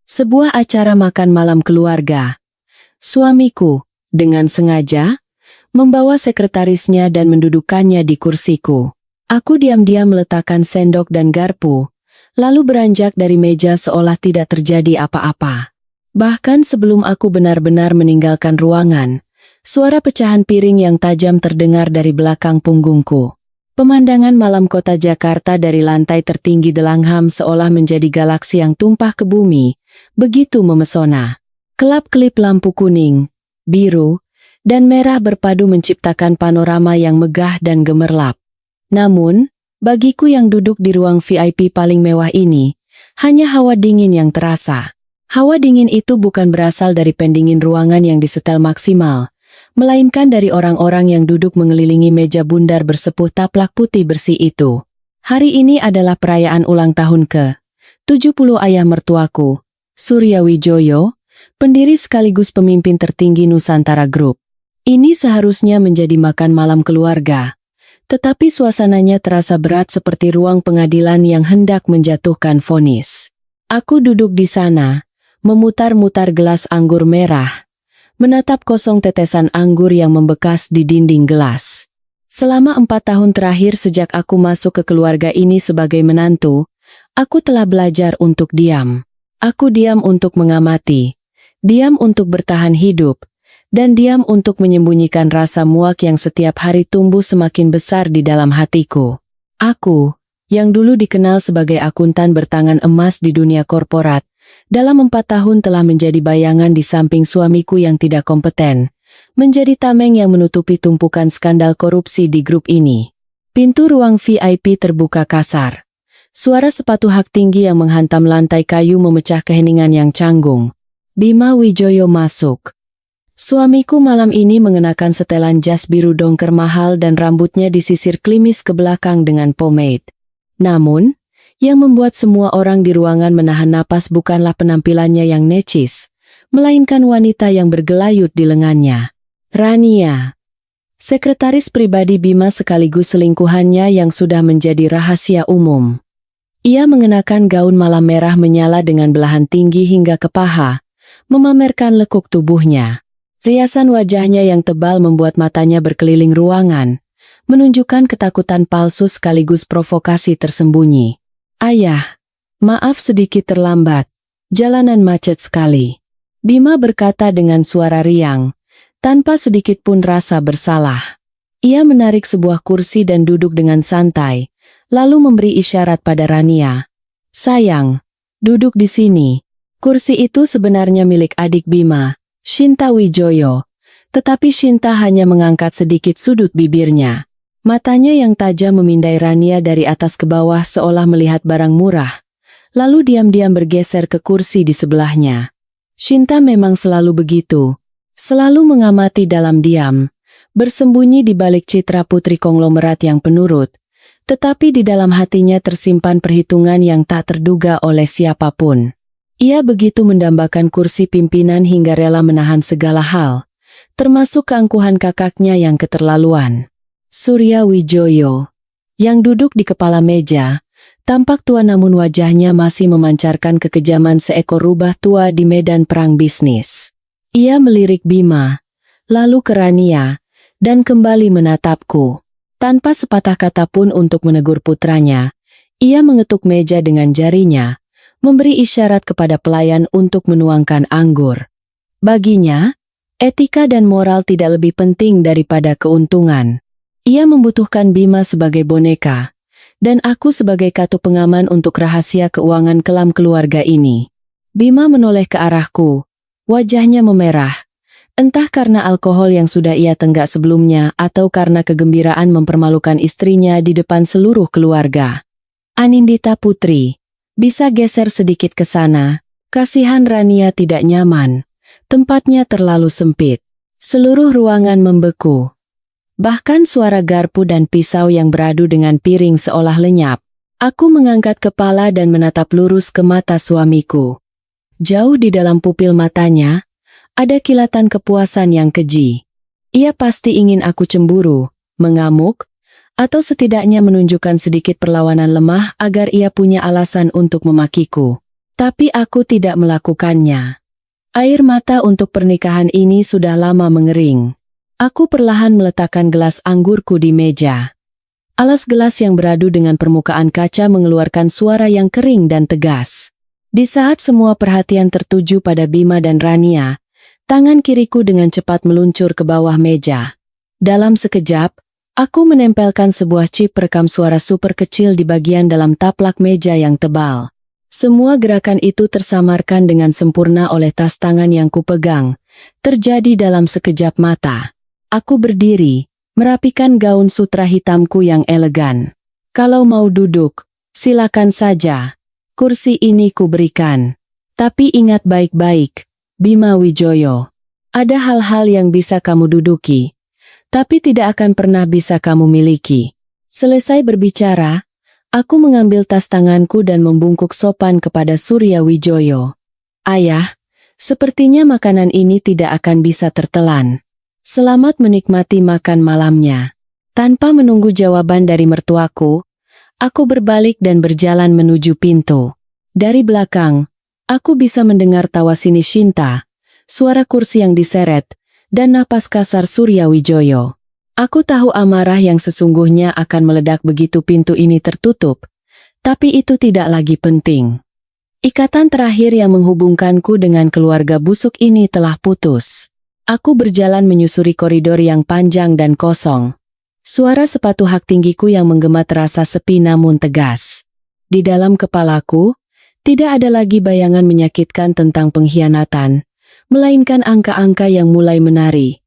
Sebuah acara makan malam keluarga. Suamiku, dengan sengaja, membawa sekretarisnya dan mendudukkannya di kursiku. Aku diam-diam meletakkan sendok dan garpu, lalu beranjak dari meja seolah tidak terjadi apa-apa. Bahkan sebelum aku benar-benar meninggalkan ruangan, suara pecahan piring yang tajam terdengar dari belakang punggungku. Pemandangan malam kota Jakarta dari lantai tertinggi Delangham seolah menjadi galaksi yang tumpah ke bumi, begitu memesona. Kelap-kelip lampu kuning, biru, dan merah berpadu menciptakan panorama yang megah dan gemerlap. Namun, bagiku yang duduk di ruang VIP paling mewah ini, hanya hawa dingin yang terasa. Hawa dingin itu bukan berasal dari pendingin ruangan yang disetel maksimal, melainkan dari orang-orang yang duduk mengelilingi meja bundar bersepuh taplak putih bersih itu. Hari ini adalah perayaan ulang tahun ke-70 ayah mertuaku, Surya Wijoyo, pendiri sekaligus pemimpin tertinggi Nusantara Group. Ini seharusnya menjadi makan malam keluarga, tetapi suasananya terasa berat seperti ruang pengadilan yang hendak menjatuhkan vonis. Aku duduk di sana, memutar-mutar gelas anggur merah, menatap kosong tetesan anggur yang membekas di dinding gelas. Selama 4 tahun terakhir sejak aku masuk ke keluarga ini sebagai menantu, aku telah belajar untuk diam. Aku diam untuk mengamati, diam untuk bertahan hidup, dan diam untuk menyembunyikan rasa muak yang setiap hari tumbuh semakin besar di dalam hatiku. Aku, yang dulu dikenal sebagai akuntan bertangan emas di dunia korporat, dalam 4 tahun telah menjadi bayangan di samping suamiku yang tidak kompeten, menjadi tameng yang menutupi tumpukan skandal korupsi di grup ini. Pintu ruang VIP terbuka kasar. Suara sepatu hak tinggi yang menghantam lantai kayu memecah keheningan yang canggung. Bima Wijoyo masuk. Suamiku malam ini mengenakan setelan jas biru dongker mahal dan rambutnya disisir klimis ke belakang dengan pomade. Namun, yang membuat semua orang di ruangan menahan napas bukanlah penampilannya yang necis, melainkan wanita yang bergelayut di lengannya. Rania, sekretaris pribadi Bima sekaligus selingkuhannya yang sudah menjadi rahasia umum. Ia mengenakan gaun malam merah menyala dengan belahan tinggi hingga ke paha, memamerkan lekuk tubuhnya. Riasan wajahnya yang tebal membuat matanya berkeliling ruangan, menunjukkan ketakutan palsu sekaligus provokasi tersembunyi. Ayah, maaf sedikit terlambat, jalanan macet sekali. Bima berkata dengan suara riang, tanpa sedikit pun rasa bersalah. Ia menarik sebuah kursi dan duduk dengan santai, lalu memberi isyarat pada Rania. Sayang, duduk di sini. Kursi itu sebenarnya milik adik Bima, Shinta Wijoyo, tetapi Shinta hanya mengangkat sedikit sudut bibirnya. Matanya yang tajam memindai Rania dari atas ke bawah seolah melihat barang murah, lalu diam-diam bergeser ke kursi di sebelahnya. Shinta memang selalu begitu, selalu mengamati dalam diam, bersembunyi di balik citra putri konglomerat yang penurut, tetapi di dalam hatinya tersimpan perhitungan yang tak terduga oleh siapapun. Ia begitu mendambakan kursi pimpinan hingga rela menahan segala hal, termasuk keangkuhan kakaknya yang keterlaluan. Surya Wijoyo, yang duduk di kepala meja, tampak tua namun wajahnya masih memancarkan kekejaman seekor rubah tua di medan perang bisnis. Ia melirik Bima, lalu ke Rania, dan kembali menatapku. Tanpa sepatah kata pun untuk menegur putranya, ia mengetuk meja dengan jarinya, memberi isyarat kepada pelayan untuk menuangkan anggur. Baginya, etika dan moral tidak lebih penting daripada keuntungan. Ia membutuhkan Bima sebagai boneka, dan aku sebagai katu pengaman untuk rahasia keuangan kelam keluarga ini. Bima menoleh ke arahku, wajahnya memerah, entah karena alkohol yang sudah ia tenggak sebelumnya atau karena kegembiraan mempermalukan istrinya di depan seluruh keluarga. Anindita Putri, bisa geser sedikit ke sana, kasihan Rania tidak nyaman, tempatnya terlalu sempit. Seluruh ruangan membeku. Bahkan suara garpu dan pisau yang beradu dengan piring seolah lenyap. Aku mengangkat kepala dan menatap lurus ke mata suamiku. Jauh di dalam pupil matanya, ada kilatan kepuasan yang keji. Ia pasti ingin aku cemburu, mengamuk, atau setidaknya menunjukkan sedikit perlawanan lemah agar ia punya alasan untuk memakiku. Tapi aku tidak melakukannya. Air mata untuk pernikahan ini sudah lama mengering. Aku perlahan meletakkan gelas anggurku di meja. Alas gelas yang beradu dengan permukaan kaca mengeluarkan suara yang kering dan tegas. Di saat semua perhatian tertuju pada Bima dan Rania, tangan kiriku dengan cepat meluncur ke bawah meja. Dalam sekejap, aku menempelkan sebuah chip perekam suara super kecil di bagian dalam taplak meja yang tebal. Semua gerakan itu tersamarkan dengan sempurna oleh tas tangan yang kupegang, terjadi dalam sekejap mata. Aku berdiri, merapikan gaun sutra hitamku yang elegan. Kalau mau duduk, silakan saja. Kursi ini kuberikan. Tapi ingat baik-baik, Bima Wijoyo. Ada hal-hal yang bisa kamu duduki, tapi tidak akan pernah bisa kamu miliki. Selesai berbicara, aku mengambil tas tanganku dan membungkuk sopan kepada Surya Wijoyo. Ayah, sepertinya makanan ini tidak akan bisa tertelan. Selamat menikmati makan malamnya. Tanpa menunggu jawaban dari mertuaku, aku berbalik dan berjalan menuju pintu. Dari belakang, aku bisa mendengar tawa sinis Shinta, suara kursi yang diseret, dan napas kasar Surya Wijoyo. Aku tahu amarah yang sesungguhnya akan meledak begitu pintu ini tertutup, tapi itu tidak lagi penting. Ikatan terakhir yang menghubungkanku dengan keluarga busuk ini telah putus. Aku berjalan menyusuri koridor yang panjang dan kosong. Suara sepatu hak tinggiku yang menggema terasa sepi namun tegas. Di dalam kepalaku, tidak ada lagi bayangan menyakitkan tentang pengkhianatan, melainkan angka-angka yang mulai menari.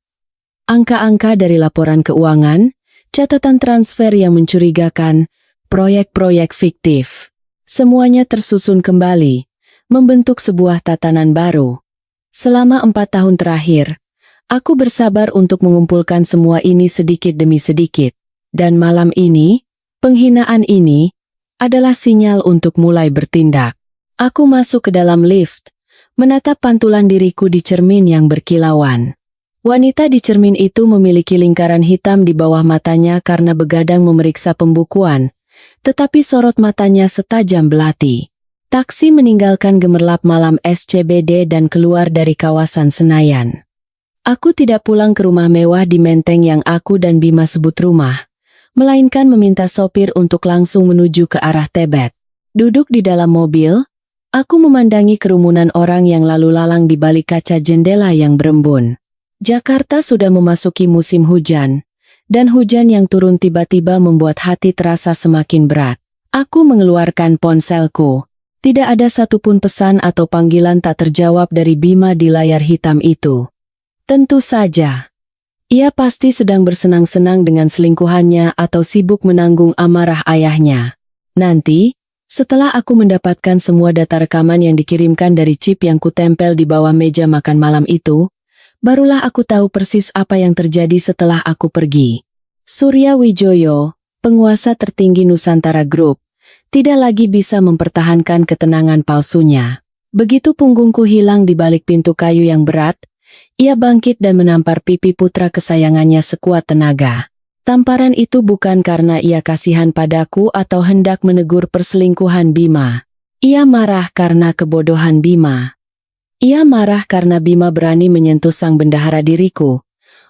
Angka-angka dari laporan keuangan, catatan transfer yang mencurigakan, proyek-proyek fiktif. Semuanya tersusun kembali, membentuk sebuah tatanan baru. Selama 4 tahun terakhir, aku bersabar untuk mengumpulkan semua ini sedikit demi sedikit. Dan malam ini, penghinaan ini, adalah sinyal untuk mulai bertindak. Aku masuk ke dalam lift, menatap pantulan diriku di cermin yang berkilauan. Wanita di cermin itu memiliki lingkaran hitam di bawah matanya karena begadang memeriksa pembukuan, tetapi sorot matanya setajam belati. Taksi meninggalkan gemerlap malam SCBD dan keluar dari kawasan Senayan. Aku tidak pulang ke rumah mewah di Menteng yang aku dan Bima sebut rumah, melainkan meminta sopir untuk langsung menuju ke arah Tebet. Duduk di dalam mobil, aku memandangi kerumunan orang yang lalu lalang di balik kaca jendela yang berembun. Jakarta sudah memasuki musim hujan, dan hujan yang turun tiba-tiba membuat hati terasa semakin berat. Aku mengeluarkan ponselku. Tidak ada satupun pesan atau panggilan tak terjawab dari Bima di layar hitam itu. Tentu saja, ia pasti sedang bersenang-senang dengan selingkuhannya atau sibuk menanggung amarah ayahnya. Nanti, setelah aku mendapatkan semua data rekaman yang dikirimkan dari chip yang kutempel di bawah meja makan malam itu, barulah aku tahu persis apa yang terjadi setelah aku pergi. Surya Wijoyo, penguasa tertinggi Nusantara Group, tidak lagi bisa mempertahankan ketenangan palsunya. Begitu punggungku hilang di balik pintu kayu yang berat, ia bangkit dan menampar pipi putra kesayangannya sekuat tenaga. Tamparan itu bukan karena ia kasihan padaku atau hendak menegur perselingkuhan Bima. Ia marah karena kebodohan Bima. Ia marah karena Bima berani menyentuh sang bendahara diriku,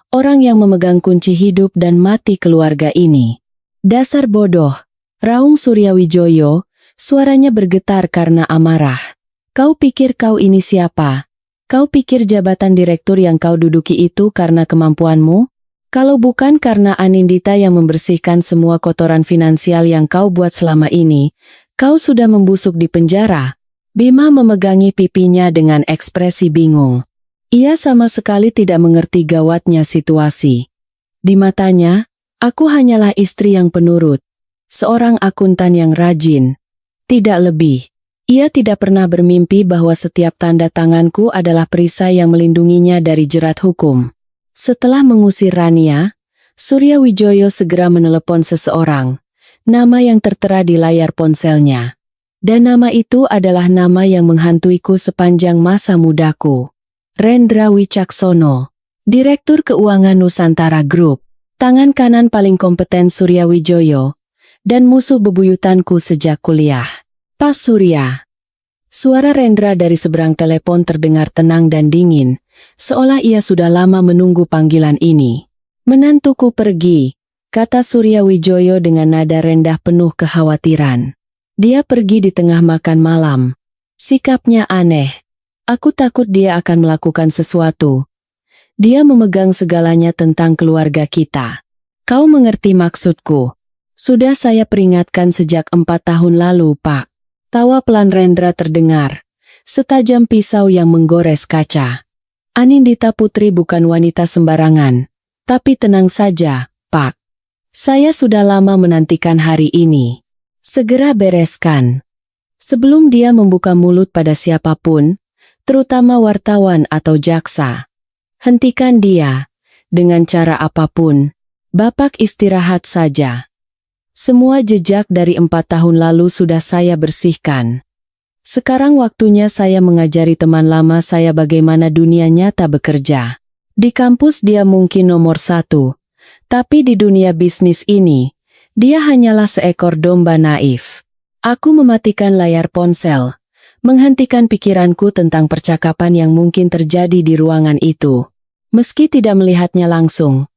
orang yang memegang kunci hidup dan mati keluarga ini. Dasar bodoh, raung Surya Wijoyo, suaranya bergetar karena amarah. Kau pikir kau ini siapa? Kau pikir jabatan direktur yang kau duduki itu karena kemampuanmu? Kalau bukan karena Anindita yang membersihkan semua kotoran finansial yang kau buat selama ini, kau sudah membusuk di penjara. Bima memegangi pipinya dengan ekspresi bingung. Ia sama sekali tidak mengerti gawatnya situasi. Di matanya, aku hanyalah istri yang penurut. Seorang akuntan yang rajin. Tidak lebih. Ia tidak pernah bermimpi bahwa setiap tanda tanganku adalah perisai yang melindunginya dari jerat hukum. Setelah mengusir Rania, Surya Wijoyo segera menelepon seseorang. Nama yang tertera di layar ponselnya. Dan nama itu adalah nama yang menghantuiku sepanjang masa mudaku. Rendra Wicaksono, Direktur Keuangan Nusantara Group, tangan kanan paling kompeten Surya Wijoyo, dan musuh bebuyutanku sejak kuliah. Pak Surya. Suara Rendra dari seberang telepon terdengar tenang dan dingin, seolah ia sudah lama menunggu panggilan ini. "Menantuku pergi," kata Surya Wijoyo dengan nada rendah penuh kekhawatiran. "Dia pergi di tengah makan malam. Sikapnya aneh. Aku takut dia akan melakukan sesuatu. Dia memegang segalanya tentang keluarga kita. Kau mengerti maksudku? Sudah saya peringatkan sejak 4 tahun lalu, Pak." Tawa pelan Rendra terdengar, setajam pisau yang menggores kaca. "Anindita Putri bukan wanita sembarangan. Tapi tenang saja, Pak. Saya sudah lama menantikan hari ini. Segera bereskan. Sebelum dia membuka mulut pada siapapun, terutama wartawan atau jaksa. Hentikan dia, dengan cara apapun. Bapak istirahat saja. Semua jejak dari 4 tahun lalu sudah saya bersihkan. Sekarang waktunya saya mengajari teman lama saya bagaimana dunia nyata bekerja. Di kampus dia mungkin nomor 1, tapi di dunia bisnis ini, dia hanyalah seekor domba naif." Aku mematikan layar ponsel, menghentikan pikiranku tentang percakapan yang mungkin terjadi di ruangan itu. Meski tidak melihatnya langsung,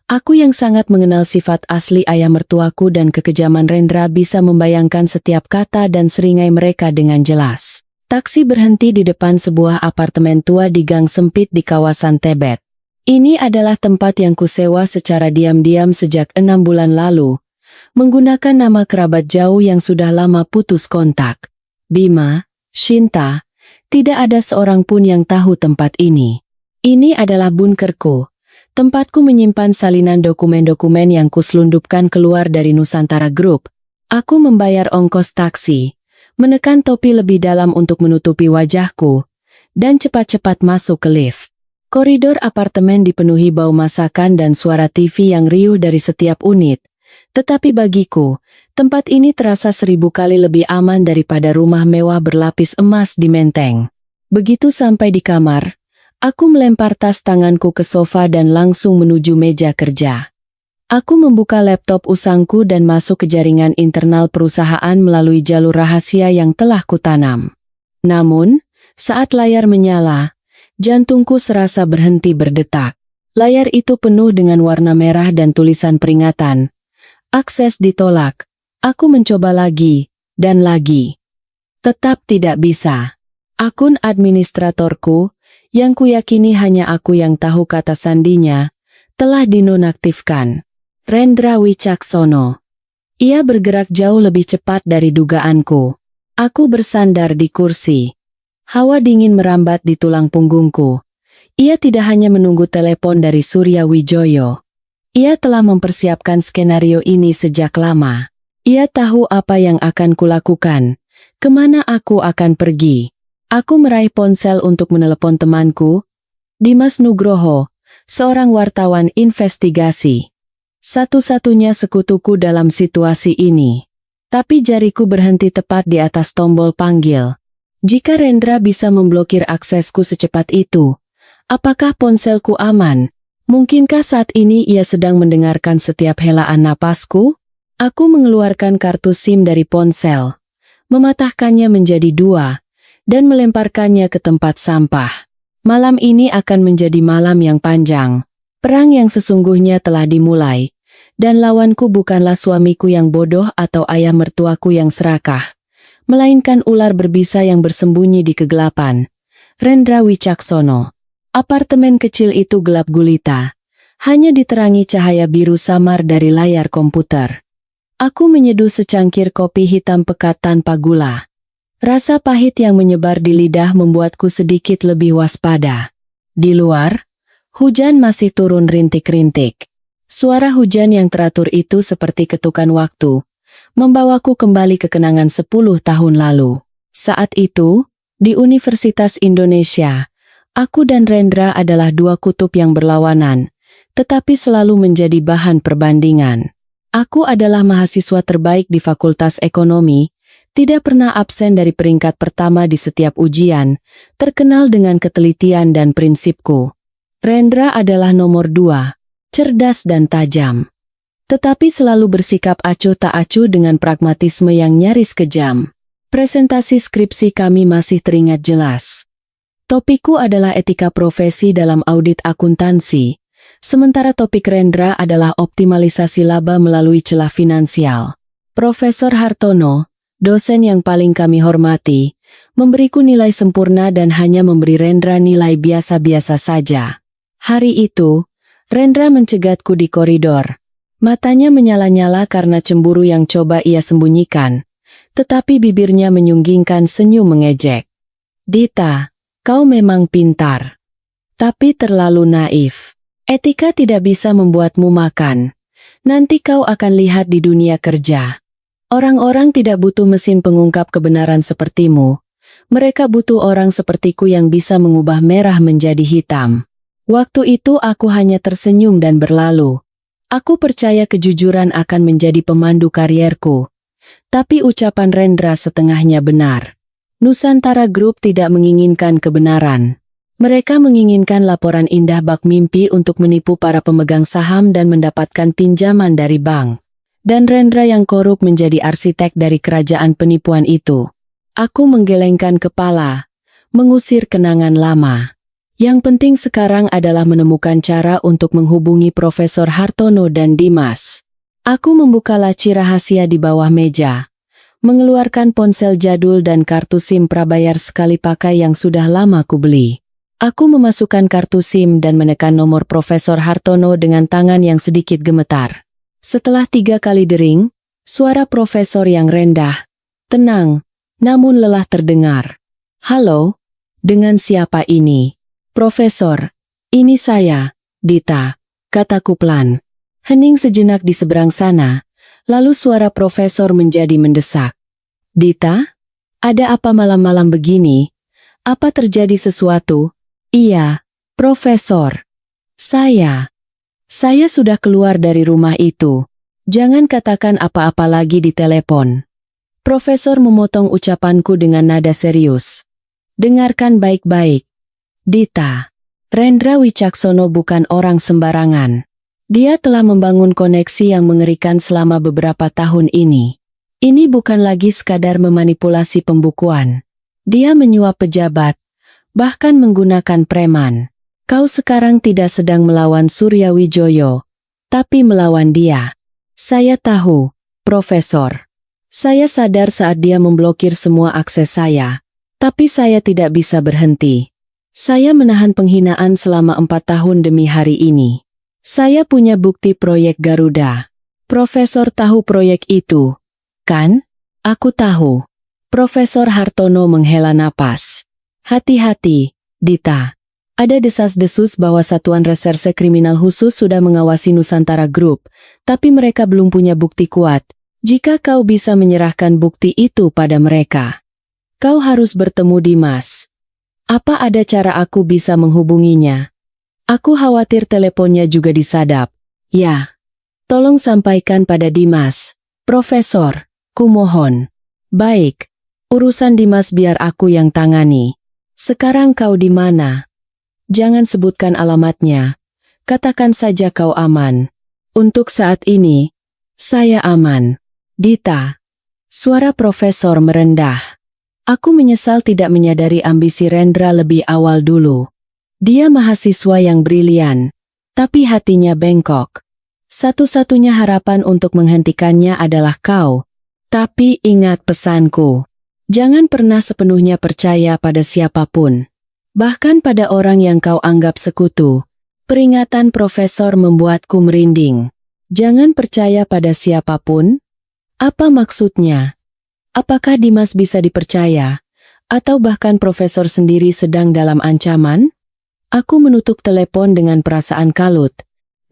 aku yang sangat mengenal sifat asli ayah mertuaku dan kekejaman Rendra bisa membayangkan setiap kata dan seringai mereka dengan jelas. Taksi berhenti di depan sebuah apartemen tua di gang sempit di kawasan Tebet. Ini adalah tempat yang kusewa secara diam-diam sejak 6 bulan lalu, menggunakan nama kerabat jauh yang sudah lama putus kontak. Bima, Shinta, tidak ada seorang pun yang tahu tempat ini. Ini adalah bunkerku, tempatku menyimpan salinan dokumen-dokumen yang kuselundupkan keluar dari Nusantara Group. Aku membayar ongkos taksi, menekan topi lebih dalam untuk menutupi wajahku, dan cepat-cepat masuk ke lift. Koridor apartemen dipenuhi bau masakan dan suara TV yang riuh dari setiap unit. Tetapi bagiku, tempat ini terasa 1000 kali lebih aman daripada rumah mewah berlapis emas di Menteng. Begitu sampai di kamar, aku melempar tas tanganku ke sofa dan langsung menuju meja kerja. Aku membuka laptop usangku dan masuk ke jaringan internal perusahaan melalui jalur rahasia yang telah kutanam. Namun, saat layar menyala, jantungku serasa berhenti berdetak. Layar itu penuh dengan warna merah dan tulisan peringatan. Akses ditolak. Aku mencoba lagi, dan lagi. Tetap tidak bisa. Akun administratorku, yang kuyakini hanya aku yang tahu kata sandinya, telah dinonaktifkan. Rendra Wicaksono. Ia bergerak jauh lebih cepat dari dugaanku. Aku bersandar di kursi. Hawa dingin merambat di tulang punggungku. Ia tidak hanya menunggu telepon dari Surya Wijoyo. Ia telah mempersiapkan skenario ini sejak lama. Ia tahu apa yang akan kulakukan, kemana aku akan pergi. Aku meraih ponsel untuk menelepon temanku, Dimas Nugroho, seorang wartawan investigasi. Satu-satunya sekutuku dalam situasi ini. Tapi jariku berhenti tepat di atas tombol panggil. Jika Rendra bisa memblokir aksesku secepat itu, apakah ponselku aman? Mungkinkah saat ini ia sedang mendengarkan setiap helaan napasku? Aku mengeluarkan kartu SIM dari ponsel, mematahkannya menjadi 2, dan melemparkannya ke tempat sampah. Malam ini akan menjadi malam yang panjang. Perang yang sesungguhnya telah dimulai, dan lawanku bukanlah suamiku yang bodoh atau ayah mertuaku yang serakah, melainkan ular berbisa yang bersembunyi di kegelapan. Rendra Wicaksono. Apartemen kecil itu gelap gulita, hanya diterangi cahaya biru samar dari layar komputer. Aku menyeduh secangkir kopi hitam pekat tanpa gula. Rasa pahit yang menyebar di lidah membuatku sedikit lebih waspada. Di luar, hujan masih turun rintik-rintik. Suara hujan yang teratur itu seperti ketukan waktu, membawaku kembali ke kenangan 10 tahun lalu. Saat itu, di Universitas Indonesia, aku dan Rendra adalah 2 kutub yang berlawanan, tetapi selalu menjadi bahan perbandingan. Aku adalah mahasiswa terbaik di Fakultas Ekonomi, tidak pernah absen dari peringkat pertama di setiap ujian, terkenal dengan ketelitian dan prinsipku. Rendra adalah nomor 2, cerdas dan tajam. Tetapi selalu bersikap acuh tak acuh dengan pragmatisme yang nyaris kejam. Presentasi skripsi kami masih teringat jelas. Topikku adalah etika profesi dalam audit akuntansi, sementara topik Rendra adalah optimalisasi laba melalui celah finansial. Profesor Hartono, dosen yang paling kami hormati, memberiku nilai sempurna dan hanya memberi Rendra nilai biasa-biasa saja. Hari itu, Rendra mencegatku di koridor. Matanya menyala-nyala karena cemburu yang coba ia sembunyikan, tetapi bibirnya menyunggingkan senyum mengejek. Dita, kau memang pintar, tapi terlalu naif. Etika tidak bisa membuatmu makan. Nanti kau akan lihat di dunia kerja. Orang-orang tidak butuh mesin pengungkap kebenaran sepertimu. Mereka butuh orang sepertiku yang bisa mengubah merah menjadi hitam. Waktu itu aku hanya tersenyum dan berlalu. Aku percaya kejujuran akan menjadi pemandu karierku. Tapi ucapan Rendra setengahnya benar. Nusantara Group tidak menginginkan kebenaran. Mereka menginginkan laporan indah bak mimpi untuk menipu para pemegang saham dan mendapatkan pinjaman dari bank. Dan Rendra yang korup menjadi arsitek dari kerajaan penipuan itu. Aku menggelengkan kepala, mengusir kenangan lama. Yang penting sekarang adalah menemukan cara untuk menghubungi Profesor Hartono dan Dimas. Aku membuka laci rahasia di bawah meja, mengeluarkan ponsel jadul dan kartu SIM prabayar sekali pakai yang sudah lama kubeli. Aku memasukkan kartu SIM dan menekan nomor Profesor Hartono dengan tangan yang sedikit gemetar. Setelah 3 kali dering, suara Profesor yang rendah, tenang, namun lelah terdengar. Halo, dengan siapa ini? Profesor, ini saya, Dita, kataku pelan. Hening sejenak di seberang sana, lalu suara Profesor menjadi mendesak. Dita? Ada apa malam-malam begini? Apa terjadi sesuatu? Iya, Profesor. Saya sudah keluar dari rumah itu. Jangan katakan apa-apa lagi di telepon. Profesor memotong ucapanku dengan nada serius. Dengarkan baik-baik. Dita, Rendra Wicaksono bukan orang sembarangan. Dia telah membangun koneksi yang mengerikan selama beberapa tahun ini. Ini bukan lagi sekadar memanipulasi pembukuan. Dia menyuap pejabat, bahkan menggunakan preman. Kau sekarang tidak sedang melawan Surya Wijoyo, tapi melawan dia. Saya tahu, Profesor. Saya sadar saat dia memblokir semua akses saya, tapi saya tidak bisa berhenti. Saya menahan penghinaan selama 4 tahun demi hari ini. Saya punya bukti proyek Garuda. Profesor tahu proyek itu, kan? Aku tahu. Profesor Hartono menghela napas. Hati-hati, Dita. Ada desas-desus bahwa Satuan Reserse Kriminal Khusus sudah mengawasi Nusantara Group, tapi mereka belum punya bukti kuat. Jika kau bisa menyerahkan bukti itu pada mereka, kau harus bertemu Dimas. Apa ada cara aku bisa menghubunginya? Aku khawatir teleponnya juga disadap. Ya, tolong sampaikan pada Dimas. Profesor, kumohon. Baik, urusan Dimas biar aku yang tangani. Sekarang kau di mana? Jangan sebutkan alamatnya. Katakan saja kau aman. Untuk saat ini, saya aman. Dita. Suara Profesor merendah. Aku menyesal tidak menyadari ambisi Rendra lebih awal dulu. Dia mahasiswa yang brilian, tapi hatinya bengkok. Satu-satunya harapan untuk menghentikannya adalah kau. Tapi ingat pesanku. Jangan pernah sepenuhnya percaya pada siapapun. Bahkan pada orang yang kau anggap sekutu. Peringatan Profesor membuatku merinding. Jangan percaya pada siapapun? Apa maksudnya? Apakah Dimas bisa dipercaya? Atau bahkan Profesor sendiri sedang dalam ancaman? Aku menutup telepon dengan perasaan kalut.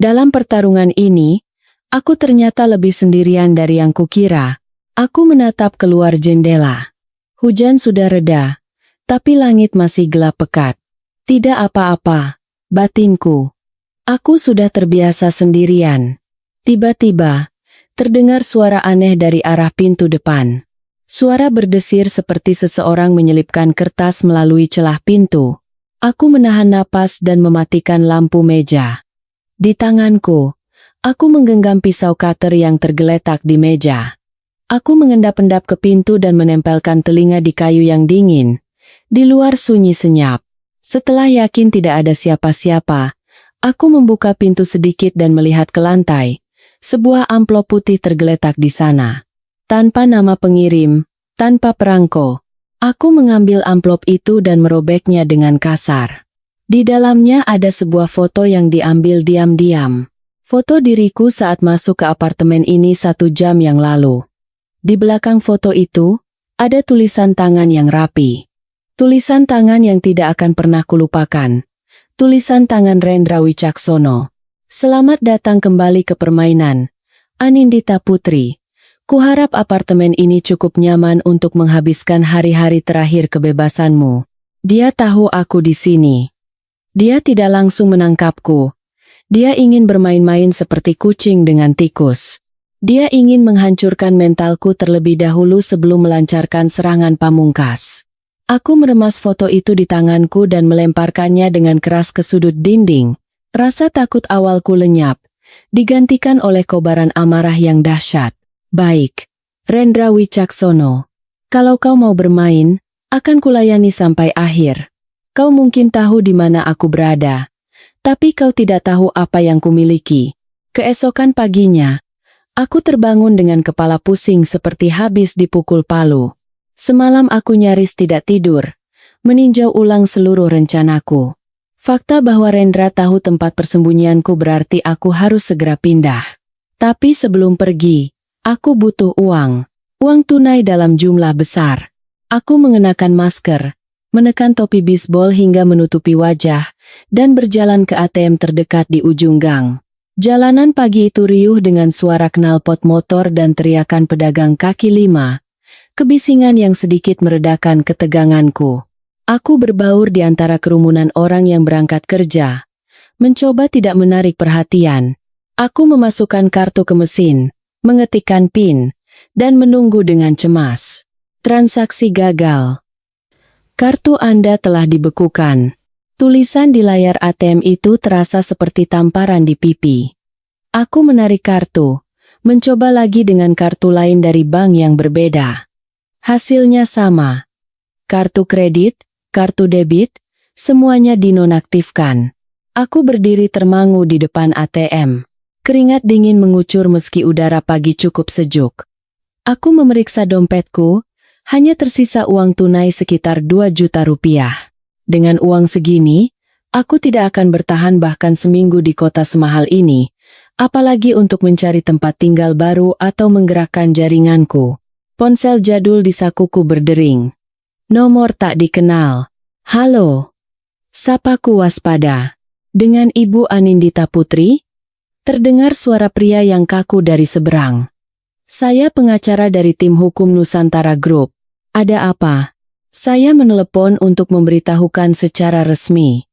Dalam pertarungan ini, aku ternyata lebih sendirian dari yang kukira. Aku menatap keluar jendela. Hujan sudah reda, tapi langit masih gelap pekat. Tidak apa-apa, batinku. Aku sudah terbiasa sendirian. Tiba-tiba, terdengar suara aneh dari arah pintu depan. Suara berdesir seperti seseorang menyelipkan kertas melalui celah pintu. Aku menahan napas dan mematikan lampu meja. Di tanganku, aku menggenggam pisau cutter yang tergeletak di meja. Aku mengendap-endap ke pintu dan menempelkan telinga di kayu yang dingin. Di luar sunyi senyap. Setelah yakin tidak ada siapa-siapa, aku membuka pintu sedikit dan melihat ke lantai. Sebuah amplop putih tergeletak di sana. Tanpa nama pengirim, tanpa perangko. Aku mengambil amplop itu dan merobeknya dengan kasar. Di dalamnya ada sebuah foto yang diambil diam-diam. Foto diriku saat masuk ke apartemen ini 1 jam yang lalu. Di belakang foto itu, ada tulisan tangan yang rapi. Tulisan tangan yang tidak akan pernah kulupakan. Tulisan tangan Rendra Wicaksono. Selamat datang kembali ke permainan. Anindita Putri. Kuharap apartemen ini cukup nyaman untuk menghabiskan hari-hari terakhir kebebasanmu. Dia tahu aku di sini. Dia tidak langsung menangkapku. Dia ingin bermain-main seperti kucing dengan tikus. Dia ingin menghancurkan mentalku terlebih dahulu sebelum melancarkan serangan pamungkas. Aku meremas foto itu di tanganku dan melemparkannya dengan keras ke sudut dinding. Rasa takut awalku lenyap, digantikan oleh kobaran amarah yang dahsyat. Baik, Rendra Wicaksono. Kalau kau mau bermain, akan kulayani sampai akhir. Kau mungkin tahu di mana aku berada, tapi kau tidak tahu apa yang kumiliki. Keesokan paginya, aku terbangun dengan kepala pusing seperti habis dipukul palu. Semalam aku nyaris tidak tidur, meninjau ulang seluruh rencanaku. Fakta bahwa Rendra tahu tempat persembunyianku berarti aku harus segera pindah. Tapi sebelum pergi, aku butuh uang. Uang tunai dalam jumlah besar. Aku mengenakan masker, menekan topi bisbol hingga menutupi wajah, dan berjalan ke ATM terdekat di ujung gang. Jalanan pagi itu riuh dengan suara knalpot motor dan teriakan pedagang kaki lima. Kebisingan yang sedikit meredakan keteganganku. Aku berbaur di antara kerumunan orang yang berangkat kerja. Mencoba tidak menarik perhatian. Aku memasukkan kartu ke mesin, mengetikkan PIN, dan menunggu dengan cemas. Transaksi gagal. Kartu Anda telah dibekukan. Tulisan di layar ATM itu terasa seperti tamparan di pipi. Aku menarik kartu, mencoba lagi dengan kartu lain dari bank yang berbeda. Hasilnya sama. Kartu kredit, kartu debit, semuanya dinonaktifkan. Aku berdiri termangu di depan ATM. Keringat dingin mengucur meski udara pagi cukup sejuk. Aku memeriksa dompetku, hanya tersisa uang tunai sekitar 2 juta rupiah. Dengan uang segini, aku tidak akan bertahan bahkan seminggu di kota semahal ini, apalagi untuk mencari tempat tinggal baru atau menggerakkan jaringanku. Ponsel jadul di sakuku berdering. Nomor tak dikenal. Halo. Sapaku waspada. Dengan Ibu Anindita Putri? Terdengar suara pria yang kaku dari seberang. Saya pengacara dari tim hukum Nusantara Group. Ada apa? Saya menelepon untuk memberitahukan secara resmi.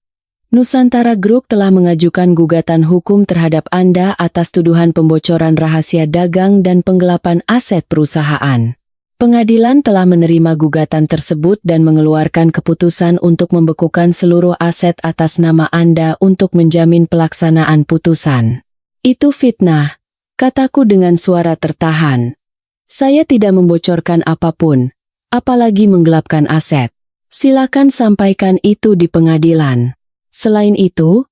Nusantara Group telah mengajukan gugatan hukum terhadap Anda atas tuduhan pembocoran rahasia dagang dan penggelapan aset perusahaan. Pengadilan telah menerima gugatan tersebut dan mengeluarkan keputusan untuk membekukan seluruh aset atas nama Anda untuk menjamin pelaksanaan putusan. Itu fitnah, kataku dengan suara tertahan. Saya tidak membocorkan apapun. Apalagi menggelapkan aset. Silakan sampaikan itu di pengadilan. Selain itu,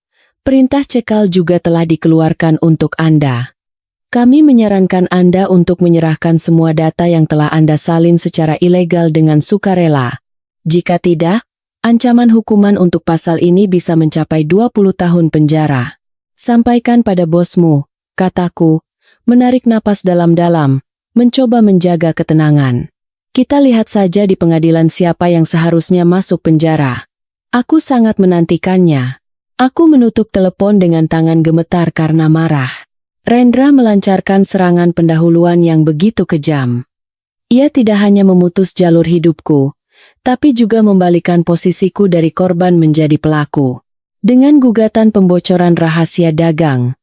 perintah cekal juga telah dikeluarkan untuk Anda. Kami menyarankan Anda untuk menyerahkan semua data yang telah Anda salin secara ilegal dengan sukarela. Jika tidak, ancaman hukuman untuk pasal ini bisa mencapai 20 tahun penjara. Sampaikan pada bosmu, kataku, menarik napas dalam-dalam, mencoba menjaga ketenangan. Kita lihat saja di pengadilan siapa yang seharusnya masuk penjara. Aku sangat menantikannya. Aku menutup telepon dengan tangan gemetar karena marah. Rendra melancarkan serangan pendahuluan yang begitu kejam. Ia tidak hanya memutus jalur hidupku, tapi juga membalikan posisiku dari korban menjadi pelaku. Dengan gugatan pembocoran rahasia dagang,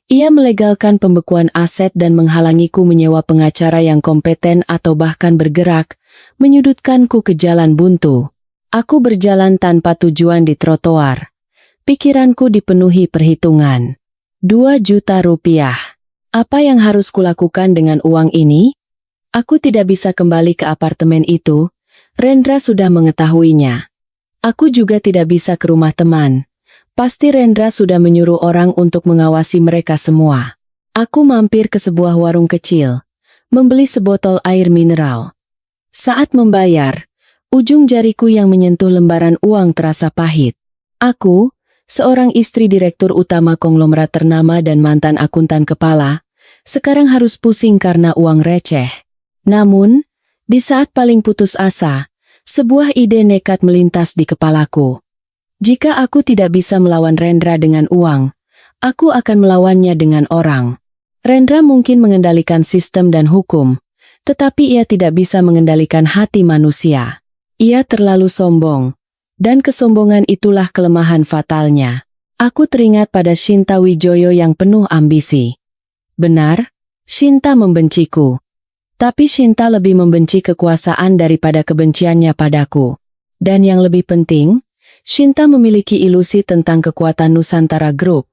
ia melegalkan pembekuan aset dan menghalangiku menyewa pengacara yang kompeten atau bahkan bergerak, menyudutkanku ke jalan buntu. Aku berjalan tanpa tujuan di trotoar. Pikiranku dipenuhi perhitungan. 2 juta rupiah. Apa yang harus kulakukan dengan uang ini? Aku tidak bisa kembali ke apartemen itu, Rendra sudah mengetahuinya. Aku juga tidak bisa ke rumah teman. Pasti Rendra sudah menyuruh orang untuk mengawasi mereka semua. Aku mampir ke sebuah warung kecil, membeli sebotol air mineral. Saat membayar, ujung jariku yang menyentuh lembaran uang terasa pahit. Aku, seorang istri direktur utama konglomerat ternama dan mantan akuntan kepala, sekarang harus pusing karena uang receh. Namun, di saat paling putus asa, sebuah ide nekat melintas di kepalaku. Jika aku tidak bisa melawan Rendra dengan uang, aku akan melawannya dengan orang. Rendra mungkin mengendalikan sistem dan hukum, tetapi ia tidak bisa mengendalikan hati manusia. Ia terlalu sombong, dan kesombongan itulah kelemahan fatalnya. Aku teringat pada Shinta Wijoyo yang penuh ambisi. Benar, Shinta membenciku. Tapi Shinta lebih membenci kekuasaan daripada kebenciannya padaku. Dan yang lebih penting, Shinta memiliki ilusi tentang kekuatan Nusantara Group.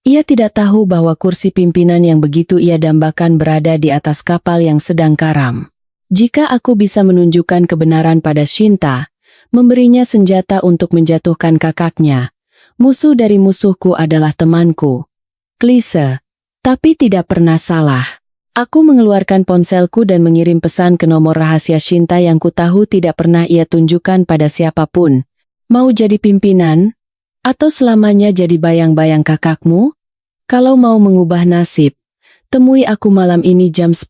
Ia tidak tahu bahwa kursi pimpinan yang begitu ia dambakan berada di atas kapal yang sedang karam. Jika aku bisa menunjukkan kebenaran pada Shinta, memberinya senjata untuk menjatuhkan kakaknya, musuh dari musuhku adalah temanku. Klise, tapi tidak pernah salah. Aku mengeluarkan ponselku dan mengirim pesan ke nomor rahasia Shinta yang kutahu tidak pernah ia tunjukkan pada siapapun. Mau jadi pimpinan? Atau selamanya jadi bayang-bayang kakakmu? Kalau mau mengubah nasib, temui aku malam ini jam 10.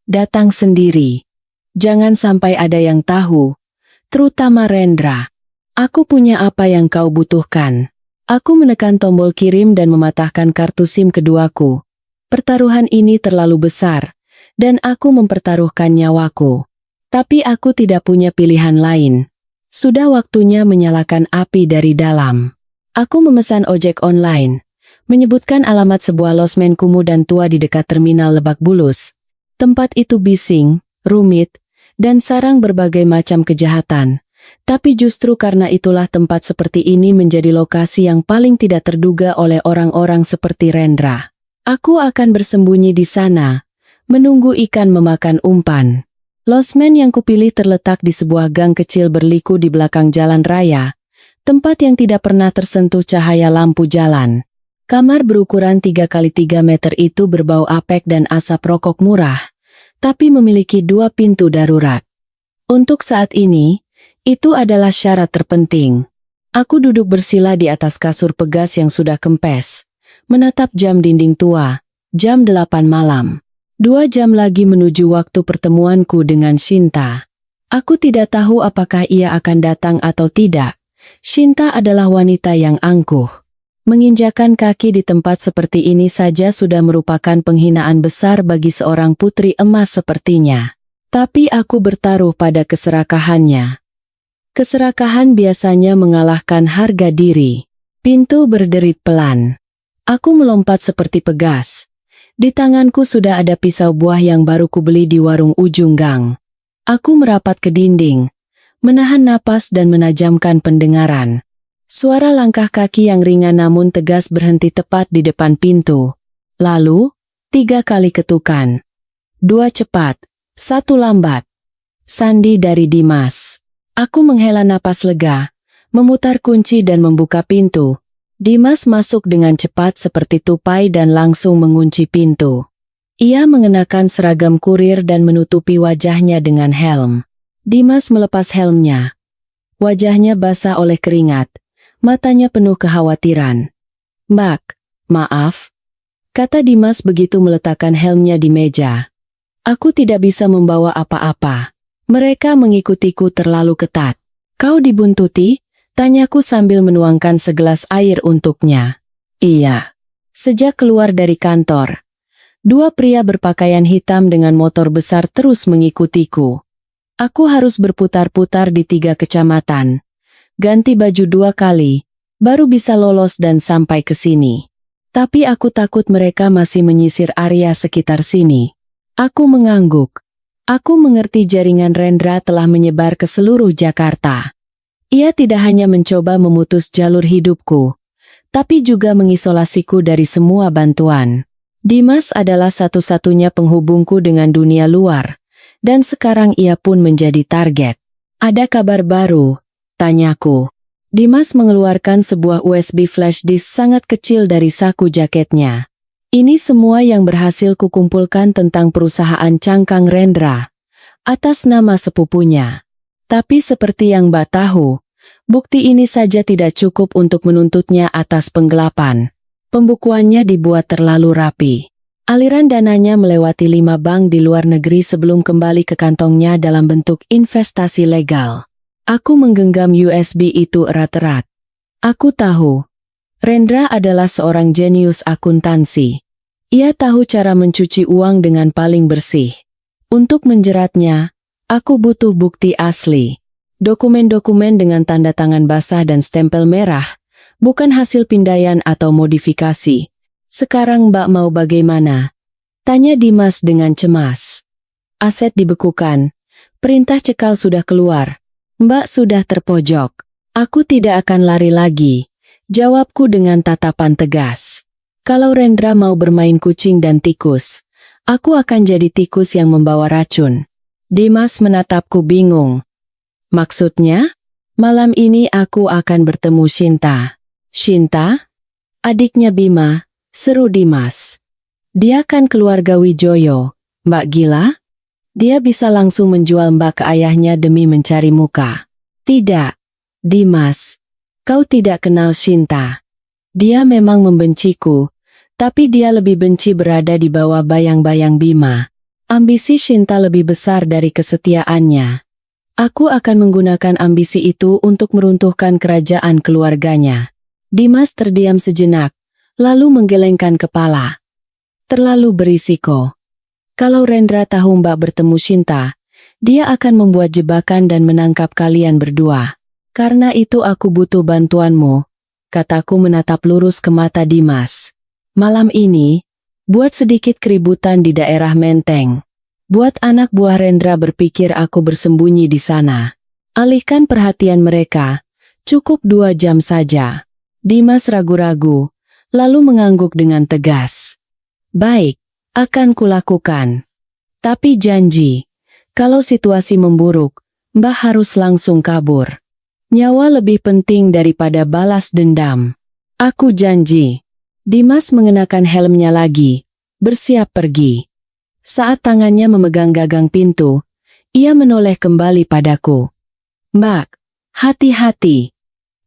Datang sendiri. Jangan sampai ada yang tahu, terutama Rendra. Aku punya apa yang kau butuhkan. Aku menekan tombol kirim dan mematahkan kartu SIM keduaku. Pertaruhan ini terlalu besar, dan aku mempertaruhkan nyawaku. Tapi aku tidak punya pilihan lain. Sudah waktunya menyalakan api dari dalam. Aku memesan ojek online, menyebutkan alamat sebuah losmen kumuh dan tua di dekat terminal Lebak Bulus. Tempat itu bising, rumit, dan sarang berbagai macam kejahatan. Tapi justru karena itulah tempat seperti ini menjadi lokasi yang paling tidak terduga oleh orang-orang seperti Rendra. Aku akan bersembunyi di sana, menunggu ikan memakan umpan. Losmen yang kupilih terletak di sebuah gang kecil berliku di belakang jalan raya, tempat yang tidak pernah tersentuh cahaya lampu jalan. Kamar berukuran 3x3 meter itu berbau apek dan asap rokok murah, tapi memiliki 2 pintu darurat. Untuk saat ini, itu adalah syarat terpenting. Aku duduk bersila di atas kasur pegas yang sudah kempes, menatap jam dinding tua, jam 8 malam. 2 jam lagi menuju waktu pertemuanku dengan Shinta. Aku tidak tahu apakah ia akan datang atau tidak. Shinta adalah wanita yang angkuh. Menginjakan kaki di tempat seperti ini saja sudah merupakan penghinaan besar bagi seorang putri emas sepertinya. Tapi aku bertaruh pada keserakahannya. Keserakahan biasanya mengalahkan harga diri. Pintu berderit pelan. Aku melompat seperti pegas. Di tanganku sudah ada pisau buah yang baru kubeli di warung ujung gang. Aku merapat ke dinding, menahan napas dan menajamkan pendengaran. Suara langkah kaki yang ringan namun tegas berhenti tepat di depan pintu. Lalu, 3 kali ketukan. 2 cepat, 1 lambat. Sandi dari Dimas. Aku menghela napas lega, memutar kunci dan membuka pintu. Dimas masuk dengan cepat seperti tupai dan langsung mengunci pintu. Ia mengenakan seragam kurir dan menutupi wajahnya dengan helm. Dimas melepas helmnya. Wajahnya basah oleh keringat, matanya penuh kekhawatiran. "Mbak, maaf," kata Dimas begitu meletakkan helmnya di meja. "Aku tidak bisa membawa apa-apa. Mereka mengikutiku terlalu ketat." "Kau dibuntuti?" tanyaku sambil menuangkan segelas air untuknya. "Iya." Sejak keluar dari kantor, 2 pria berpakaian hitam dengan motor besar terus mengikutiku. Aku harus berputar-putar di 3 kecamatan, ganti baju 2 kali, baru bisa lolos dan sampai ke sini. Tapi aku takut mereka masih menyisir area sekitar sini. Aku mengangguk. Aku mengerti jaringan Rendra telah menyebar ke seluruh Jakarta. Ia tidak hanya mencoba memutus jalur hidupku, tapi juga mengisolasiku dari semua bantuan. Dimas adalah satu-satunya penghubungku dengan dunia luar, dan sekarang ia pun menjadi target. Ada kabar baru? Tanyaku. Dimas mengeluarkan sebuah USB flash disk sangat kecil dari saku jaketnya. Ini semua yang berhasil kukumpulkan tentang perusahaan Cangkang Rendra, atas nama sepupunya. Tapi seperti yang Mbak tahu, bukti ini saja tidak cukup untuk menuntutnya atas penggelapan. Pembukuannya dibuat terlalu rapi. Aliran dananya melewati 5 bank di luar negeri sebelum kembali ke kantongnya dalam bentuk investasi legal. Aku menggenggam USB itu erat-erat. Aku tahu, Rendra adalah seorang jenius akuntansi. Ia tahu cara mencuci uang dengan paling bersih. Untuk menjeratnya, aku butuh bukti asli. Dokumen-dokumen dengan tanda tangan basah dan stempel merah, bukan hasil pindaian atau modifikasi. Sekarang Mbak mau bagaimana? Tanya Dimas dengan cemas. Aset dibekukan. Perintah cekal sudah keluar. Mbak sudah terpojok. Aku tidak akan lari lagi. Jawabku dengan tatapan tegas. Kalau Rendra mau bermain kucing dan tikus, aku akan jadi tikus yang membawa racun. Dimas menatapku bingung. Maksudnya? Malam ini aku akan bertemu Shinta. Shinta? Adiknya Bima, seru Dimas. Dia kan keluarga Wijoyo, Mbak gila? Dia bisa langsung menjual Mbak ke ayahnya demi mencari muka. Tidak, Dimas. Kau tidak kenal Shinta. Dia memang membenciku, tapi dia lebih benci berada di bawah bayang-bayang Bima. Ambisi Shinta lebih besar dari kesetiaannya. Aku akan menggunakan ambisi itu untuk meruntuhkan kerajaan keluarganya. Dimas terdiam sejenak, lalu menggelengkan kepala. Terlalu berisiko. Kalau Rendra tahu Mbak bertemu Shinta, dia akan membuat jebakan dan menangkap kalian berdua. Karena itu aku butuh bantuanmu, kataku menatap lurus ke mata Dimas. Malam ini, buat sedikit keributan di daerah Menteng. Buat anak buah Rendra berpikir aku bersembunyi di sana. Alihkan perhatian mereka, cukup 2 jam saja. Dimas ragu-ragu, lalu mengangguk dengan tegas. Baik, akan kulakukan. Tapi janji, kalau situasi memburuk, Mbak harus langsung kabur. Nyawa lebih penting daripada balas dendam. Aku janji. Dimas mengenakan helmnya lagi, bersiap pergi. Saat tangannya memegang gagang pintu, ia menoleh kembali padaku. Mbak, hati-hati.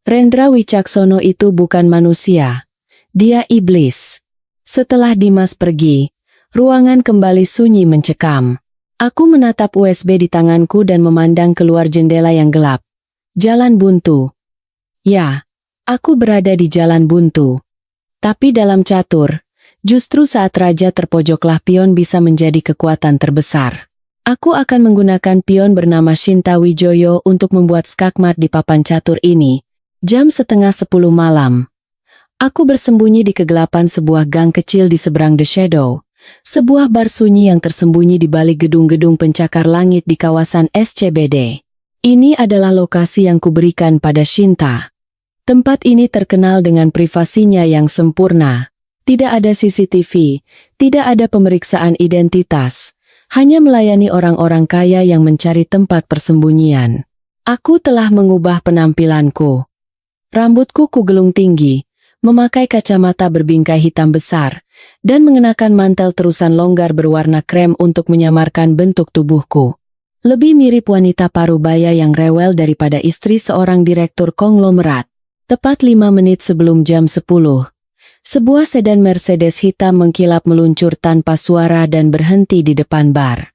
Rendra Wicaksono itu bukan manusia. Dia iblis. Setelah Dimas pergi, ruangan kembali sunyi mencekam. Aku menatap USB di tanganku dan memandang keluar jendela yang gelap. Jalan buntu. Ya, aku berada di jalan buntu. Tapi dalam catur, justru saat raja terpojoklah pion bisa menjadi kekuatan terbesar. Aku akan menggunakan pion bernama Shinta Wijoyo untuk membuat skakmat di papan catur ini. Jam 9:30 malam. Aku bersembunyi di kegelapan sebuah gang kecil di seberang The Shadow. Sebuah bar sunyi yang tersembunyi di balik gedung-gedung pencakar langit di kawasan SCBD. Ini adalah lokasi yang kuberikan pada Shinta. Tempat ini terkenal dengan privasinya yang sempurna. Tidak ada CCTV, tidak ada pemeriksaan identitas, hanya melayani orang-orang kaya yang mencari tempat persembunyian. Aku telah mengubah penampilanku. Rambutku kugelung tinggi, memakai kacamata berbingkai hitam besar, dan mengenakan mantel terusan longgar berwarna krem untuk menyamarkan bentuk tubuhku. Lebih mirip wanita parubaya yang rewel daripada istri seorang direktur konglomerat. Tepat 5 menit sebelum jam 10, sebuah sedan Mercedes hitam mengkilap meluncur tanpa suara dan berhenti di depan bar.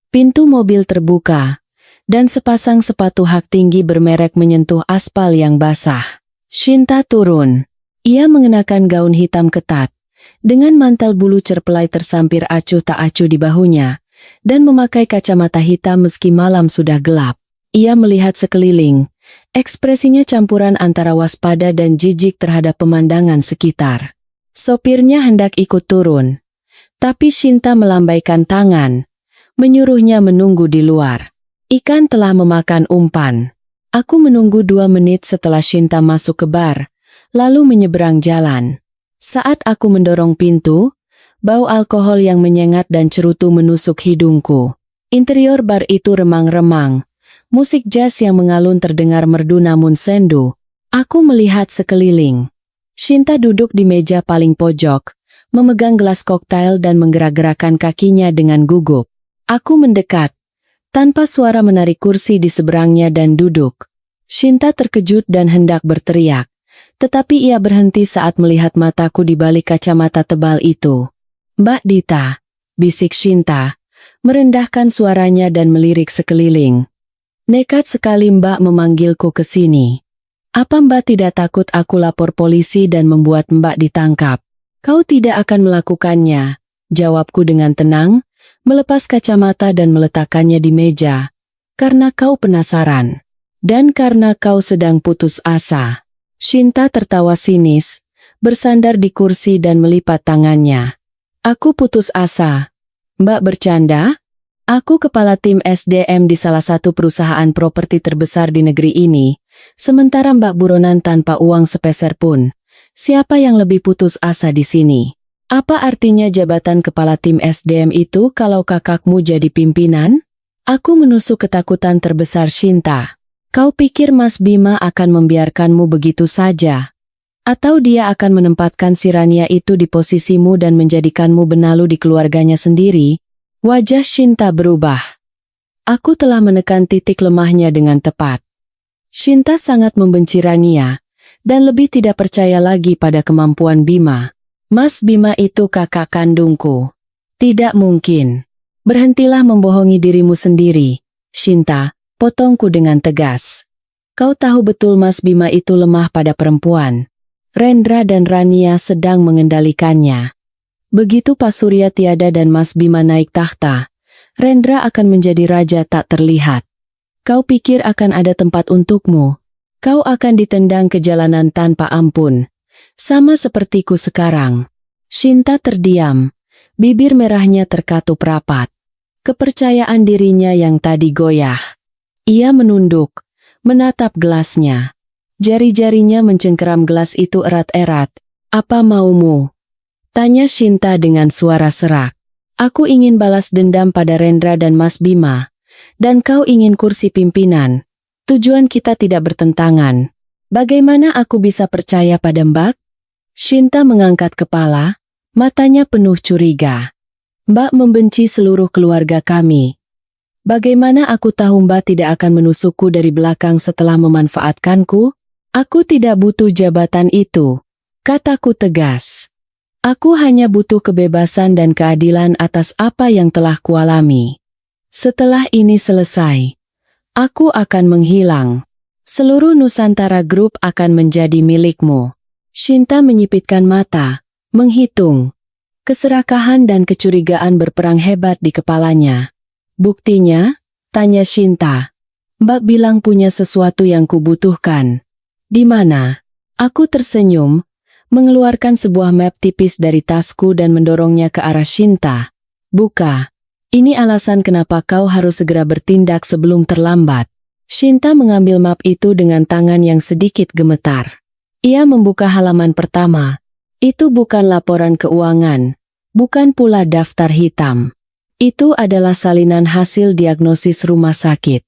Pintu mobil terbuka, dan sepasang sepatu hak tinggi bermerek menyentuh aspal yang basah. Shinta turun. Ia mengenakan gaun hitam ketat, dengan mantel bulu cerpelai tersampir acuh tak acuh di bahunya, dan memakai kacamata hitam meski malam sudah gelap. Ia melihat sekeliling, ekspresinya campuran antara waspada dan jijik terhadap pemandangan sekitar. Sopirnya hendak ikut turun, tapi Shinta melambaikan tangan, menyuruhnya menunggu di luar. Ikan telah memakan umpan. Aku menunggu 2 menit setelah Shinta masuk ke bar, lalu menyeberang jalan. Saat aku mendorong pintu, bau alkohol yang menyengat dan cerutu menusuk hidungku. Interior bar itu remang-remang. Musik jazz yang mengalun terdengar merdu namun sendu. Aku melihat sekeliling. Shinta duduk di meja paling pojok, memegang gelas koktail dan menggerak-gerakkan kakinya dengan gugup. Aku mendekat, tanpa suara menarik kursi di seberangnya dan duduk. Shinta terkejut dan hendak berteriak, tetapi ia berhenti saat melihat mataku di balik kacamata tebal itu. "Mbak Dita," bisik Shinta, merendahkan suaranya dan melirik sekeliling. "Nekat sekali Mbak memanggilku ke sini. Apa Mbak tidak takut aku lapor polisi dan membuat Mbak ditangkap?" "Kau tidak akan melakukannya," jawabku dengan tenang, melepas kacamata dan meletakkannya di meja. "Karena kau penasaran. Dan karena kau sedang putus asa." Shinta tertawa sinis, bersandar di kursi dan melipat tangannya. "Aku putus asa? Mbak bercanda? Aku kepala tim SDM di salah satu perusahaan properti terbesar di negeri ini, sementara Mbak buronan tanpa uang sepeser pun. Siapa yang lebih putus asa di sini? Apa artinya jabatan kepala tim SDM itu kalau kakakmu jadi pimpinan?" Aku menusuk ketakutan terbesar Shinta. "Kau pikir Mas Bima akan membiarkanmu begitu saja? Atau dia akan menempatkan si Rania itu di posisimu dan menjadikanmu benalu di keluarganya sendiri?" Wajah Shinta berubah. Aku telah menekan titik lemahnya dengan tepat. Shinta sangat membenci Rania, dan lebih tidak percaya lagi pada kemampuan Bima. "Mas Bima itu kakak kandungku." "Tidak mungkin. Berhentilah membohongi dirimu sendiri, Shinta," potongku dengan tegas. "Kau tahu betul Mas Bima itu lemah pada perempuan. Rendra dan Rania sedang mengendalikannya. Begitu Pak Surya tiada dan Mas Bima naik tahta, Rendra akan menjadi raja tak terlihat. Kau pikir akan ada tempat untukmu? Kau akan ditendang ke jalanan tanpa ampun. Sama sepertiku sekarang." Shinta terdiam, bibir merahnya terkatup rapat. Kepercayaan dirinya yang tadi goyah. Ia menunduk, menatap gelasnya. Jari-jarinya mencengkeram gelas itu erat-erat. "Apa maumu?" tanya Shinta dengan suara serak. "Aku ingin balas dendam pada Rendra dan Mas Bima. Dan kau ingin kursi pimpinan. Tujuan kita tidak bertentangan. Bagaimana aku bisa percaya pada Mbak?" Shinta mengangkat kepala, matanya penuh curiga. "Mbak membenci seluruh keluarga kami. Bagaimana aku tahu Mbak tidak akan menusukku dari belakang setelah memanfaatkanku? Aku tidak butuh jabatan itu," kataku tegas. "Aku hanya butuh kebebasan dan keadilan atas apa yang telah kualami. Setelah ini selesai, aku akan menghilang. Seluruh Nusantara Group akan menjadi milikmu." Shinta menyipitkan mata, menghitung. Keserakahan dan kecurigaan berperang hebat di kepalanya. "Buktinya?" tanya Shinta. "Mbak bilang punya sesuatu yang kubutuhkan. Di mana?" Aku tersenyum, mengeluarkan sebuah map tipis dari tasku dan mendorongnya ke arah Shinta. "Buka. Ini alasan kenapa kau harus segera bertindak sebelum terlambat." Shinta mengambil map itu dengan tangan yang sedikit gemetar. Ia membuka halaman pertama. Itu bukan laporan keuangan, bukan pula daftar hitam. Itu adalah salinan hasil diagnosis rumah sakit.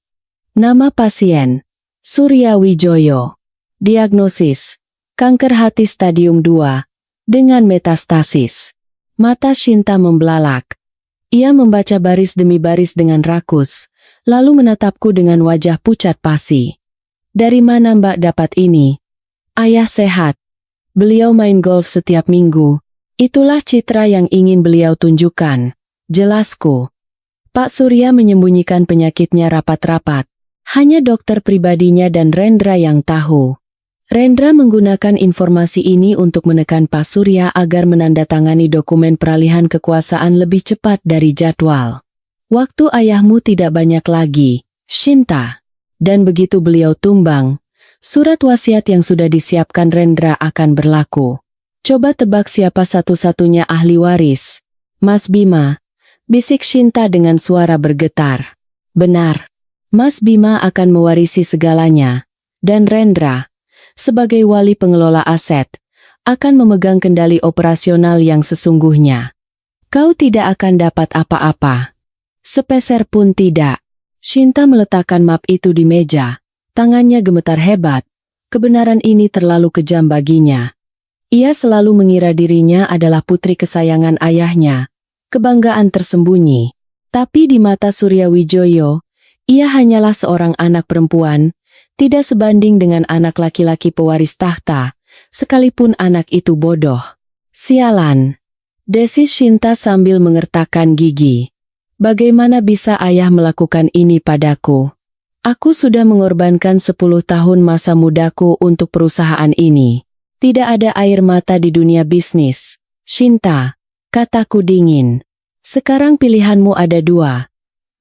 Nama pasien, Surya Wijoyo. Diagnosis, kanker hati stadium 2, dengan metastasis. Mata Shinta membelalak. Ia membaca baris demi baris dengan rakus, lalu menatapku dengan wajah pucat pasi. "Dari mana Mbak dapat ini?" "Ayah sehat. Beliau main golf setiap minggu. Itulah citra yang ingin beliau tunjukkan," jelasku. Pak Surya menyembunyikan penyakitnya rapat-rapat. Hanya dokter pribadinya dan Rendra yang tahu. Rendra menggunakan informasi ini untuk menekan Pak Surya agar menandatangani dokumen peralihan kekuasaan lebih cepat dari jadwal. "Waktu ayahmu tidak banyak lagi, Shinta. Dan begitu beliau tumbang, surat wasiat yang sudah disiapkan Rendra akan berlaku. Coba tebak siapa satu-satunya ahli waris?" "Mas Bima," bisik Shinta dengan suara bergetar. "Benar. Mas Bima akan mewarisi segalanya. Dan Rendra, sebagai wali pengelola aset, akan memegang kendali operasional yang sesungguhnya. Kau tidak akan dapat apa-apa." Sepeser pun tidak. Shinta meletakkan map itu di meja. Tangannya gemetar hebat. Kebenaran ini terlalu kejam baginya. Ia selalu mengira dirinya adalah putri kesayangan ayahnya. Kebanggaan tersembunyi. Tapi di mata Surya Wijoyo, ia hanyalah seorang anak perempuan, tidak sebanding dengan anak laki-laki pewaris tahta, sekalipun anak itu bodoh. Sialan, desis Shinta sambil mengertakkan gigi. Bagaimana bisa ayah melakukan ini padaku? Aku sudah mengorbankan 10 tahun masa mudaku untuk perusahaan ini. Tidak ada air mata di dunia bisnis. Shinta, kataku dingin. Sekarang pilihanmu ada 2.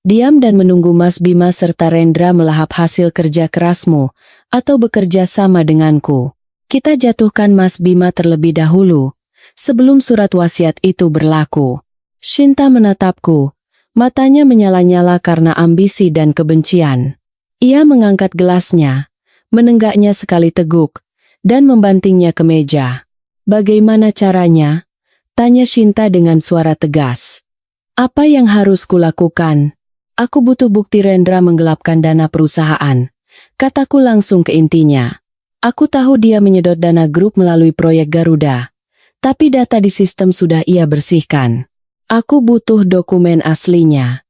Diam dan menunggu Mas Bima serta Rendra melahap hasil kerja kerasmu, atau bekerja sama denganku. Kita jatuhkan Mas Bima terlebih dahulu, sebelum surat wasiat itu berlaku. Shinta menatapku, matanya menyala-nyala karena ambisi dan kebencian. Ia mengangkat gelasnya, menenggaknya sekali teguk, dan membantingnya ke meja. Bagaimana caranya? Tanya Shinta dengan suara tegas. Apa yang harus kulakukan? Aku butuh bukti Rendra menggelapkan dana perusahaan. Kataku langsung ke intinya. Aku tahu dia menyedot dana grup melalui proyek Garuda. Tapi data di sistem sudah ia bersihkan. Aku butuh dokumen aslinya.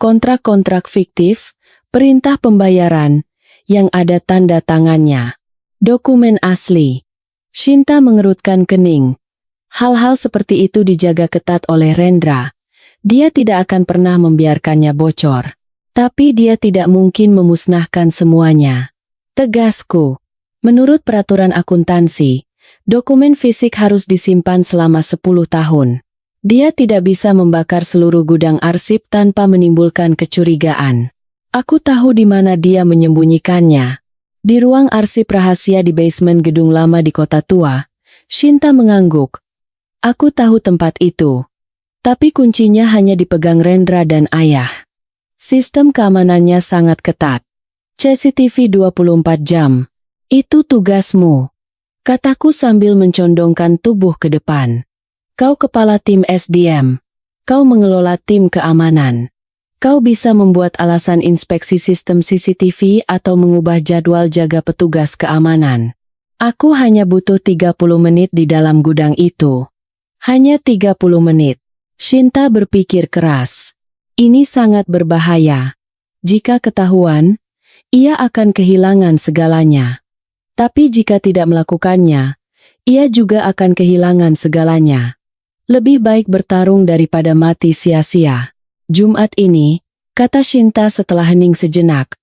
Kontrak-kontrak fiktif, perintah pembayaran, yang ada tanda tangannya. Dokumen asli. Shinta mengerutkan kening. Hal-hal seperti itu dijaga ketat oleh Rendra. Dia tidak akan pernah membiarkannya bocor. Tapi dia tidak mungkin memusnahkan semuanya. Tegasku. Menurut peraturan akuntansi, dokumen fisik harus disimpan selama 10 tahun. Dia tidak bisa membakar seluruh gudang arsip tanpa menimbulkan kecurigaan. Aku tahu di mana dia menyembunyikannya. Di ruang arsip rahasia di basement gedung lama di Kota Tua, Shinta mengangguk. Aku tahu tempat itu. Tapi kuncinya hanya dipegang Rendra dan ayah. Sistem keamanannya sangat ketat. CCTV 24 jam. Itu tugasmu. Kataku sambil mencondongkan tubuh ke depan. Kau kepala tim SDM. Kau mengelola tim keamanan. Kau bisa membuat alasan inspeksi sistem CCTV atau mengubah jadwal jaga petugas keamanan. Aku hanya butuh 30 menit di dalam gudang itu. Hanya 30 menit. Shinta berpikir keras. Ini sangat berbahaya. Jika ketahuan, ia akan kehilangan segalanya. Tapi jika tidak melakukannya, ia juga akan kehilangan segalanya. Lebih baik bertarung daripada mati sia-sia. Jumat ini, kata Shinta setelah hening sejenak.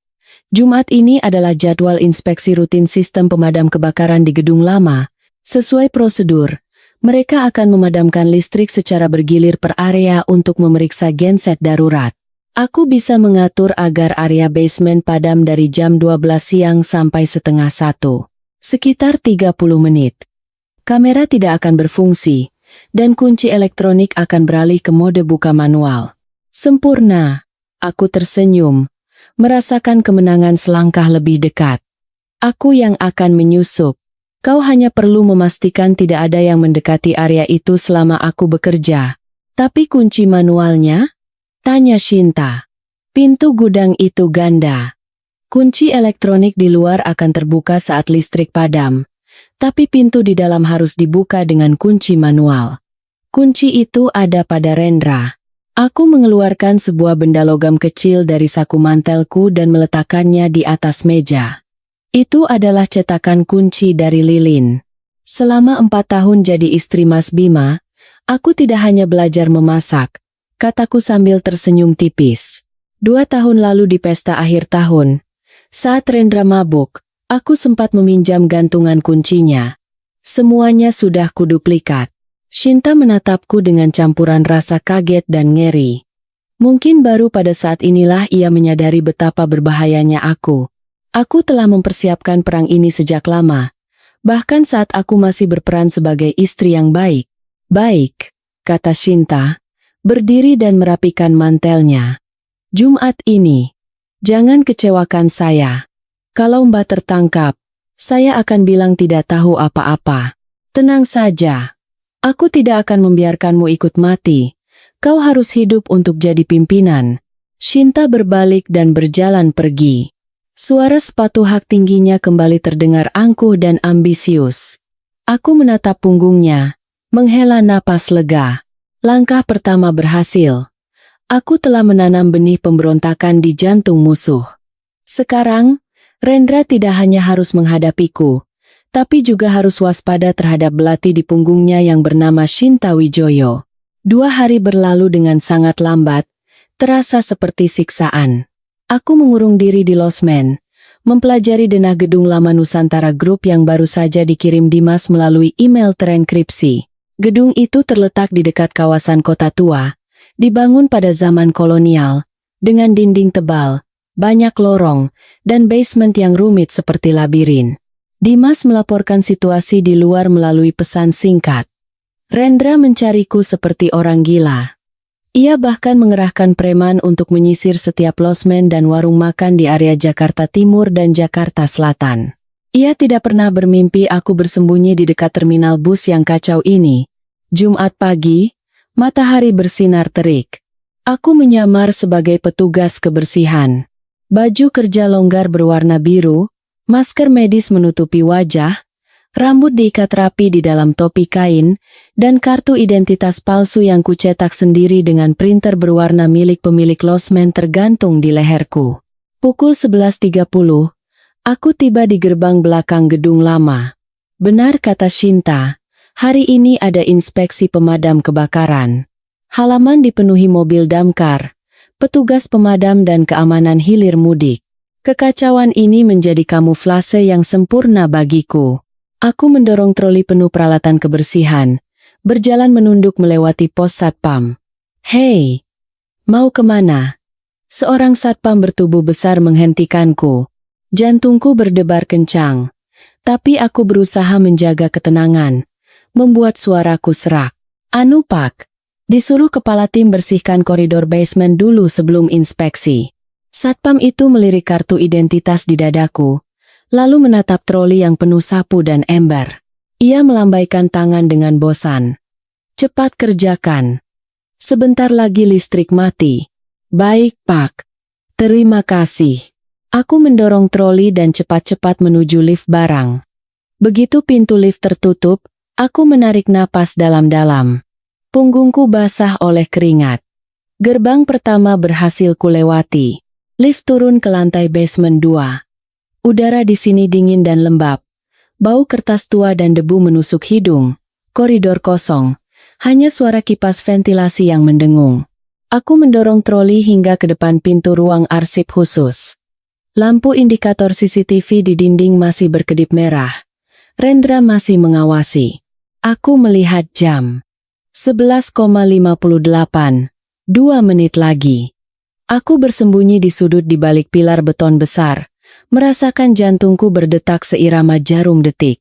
Jumat ini adalah jadwal inspeksi rutin sistem pemadam kebakaran di gedung lama. Sesuai prosedur, mereka akan memadamkan listrik secara bergilir per area untuk memeriksa genset darurat. Aku bisa mengatur agar area basement padam dari jam 12 siang sampai setengah 1. Sekitar 30 menit. Kamera tidak akan berfungsi, dan kunci elektronik akan beralih ke mode buka manual. Sempurna. Aku tersenyum, merasakan kemenangan selangkah lebih dekat. Aku yang akan menyusup. Kau hanya perlu memastikan tidak ada yang mendekati area itu selama aku bekerja. Tapi kunci manualnya? Tanya Shinta. Pintu gudang itu ganda. Kunci elektronik di luar akan terbuka saat listrik padam. Tapi pintu di dalam harus dibuka dengan kunci manual. Kunci itu ada pada Rendra. Aku mengeluarkan sebuah benda logam kecil dari saku mantelku dan meletakkannya di atas meja. Itu adalah cetakan kunci dari Lilin. Selama 4 tahun jadi istri Mas Bima, aku tidak hanya belajar memasak, kataku sambil tersenyum tipis. 2 tahun lalu di pesta akhir tahun, saat Rendra mabuk, aku sempat meminjam gantungan kuncinya. Semuanya sudah kuduplikat. Shinta menatapku dengan campuran rasa kaget dan ngeri. Mungkin baru pada saat inilah ia menyadari betapa berbahayanya aku. Aku telah mempersiapkan perang ini sejak lama. Bahkan saat aku masih berperan sebagai istri yang baik. Baik, kata Shinta, berdiri dan merapikan mantelnya. Jumat ini, jangan kecewakan saya. Kalau Mbak tertangkap, saya akan bilang tidak tahu apa-apa. Tenang saja. Aku tidak akan membiarkanmu ikut mati. Kau harus hidup untuk jadi pimpinan. Shinta berbalik dan berjalan pergi. Suara sepatu hak tingginya kembali terdengar angkuh dan ambisius. Aku menatap punggungnya, menghela napas lega. Langkah pertama berhasil. Aku telah menanam benih pemberontakan di jantung musuh. Sekarang, Rendra tidak hanya harus menghadapiku, tapi juga harus waspada terhadap belati di punggungnya yang bernama Shinta Wijoyo. 2 hari berlalu dengan sangat lambat, terasa seperti siksaan. Aku mengurung diri di losmen, mempelajari denah gedung lama Nusantara Group yang baru saja dikirim Dimas melalui email terenkripsi. Gedung itu terletak di dekat kawasan kota tua, dibangun pada zaman kolonial, dengan dinding tebal, banyak lorong, dan basement yang rumit seperti labirin. Dimas melaporkan situasi di luar melalui pesan singkat. Rendra mencariku seperti orang gila. Ia bahkan mengerahkan preman untuk menyisir setiap losmen dan warung makan di area Jakarta Timur dan Jakarta Selatan. Ia tidak pernah bermimpi aku bersembunyi di dekat terminal bus yang kacau ini. Jumat pagi, matahari bersinar terik. Aku menyamar sebagai petugas kebersihan. Baju kerja longgar berwarna biru, masker medis menutupi wajah, rambut diikat rapi di dalam topi kain, dan kartu identitas palsu yang kucetak sendiri dengan printer berwarna milik pemilik losmen tergantung di leherku. Pukul 11.30, aku tiba di gerbang belakang gedung lama. Benar kata Shinta, hari ini ada inspeksi pemadam kebakaran. Halaman dipenuhi mobil damkar, petugas pemadam dan keamanan hilir mudik. Kekacauan ini menjadi kamuflase yang sempurna bagiku. Aku mendorong troli penuh peralatan kebersihan, berjalan menunduk melewati pos satpam. Hei, mau kemana? Seorang satpam bertubuh besar menghentikanku. Jantungku berdebar kencang, tapi aku berusaha menjaga ketenangan, membuat suaraku serak. Anu Pak, disuruh kepala tim bersihkan koridor basement dulu sebelum inspeksi. Satpam itu melirik kartu identitas di dadaku, lalu menatap troli yang penuh sapu dan ember. Ia melambaikan tangan dengan bosan. Cepat kerjakan. Sebentar lagi listrik mati. Baik, Pak. Terima kasih. Aku mendorong troli dan cepat-cepat menuju lift barang. Begitu pintu lift tertutup, aku menarik napas dalam-dalam. Punggungku basah oleh keringat. Gerbang pertama berhasil kulewati. Lift turun ke lantai basement 2. Udara di sini dingin dan lembab. Bau kertas tua dan debu menusuk hidung. Koridor kosong. Hanya suara kipas ventilasi yang mendengung. Aku mendorong troli hingga ke depan pintu ruang arsip khusus. Lampu indikator CCTV di dinding masih berkedip merah. Rendra masih mengawasi. Aku melihat jam. 11.58. 2 menit lagi. Aku bersembunyi di sudut di balik pilar beton besar. Merasakan jantungku berdetak seirama jarum detik.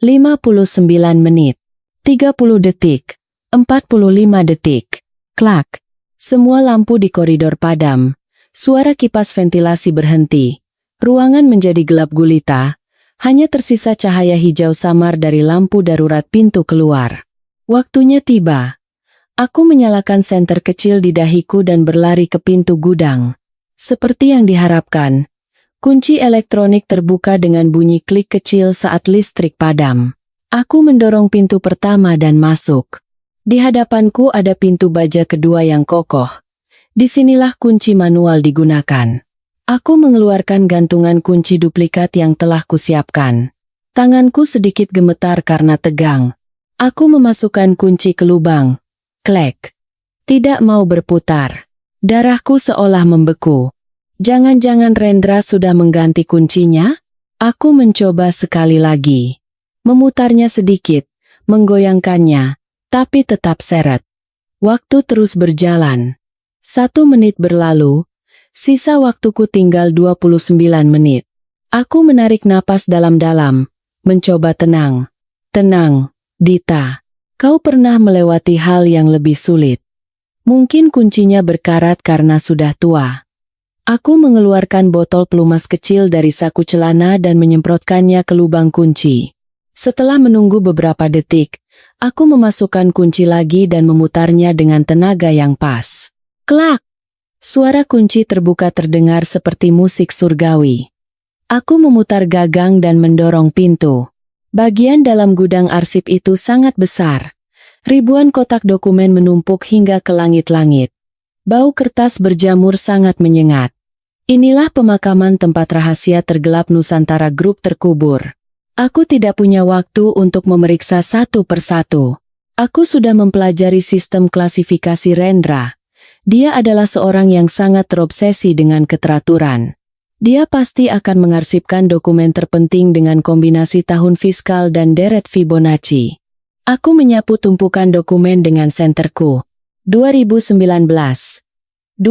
59 menit. 30 detik. 45 detik. Klak. Semua lampu di koridor padam. Suara kipas ventilasi berhenti. Ruangan menjadi gelap gulita. Hanya tersisa cahaya hijau samar dari lampu darurat pintu keluar. Waktunya tiba. Aku menyalakan senter kecil di dahiku dan berlari ke pintu gudang. Seperti yang diharapkan, kunci elektronik terbuka dengan bunyi klik kecil saat listrik padam. Aku mendorong pintu pertama dan masuk. Di hadapanku ada pintu baja kedua yang kokoh. Disinilah kunci manual digunakan. Aku mengeluarkan gantungan kunci duplikat yang telah kusiapkan. Tanganku sedikit gemetar karena tegang. Aku memasukkan kunci ke lubang. Klek. Tidak mau berputar. Darahku seolah membeku. Jangan-jangan Rendra sudah mengganti kuncinya? Aku mencoba sekali lagi. Memutarnya sedikit, menggoyangkannya, tapi tetap seret. Waktu terus berjalan. 1 menit berlalu, sisa waktuku tinggal 29 menit. Aku menarik napas dalam-dalam, mencoba tenang. Tenang, Dita. Kau pernah melewati hal yang lebih sulit. Mungkin kuncinya berkarat karena sudah tua. Aku mengeluarkan botol pelumas kecil dari saku celana dan menyemprotkannya ke lubang kunci. Setelah menunggu beberapa detik, aku memasukkan kunci lagi dan memutarnya dengan tenaga yang pas. Klak! Suara kunci terbuka terdengar seperti musik surgawi. Aku memutar gagang dan mendorong pintu. Bagian dalam gudang arsip itu sangat besar. Ribuan kotak dokumen menumpuk hingga ke langit-langit. Bau kertas berjamur sangat menyengat. Inilah pemakaman tempat rahasia tergelap Nusantara Group terkubur. Aku tidak punya waktu untuk memeriksa satu persatu. Aku sudah mempelajari sistem klasifikasi Rendra. Dia adalah seorang yang sangat terobsesi dengan keteraturan. Dia pasti akan mengarsipkan dokumen terpenting dengan kombinasi tahun fiskal dan deret Fibonacci. Aku menyapu tumpukan dokumen dengan senterku. 2019. 2020.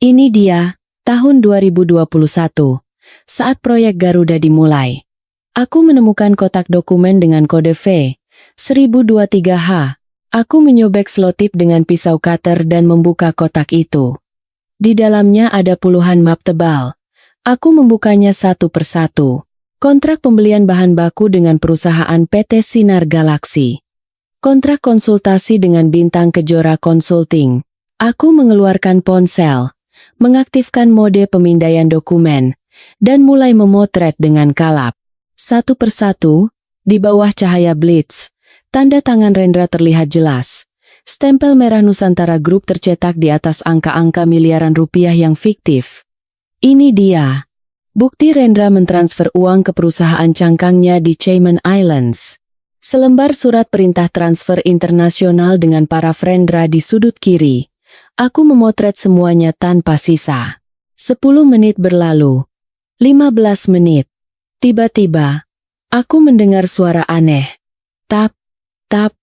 Ini dia, tahun 2021. Saat proyek Garuda dimulai. Aku menemukan kotak dokumen dengan kode V, 1023H. Aku menyobek selotip dengan pisau cutter dan membuka kotak itu. Di dalamnya ada puluhan map tebal. Aku membukanya satu persatu. Kontrak pembelian bahan baku dengan perusahaan PT Sinar Galaksi. Kontrak konsultasi dengan Bintang Kejora Consulting. Aku mengeluarkan ponsel, mengaktifkan mode pemindaian dokumen, dan mulai memotret dengan kalap. Satu persatu, di bawah cahaya blitz, tanda tangan Rendra terlihat jelas. Stempel merah Nusantara Group tercetak di atas angka-angka miliaran rupiah yang fiktif. Ini dia. Bukti Rendra mentransfer uang ke perusahaan cangkangnya di Cayman Islands. Selembar surat perintah transfer internasional dengan paraf Rendra di sudut kiri. Aku memotret semuanya tanpa sisa. 10 menit berlalu. 15 menit. Tiba-tiba, aku mendengar suara aneh. Tap. Tap,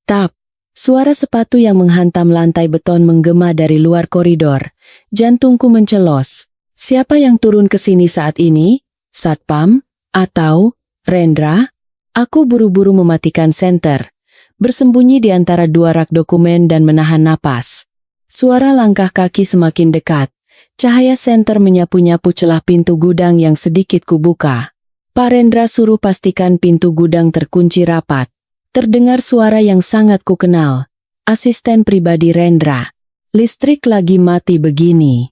tap. Suara sepatu yang menghantam lantai beton menggema dari luar koridor. Jantungku mencelos. Siapa yang turun ke sini saat ini? Satpam? Atau Rendra? Aku buru-buru mematikan senter. Bersembunyi di antara dua rak dokumen dan menahan napas. Suara langkah kaki semakin dekat. Cahaya senter menyapu-nyapu celah pintu gudang yang sedikit kubuka. Pak Rendra suruh pastikan pintu gudang terkunci rapat. Terdengar suara yang sangat kukenal. Asisten pribadi Rendra. Listrik lagi mati begini.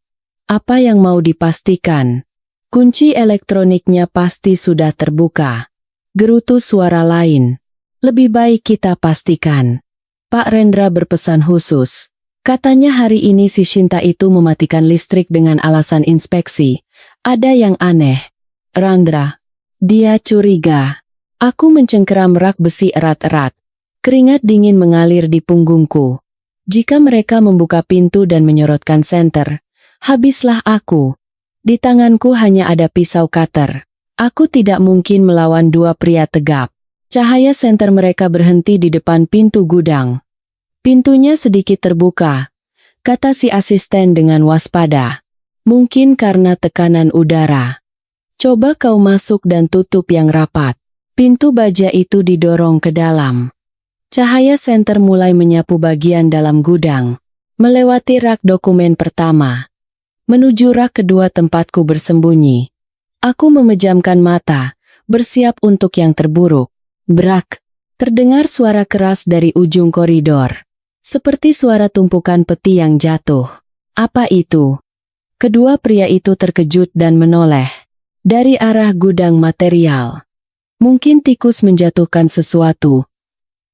Apa yang mau dipastikan? Kunci elektroniknya pasti sudah terbuka. Gerutu suara lain. Lebih baik kita pastikan. Pak Rendra berpesan khusus. Katanya hari ini si Shinta itu mematikan listrik dengan alasan inspeksi. Ada yang aneh. Rendra. Dia curiga. Aku mencengkeram rak besi erat-erat. Keringat dingin mengalir di punggungku. Jika mereka membuka pintu dan menyorotkan senter, habislah aku. Di tanganku hanya ada pisau cutter. Aku tidak mungkin melawan dua pria tegap. Cahaya senter mereka berhenti di depan pintu gudang. Pintunya sedikit terbuka, kata si asisten dengan waspada. Mungkin karena tekanan udara. Coba kau masuk dan tutup yang rapat. Pintu baja itu didorong ke dalam. Cahaya senter mulai menyapu bagian dalam gudang. Melewati rak dokumen pertama. Menuju rak kedua tempatku bersembunyi. Aku memejamkan mata, bersiap untuk yang terburuk. Brak. Terdengar suara keras dari ujung koridor. Seperti suara tumpukan peti yang jatuh. Apa itu? Kedua pria itu terkejut dan menoleh. Dari arah gudang material. Mungkin tikus menjatuhkan sesuatu.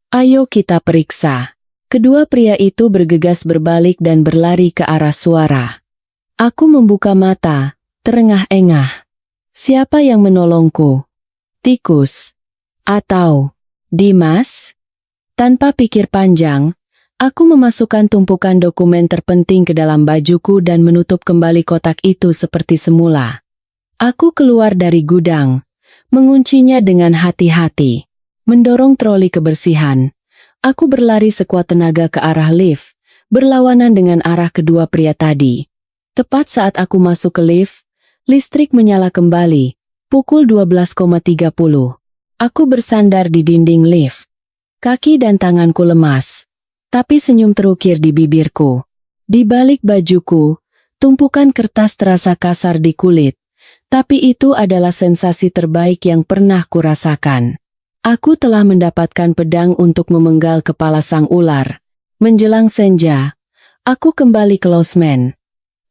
Ayo kita periksa. Kedua pria itu bergegas berbalik dan berlari ke arah suara. Aku membuka mata, terengah-engah. Siapa yang menolongku? Tikus? Atau Dimas? Tanpa pikir panjang, aku memasukkan tumpukan dokumen terpenting ke dalam bajuku dan menutup kembali kotak itu seperti semula. Aku keluar dari gudang. Menguncinya dengan hati-hati. Mendorong troli kebersihan. Aku berlari sekuat tenaga ke arah lift, berlawanan dengan arah kedua pria tadi. Tepat saat aku masuk ke lift, listrik menyala kembali, pukul 12.30. Aku bersandar di dinding lift. Kaki dan tanganku lemas, tapi senyum terukir di bibirku. Di balik bajuku, tumpukan kertas terasa kasar di kulit. Tapi itu adalah sensasi terbaik yang pernah kurasakan. Aku telah mendapatkan pedang untuk memenggal kepala sang ular. Menjelang senja, Aku kembali ke losmen.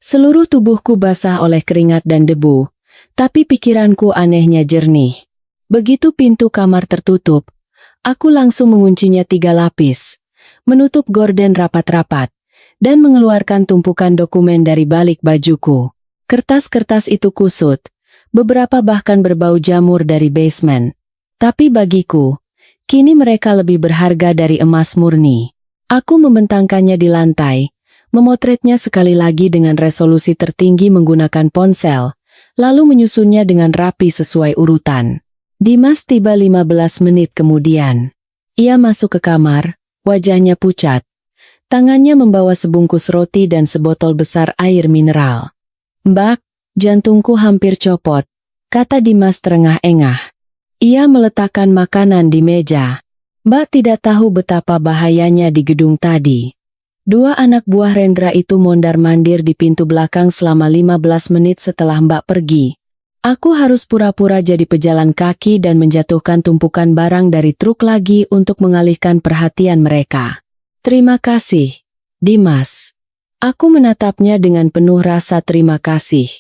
Seluruh tubuhku basah oleh keringat dan debu, tapi pikiranku anehnya jernih. Begitu pintu kamar tertutup, aku langsung menguncinya 3 lapis, menutup gorden rapat-rapat, dan mengeluarkan tumpukan dokumen dari balik bajuku. Kertas-kertas itu kusut, beberapa bahkan berbau jamur dari basement. Tapi bagiku, kini mereka lebih berharga dari emas murni. Aku membentangkannya di lantai, memotretnya sekali lagi dengan resolusi tertinggi menggunakan ponsel, lalu menyusunnya dengan rapi sesuai urutan. Dimas tiba 15 menit kemudian. Ia masuk ke kamar, wajahnya pucat. Tangannya membawa sebungkus roti dan sebotol besar air mineral. "Mbak, jantungku hampir copot," kata Dimas terengah-engah. Ia meletakkan makanan di meja. Mbak tidak tahu betapa bahayanya di gedung tadi. 2 anak buah Rendra itu mondar-mandir di pintu belakang selama 15 menit setelah Mbak pergi. Aku harus pura-pura jadi pejalan kaki dan menjatuhkan tumpukan barang dari truk lagi untuk mengalihkan perhatian mereka. "Terima kasih, Dimas." Aku menatapnya dengan penuh rasa terima kasih.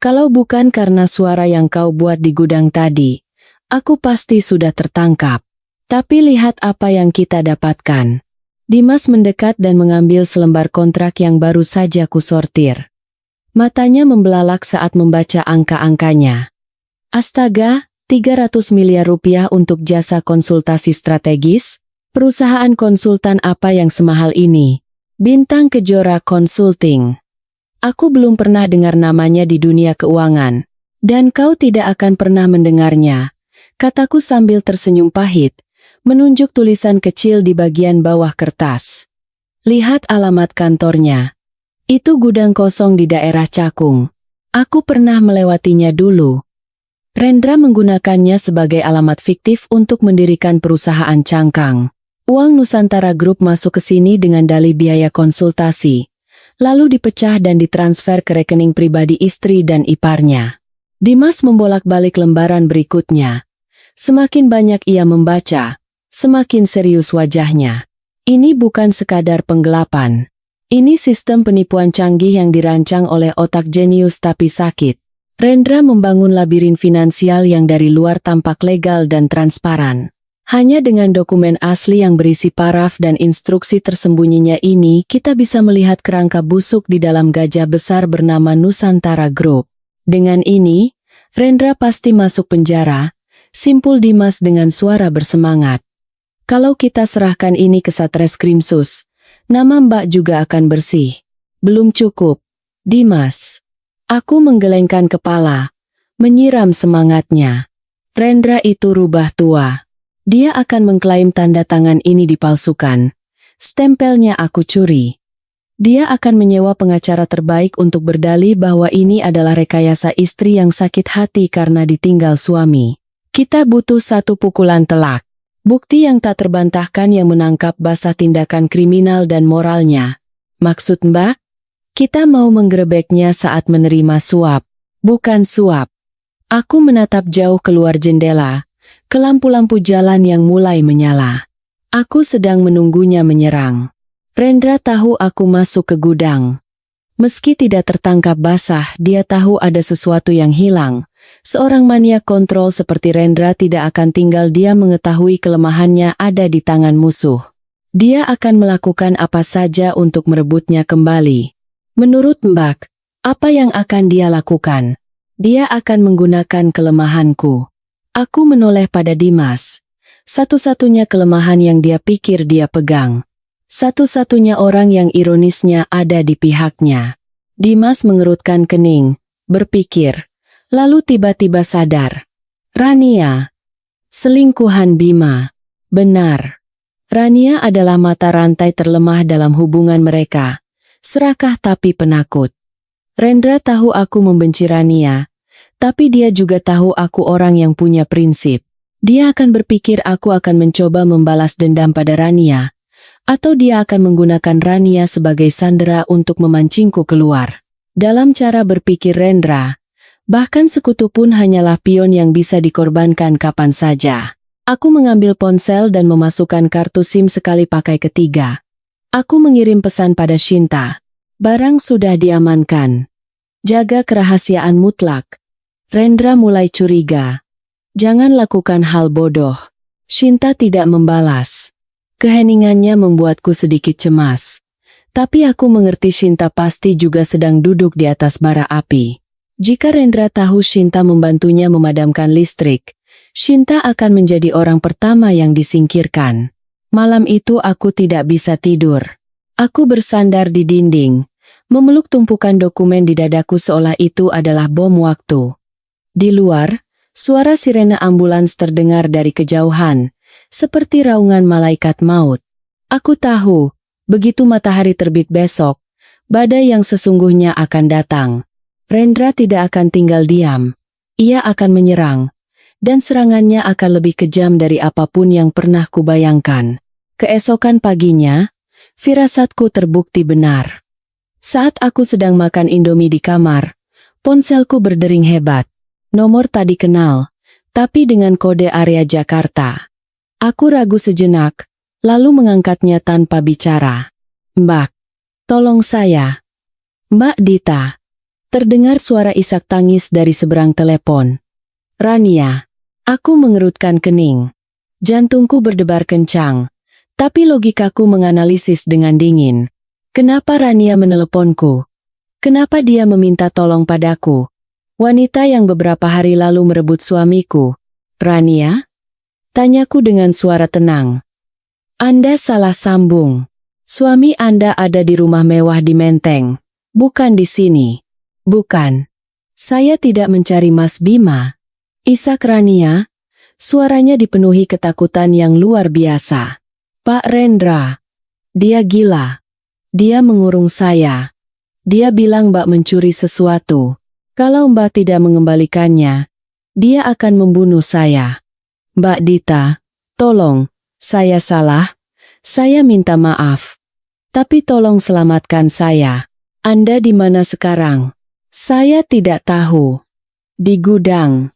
Kalau bukan karena suara yang kau buat di gudang tadi, aku pasti sudah tertangkap. Tapi lihat apa yang kita dapatkan. Dimas mendekat dan mengambil selembar kontrak yang baru saja kusortir. Matanya membelalak saat membaca angka-angkanya. Astaga, 300 miliar rupiah untuk jasa konsultasi strategis? Perusahaan konsultan apa yang semahal ini? Bintang Kejora Consulting. Aku belum pernah dengar namanya di dunia keuangan. Dan kau tidak akan pernah mendengarnya, kataku sambil tersenyum pahit, menunjuk tulisan kecil di bagian bawah kertas. "Lihat alamat kantornya. Itu gudang kosong di daerah Cakung. Aku pernah melewatinya dulu." Rendra menggunakannya sebagai alamat fiktif untuk mendirikan perusahaan cangkang. Uang Nusantara Group masuk ke sini dengan dalih biaya konsultasi, lalu dipecah dan ditransfer ke rekening pribadi istri dan iparnya. Dimas membolak-balik lembaran berikutnya. Semakin banyak ia membaca, semakin serius wajahnya. Ini bukan sekadar penggelapan. Ini sistem penipuan canggih yang dirancang oleh otak jenius tapi sakit. Rendra membangun labirin finansial yang dari luar tampak legal dan transparan. Hanya dengan dokumen asli yang berisi paraf dan instruksi tersembunyinya ini, kita bisa melihat kerangka busuk di dalam gajah besar bernama Nusantara Group. Dengan ini, Rendra pasti masuk penjara, simpul Dimas dengan suara bersemangat. Kalau kita serahkan ini ke Satreskrimsus, nama Mbak juga akan bersih. Belum cukup, Dimas. Aku menggelengkan kepala, menyiram semangatnya. Rendra itu rubah tua. Dia akan mengklaim tanda tangan ini dipalsukan. Stempelnya aku curi. Dia akan menyewa pengacara terbaik untuk berdalih bahwa ini adalah rekayasa istri yang sakit hati karena ditinggal suami. Kita butuh satu pukulan telak. Bukti yang tak terbantahkan yang menangkap basah tindakan kriminal dan moralnya. Maksud Mbak? Kita mau menggerebeknya saat menerima suap, bukan suap. Aku menatap jauh keluar jendela, ke lampu-lampu jalan yang mulai menyala. Aku sedang menunggunya menyerang. Rendra tahu aku masuk ke gudang. Meski tidak tertangkap basah, dia tahu ada sesuatu yang hilang. Seorang maniak kontrol seperti Rendra tidak akan tinggal diam mengetahui kelemahannya ada di tangan musuh. Dia akan melakukan apa saja untuk merebutnya kembali. Menurut Mbak, apa yang akan dia lakukan? Dia akan menggunakan kelemahanku. Aku menoleh pada Dimas. Satu-satunya kelemahan yang dia pikir dia pegang. Satu-satunya orang yang ironisnya ada di pihaknya. Dimas mengerutkan kening, berpikir. Lalu tiba-tiba sadar. Rania. Selingkuhan Bima. Benar. Rania adalah mata rantai terlemah dalam hubungan mereka. Serakah tapi penakut. Rendra tahu aku membenci Rania. Tapi dia juga tahu aku orang yang punya prinsip. Dia akan berpikir aku akan mencoba membalas dendam pada Rania. Atau dia akan menggunakan Rania sebagai sandera untuk memancingku keluar. Dalam cara berpikir Rendra, bahkan sekutu pun hanyalah pion yang bisa dikorbankan kapan saja. Aku mengambil ponsel dan memasukkan kartu SIM sekali pakai ketiga. Aku mengirim pesan pada Shinta. Barang sudah diamankan. Jaga kerahasiaan mutlak. Rendra mulai curiga. Jangan lakukan hal bodoh. Shinta tidak membalas. Keheningannya membuatku sedikit cemas. Tapi aku mengerti Shinta pasti juga sedang duduk di atas bara api. Jika Rendra tahu Shinta membantunya memadamkan listrik, Shinta akan menjadi orang pertama yang disingkirkan. Malam itu aku tidak bisa tidur. Aku bersandar di dinding, memeluk tumpukan dokumen di dadaku seolah itu adalah bom waktu. Di luar, suara sirene ambulans terdengar dari kejauhan, seperti raungan malaikat maut. Aku tahu, begitu matahari terbit besok, badai yang sesungguhnya akan datang. Rendra tidak akan tinggal diam. Ia akan menyerang, dan serangannya akan lebih kejam dari apapun yang pernah kubayangkan. Keesokan paginya, firasatku terbukti benar. Saat aku sedang makan Indomie di kamar, ponselku berdering hebat. Nomor tadi kenal, tapi dengan kode area Jakarta. Aku ragu sejenak, lalu mengangkatnya tanpa bicara. "Mbak, tolong saya." "Mbak Dita." Terdengar suara isak tangis dari seberang telepon. "Rania." Aku mengerutkan kening. Jantungku berdebar kencang, tapi logikaku menganalisis dengan dingin. Kenapa Rania meneleponku? Kenapa dia meminta tolong padaku? Wanita yang beberapa hari lalu merebut suamiku. "Rania?" Tanyaku dengan suara tenang. "Anda salah sambung. Suami Anda ada di rumah mewah di Menteng, bukan di sini." "Bukan. Saya tidak mencari Mas Bima." Isak Rania. Suaranya dipenuhi ketakutan yang luar biasa. "Pak Rendra. Dia gila. Dia mengurung saya. Dia bilang Mbak mencuri sesuatu. Kalau Mbak tidak mengembalikannya, dia akan membunuh saya." "Mbak Dita, tolong, saya salah. Saya minta maaf. Tapi tolong selamatkan saya. Anda di mana sekarang?" "Saya tidak tahu." "Di gudang."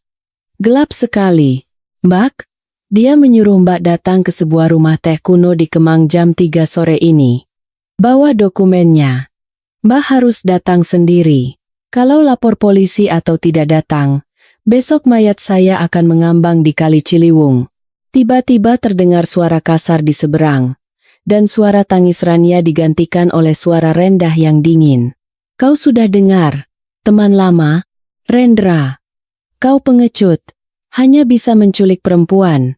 "Gelap sekali." "Mbak?" Dia menyuruh Mbak datang ke sebuah rumah teh kuno di Kemang jam 3 sore ini. "Bawa dokumennya." "Mbak harus datang sendiri. Kalau lapor polisi atau tidak datang, besok mayat saya akan mengambang di Kali Ciliwung." Tiba-tiba terdengar suara kasar di seberang, dan suara tangis Rania digantikan oleh suara rendah yang dingin. "Kau sudah dengar, teman lama? Rendra. Kau pengecut, hanya bisa menculik perempuan."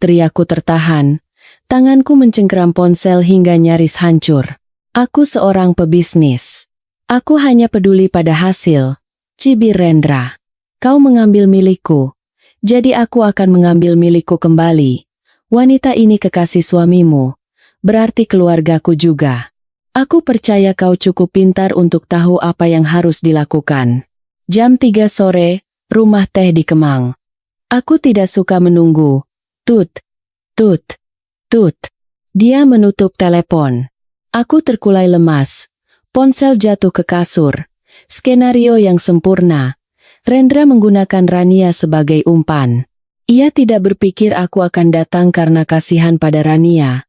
Teriakku tertahan, tanganku mencengkeram ponsel hingga nyaris hancur. Aku seorang pebisnis. Aku hanya peduli pada hasil. Cibir Rendra. "Kau mengambil milikku, jadi aku akan mengambil milikku kembali. Wanita ini kekasih suamimu, berarti keluargaku juga. Aku percaya kau cukup pintar untuk tahu apa yang harus dilakukan." Jam 3 sore, rumah teh di Kemang. Aku tidak suka menunggu. Tut, tut, tut. Dia menutup telepon. Aku terkulai lemas. Ponsel jatuh ke kasur. Skenario yang sempurna. Rendra menggunakan Rania sebagai umpan. Ia tidak berpikir aku akan datang karena kasihan pada Rania.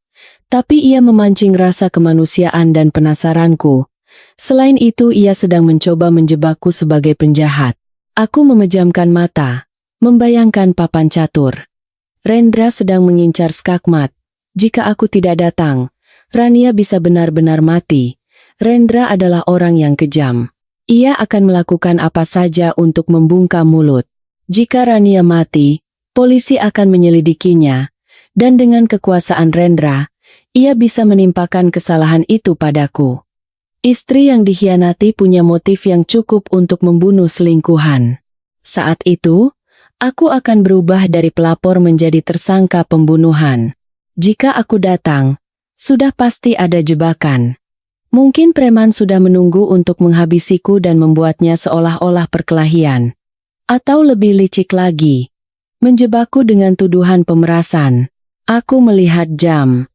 Tapi ia memancing rasa kemanusiaan dan penasaranku. Selain itu ia sedang mencoba menjebakku sebagai penjahat. Aku memejamkan mata, membayangkan papan catur. Rendra sedang mengincar skakmat. Jika aku tidak datang, Rania bisa benar-benar mati. Rendra adalah orang yang kejam. Ia akan melakukan apa saja untuk membungkam mulut. Jika Rania mati, polisi akan menyelidikinya. Dan dengan kekuasaan Rendra, ia bisa menimpakan kesalahan itu padaku. Istri yang dikhianati punya motif yang cukup untuk membunuh selingkuhan. Saat itu, aku akan berubah dari pelapor menjadi tersangka pembunuhan. Jika aku datang, sudah pasti ada jebakan. Mungkin preman sudah menunggu untuk menghabisiku dan membuatnya seolah-olah perkelahian. Atau lebih licik lagi, menjebakku dengan tuduhan pemerasan. Aku melihat jam.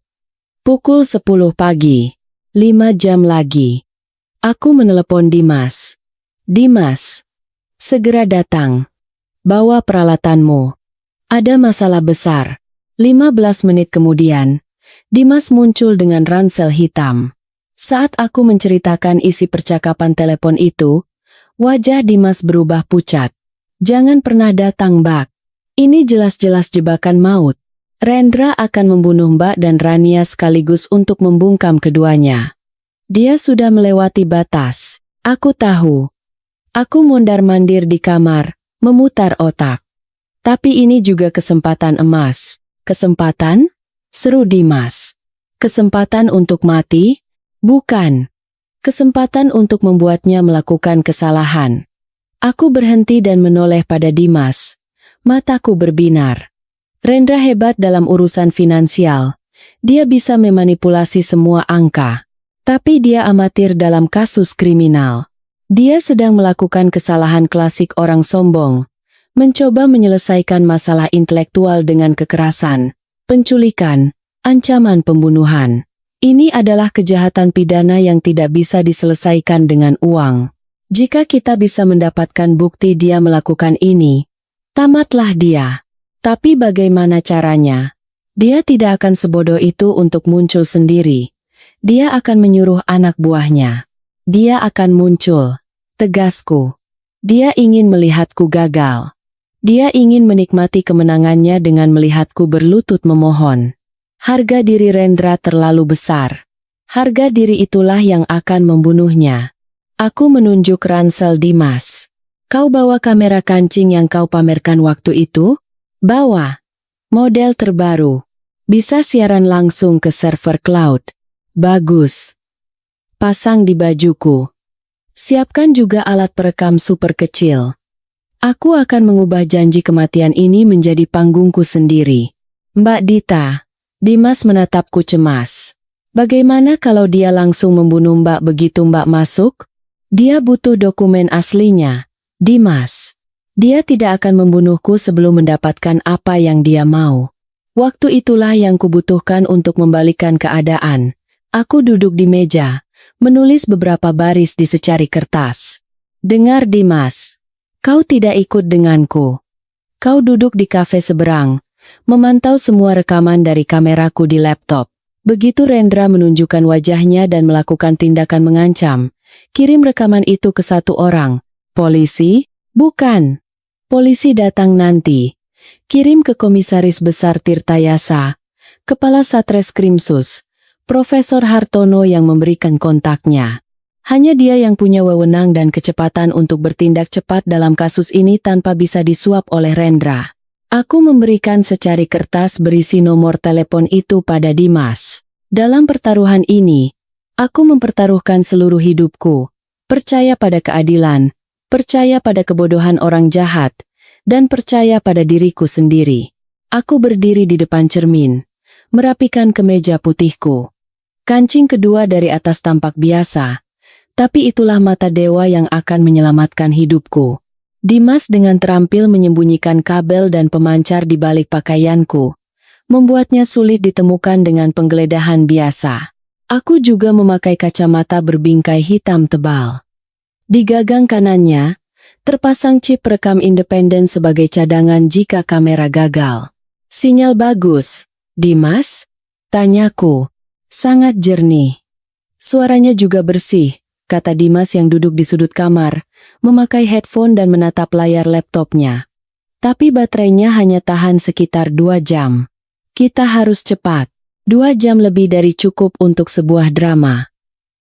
Pukul 10 pagi. 5 jam lagi. Aku menelepon Dimas. "Dimas, segera datang. Bawa peralatanmu. Ada masalah besar." 15 menit kemudian, Dimas muncul dengan ransel hitam. Saat aku menceritakan isi percakapan telepon itu, wajah Dimas berubah pucat. Jangan pernah datang, Mbak. Ini jelas-jelas jebakan maut. Rendra akan membunuh Mbak dan Rania sekaligus untuk membungkam keduanya. Dia sudah melewati batas. Aku tahu. Aku mondar-mandir di kamar, memutar otak. Tapi ini juga kesempatan emas. Kesempatan? Seru Dimas. Kesempatan untuk mati? Bukan. Kesempatan untuk membuatnya melakukan kesalahan. Aku berhenti dan menoleh pada Dimas. Mataku berbinar. Rendra hebat dalam urusan finansial. Dia bisa memanipulasi semua angka. Tapi dia amatir dalam kasus kriminal. Dia sedang melakukan kesalahan klasik orang sombong. Mencoba menyelesaikan masalah intelektual dengan kekerasan, penculikan, ancaman pembunuhan. Ini adalah kejahatan pidana yang tidak bisa diselesaikan dengan uang. Jika kita bisa mendapatkan bukti dia melakukan ini, tamatlah dia. Tapi bagaimana caranya? Dia tidak akan sebodoh itu untuk muncul sendiri. Dia akan menyuruh anak buahnya. Dia akan muncul. Tegasku. Dia ingin melihatku gagal. Dia ingin menikmati kemenangannya dengan melihatku berlutut memohon. Harga diri Rendra terlalu besar. Harga diri itulah yang akan membunuhnya. Aku menunjuk ransel Dimas. Kau bawa kamera kancing yang kau pamerkan waktu itu? Bawa. Model terbaru. Bisa siaran langsung ke server cloud. Bagus. Pasang di bajuku. Siapkan juga alat perekam super kecil. Aku akan mengubah janji kematian ini menjadi panggungku sendiri. Mbak Dita. Dimas menatapku cemas. Bagaimana kalau dia langsung membunuh Mbak begitu Mbak masuk? Dia butuh dokumen aslinya. Dimas. Dia tidak akan membunuhku sebelum mendapatkan apa yang dia mau. Waktu itulah yang kubutuhkan untuk membalikan keadaan. Aku duduk di meja, menulis beberapa baris di secari kertas. Dengar Dimas. Kau tidak ikut denganku. Kau duduk di kafe seberang, memantau semua rekaman dari kameraku di laptop. Begitu Rendra menunjukkan wajahnya dan melakukan tindakan mengancam, kirim rekaman itu ke satu orang. Polisi? Bukan. Polisi datang nanti. Kirim ke Komisaris Besar Tirtayasa, Kepala Satreskrimsus, Profesor Hartono yang memberikan kontaknya. Hanya dia yang punya wewenang dan kecepatan untuk bertindak cepat dalam kasus ini tanpa bisa disuap oleh Rendra. Aku memberikan secari kertas berisi nomor telepon itu pada Dimas. Dalam pertaruhan ini, aku mempertaruhkan seluruh hidupku, percaya pada keadilan, percaya pada kebodohan orang jahat, dan percaya pada diriku sendiri. Aku berdiri di depan cermin, merapikan kemeja putihku. Kancing kedua dari atas tampak biasa, tapi itulah mata dewa yang akan menyelamatkan hidupku. Dimas dengan terampil menyembunyikan kabel dan pemancar di balik pakaianku, membuatnya sulit ditemukan dengan penggeledahan biasa. Aku juga memakai kacamata berbingkai hitam tebal. Di gagang kanannya, terpasang chip rekam independen sebagai cadangan jika kamera gagal. Sinyal bagus, Dimas? Tanyaku. Sangat jernih. Suaranya juga bersih, kata Dimas yang duduk di sudut kamar, memakai headphone dan menatap layar laptopnya. Tapi baterainya hanya tahan sekitar 2 jam. Kita harus cepat. 2 jam lebih dari cukup untuk sebuah drama.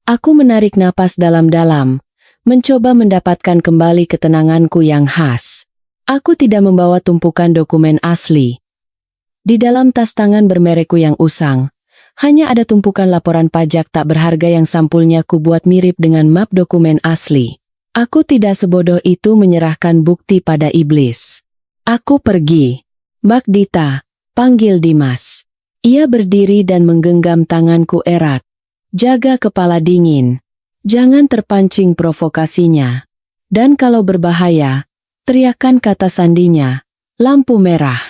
Aku menarik napas dalam-dalam, mencoba mendapatkan kembali ketenanganku yang khas. Aku tidak membawa tumpukan dokumen asli. Di dalam tas tangan bermerekku yang usang, hanya ada tumpukan laporan pajak tak berharga yang sampulnya kubuat mirip dengan map dokumen asli. Aku tidak sebodoh itu menyerahkan bukti pada iblis. Aku pergi. Mbak Dita, panggil Dimas. Ia berdiri dan menggenggam tanganku erat. Jaga kepala dingin. Jangan terpancing provokasinya. Dan kalau berbahaya, teriakan kata sandinya. Lampu merah.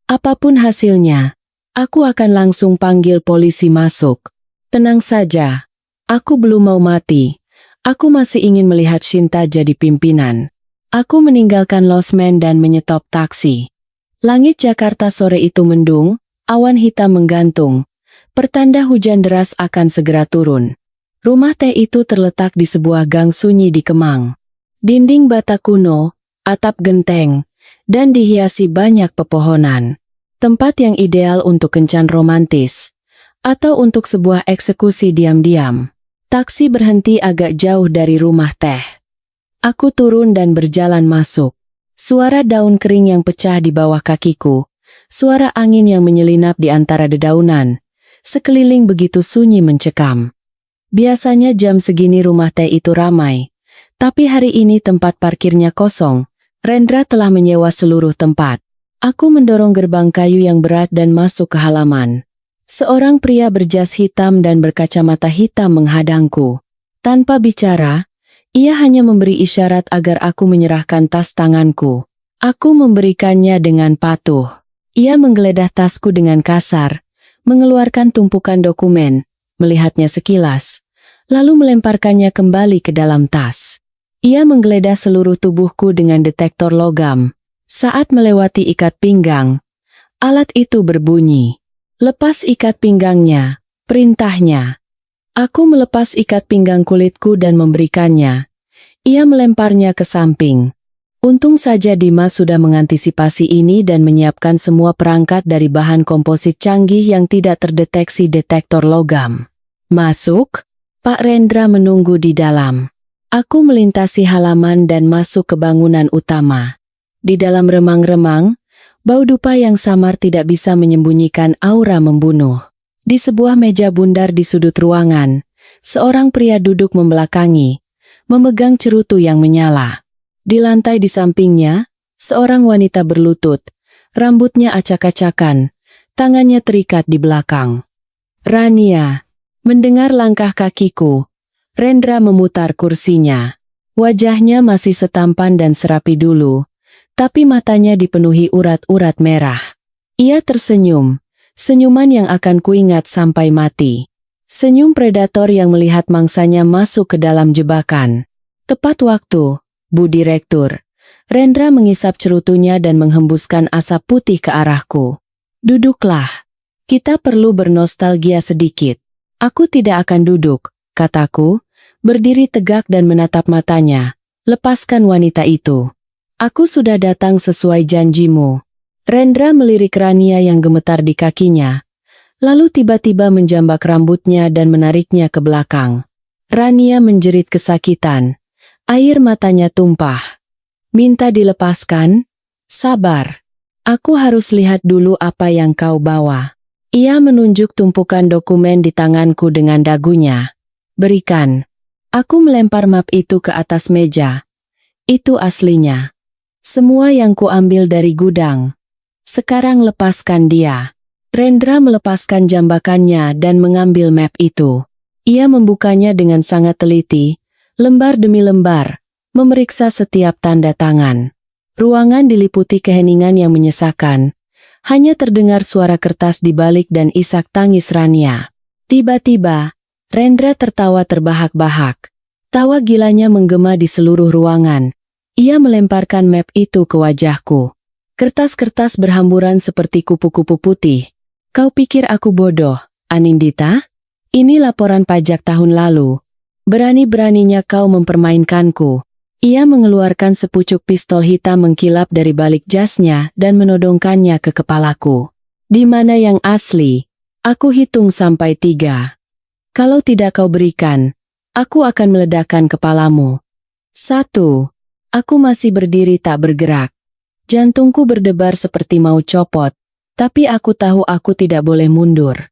Apapun hasilnya, aku akan langsung panggil polisi masuk. Tenang saja. Aku belum mau mati. Aku masih ingin melihat Shinta jadi pimpinan. Aku meninggalkan losmen dan menyetop taksi. Langit Jakarta sore itu mendung, awan hitam menggantung. Pertanda hujan deras akan segera turun. Rumah teh itu terletak di sebuah gang sunyi di Kemang. Dinding bata kuno, atap genteng, dan dihiasi banyak pepohonan. Tempat yang ideal untuk kencan romantis, atau untuk sebuah eksekusi diam-diam. Taksi berhenti agak jauh dari rumah teh. Aku turun dan berjalan masuk. Suara daun kering yang pecah di bawah kakiku, suara angin yang menyelinap di antara dedaunan. Sekeliling begitu sunyi mencekam. Biasanya jam segini rumah teh itu ramai, tapi hari ini tempat parkirnya kosong. Rendra telah menyewa seluruh tempat. Aku mendorong gerbang kayu yang berat dan masuk ke halaman. Seorang pria berjas hitam dan berkacamata hitam menghadangku. Tanpa bicara, ia hanya memberi isyarat agar aku menyerahkan tas tanganku. Aku memberikannya dengan patuh. Ia menggeledah tasku dengan kasar, mengeluarkan tumpukan dokumen, melihatnya sekilas, lalu melemparkannya kembali ke dalam tas. Ia menggeledah seluruh tubuhku dengan detektor logam. Saat melewati ikat pinggang, alat itu berbunyi. Lepas ikat pinggangnya, perintahnya. Aku melepas ikat pinggang kulitku dan memberikannya. Ia melemparnya ke samping. Untung saja Dimas sudah mengantisipasi ini dan menyiapkan semua perangkat dari bahan komposit canggih yang tidak terdeteksi detektor logam. Masuk? Pak Rendra menunggu di dalam. Aku melintasi halaman dan masuk ke bangunan utama. Di dalam remang-remang, bau dupa yang samar tidak bisa menyembunyikan aura membunuh. Di sebuah meja bundar di sudut ruangan, seorang pria duduk membelakangi, memegang cerutu yang menyala. Di lantai di sampingnya, seorang wanita berlutut, rambutnya acak-acakan, tangannya terikat di belakang. Rania, mendengar langkah kakiku, Rendra memutar kursinya. Wajahnya masih setampan dan serapi dulu, tapi matanya dipenuhi urat-urat merah. Ia tersenyum, senyuman yang akan kuingat sampai mati. Senyum predator yang melihat mangsanya masuk ke dalam jebakan. Tepat waktu, Bu Direktur. Rendra mengisap cerutunya dan menghembuskan asap putih ke arahku. Duduklah. Kita perlu bernostalgia sedikit. Aku tidak akan duduk, kataku, berdiri tegak dan menatap matanya. Lepaskan wanita itu. Aku sudah datang sesuai janjimu. Rendra melirik Rania yang gemetar di kakinya, lalu tiba-tiba menjambak rambutnya dan menariknya ke belakang. Rania menjerit kesakitan. Air matanya tumpah. Minta dilepaskan? Sabar. Aku harus lihat dulu apa yang kau bawa. Ia menunjuk tumpukan dokumen di tanganku dengan dagunya. Berikan. Aku melempar map itu ke atas meja. Itu aslinya. Semua yang kuambil dari gudang. Sekarang lepaskan dia. Rendra melepaskan jambakannya dan mengambil map itu. Ia membukanya dengan sangat teliti, lembar demi lembar, memeriksa setiap tanda tangan. Ruangan diliputi keheningan yang menyesakan. Hanya terdengar suara kertas dibalik dan isak tangis Rania. Tiba-tiba, Rendra tertawa terbahak-bahak. Tawa gilanya menggema di seluruh ruangan. Ia melemparkan map itu ke wajahku. Kertas-kertas berhamburan seperti kupu-kupu putih. Kau pikir aku bodoh, Anindita? Ini laporan pajak tahun lalu. Berani-beraninya kau mempermainkanku. Ia mengeluarkan sepucuk pistol hitam mengkilap dari balik jasnya dan menodongkannya ke kepalaku. Di mana yang asli? Aku hitung sampai 3. Kalau tidak kau berikan, aku akan meledakkan kepalamu. 1. Aku masih berdiri tak bergerak. Jantungku berdebar seperti mau copot, tapi aku tahu aku tidak boleh mundur.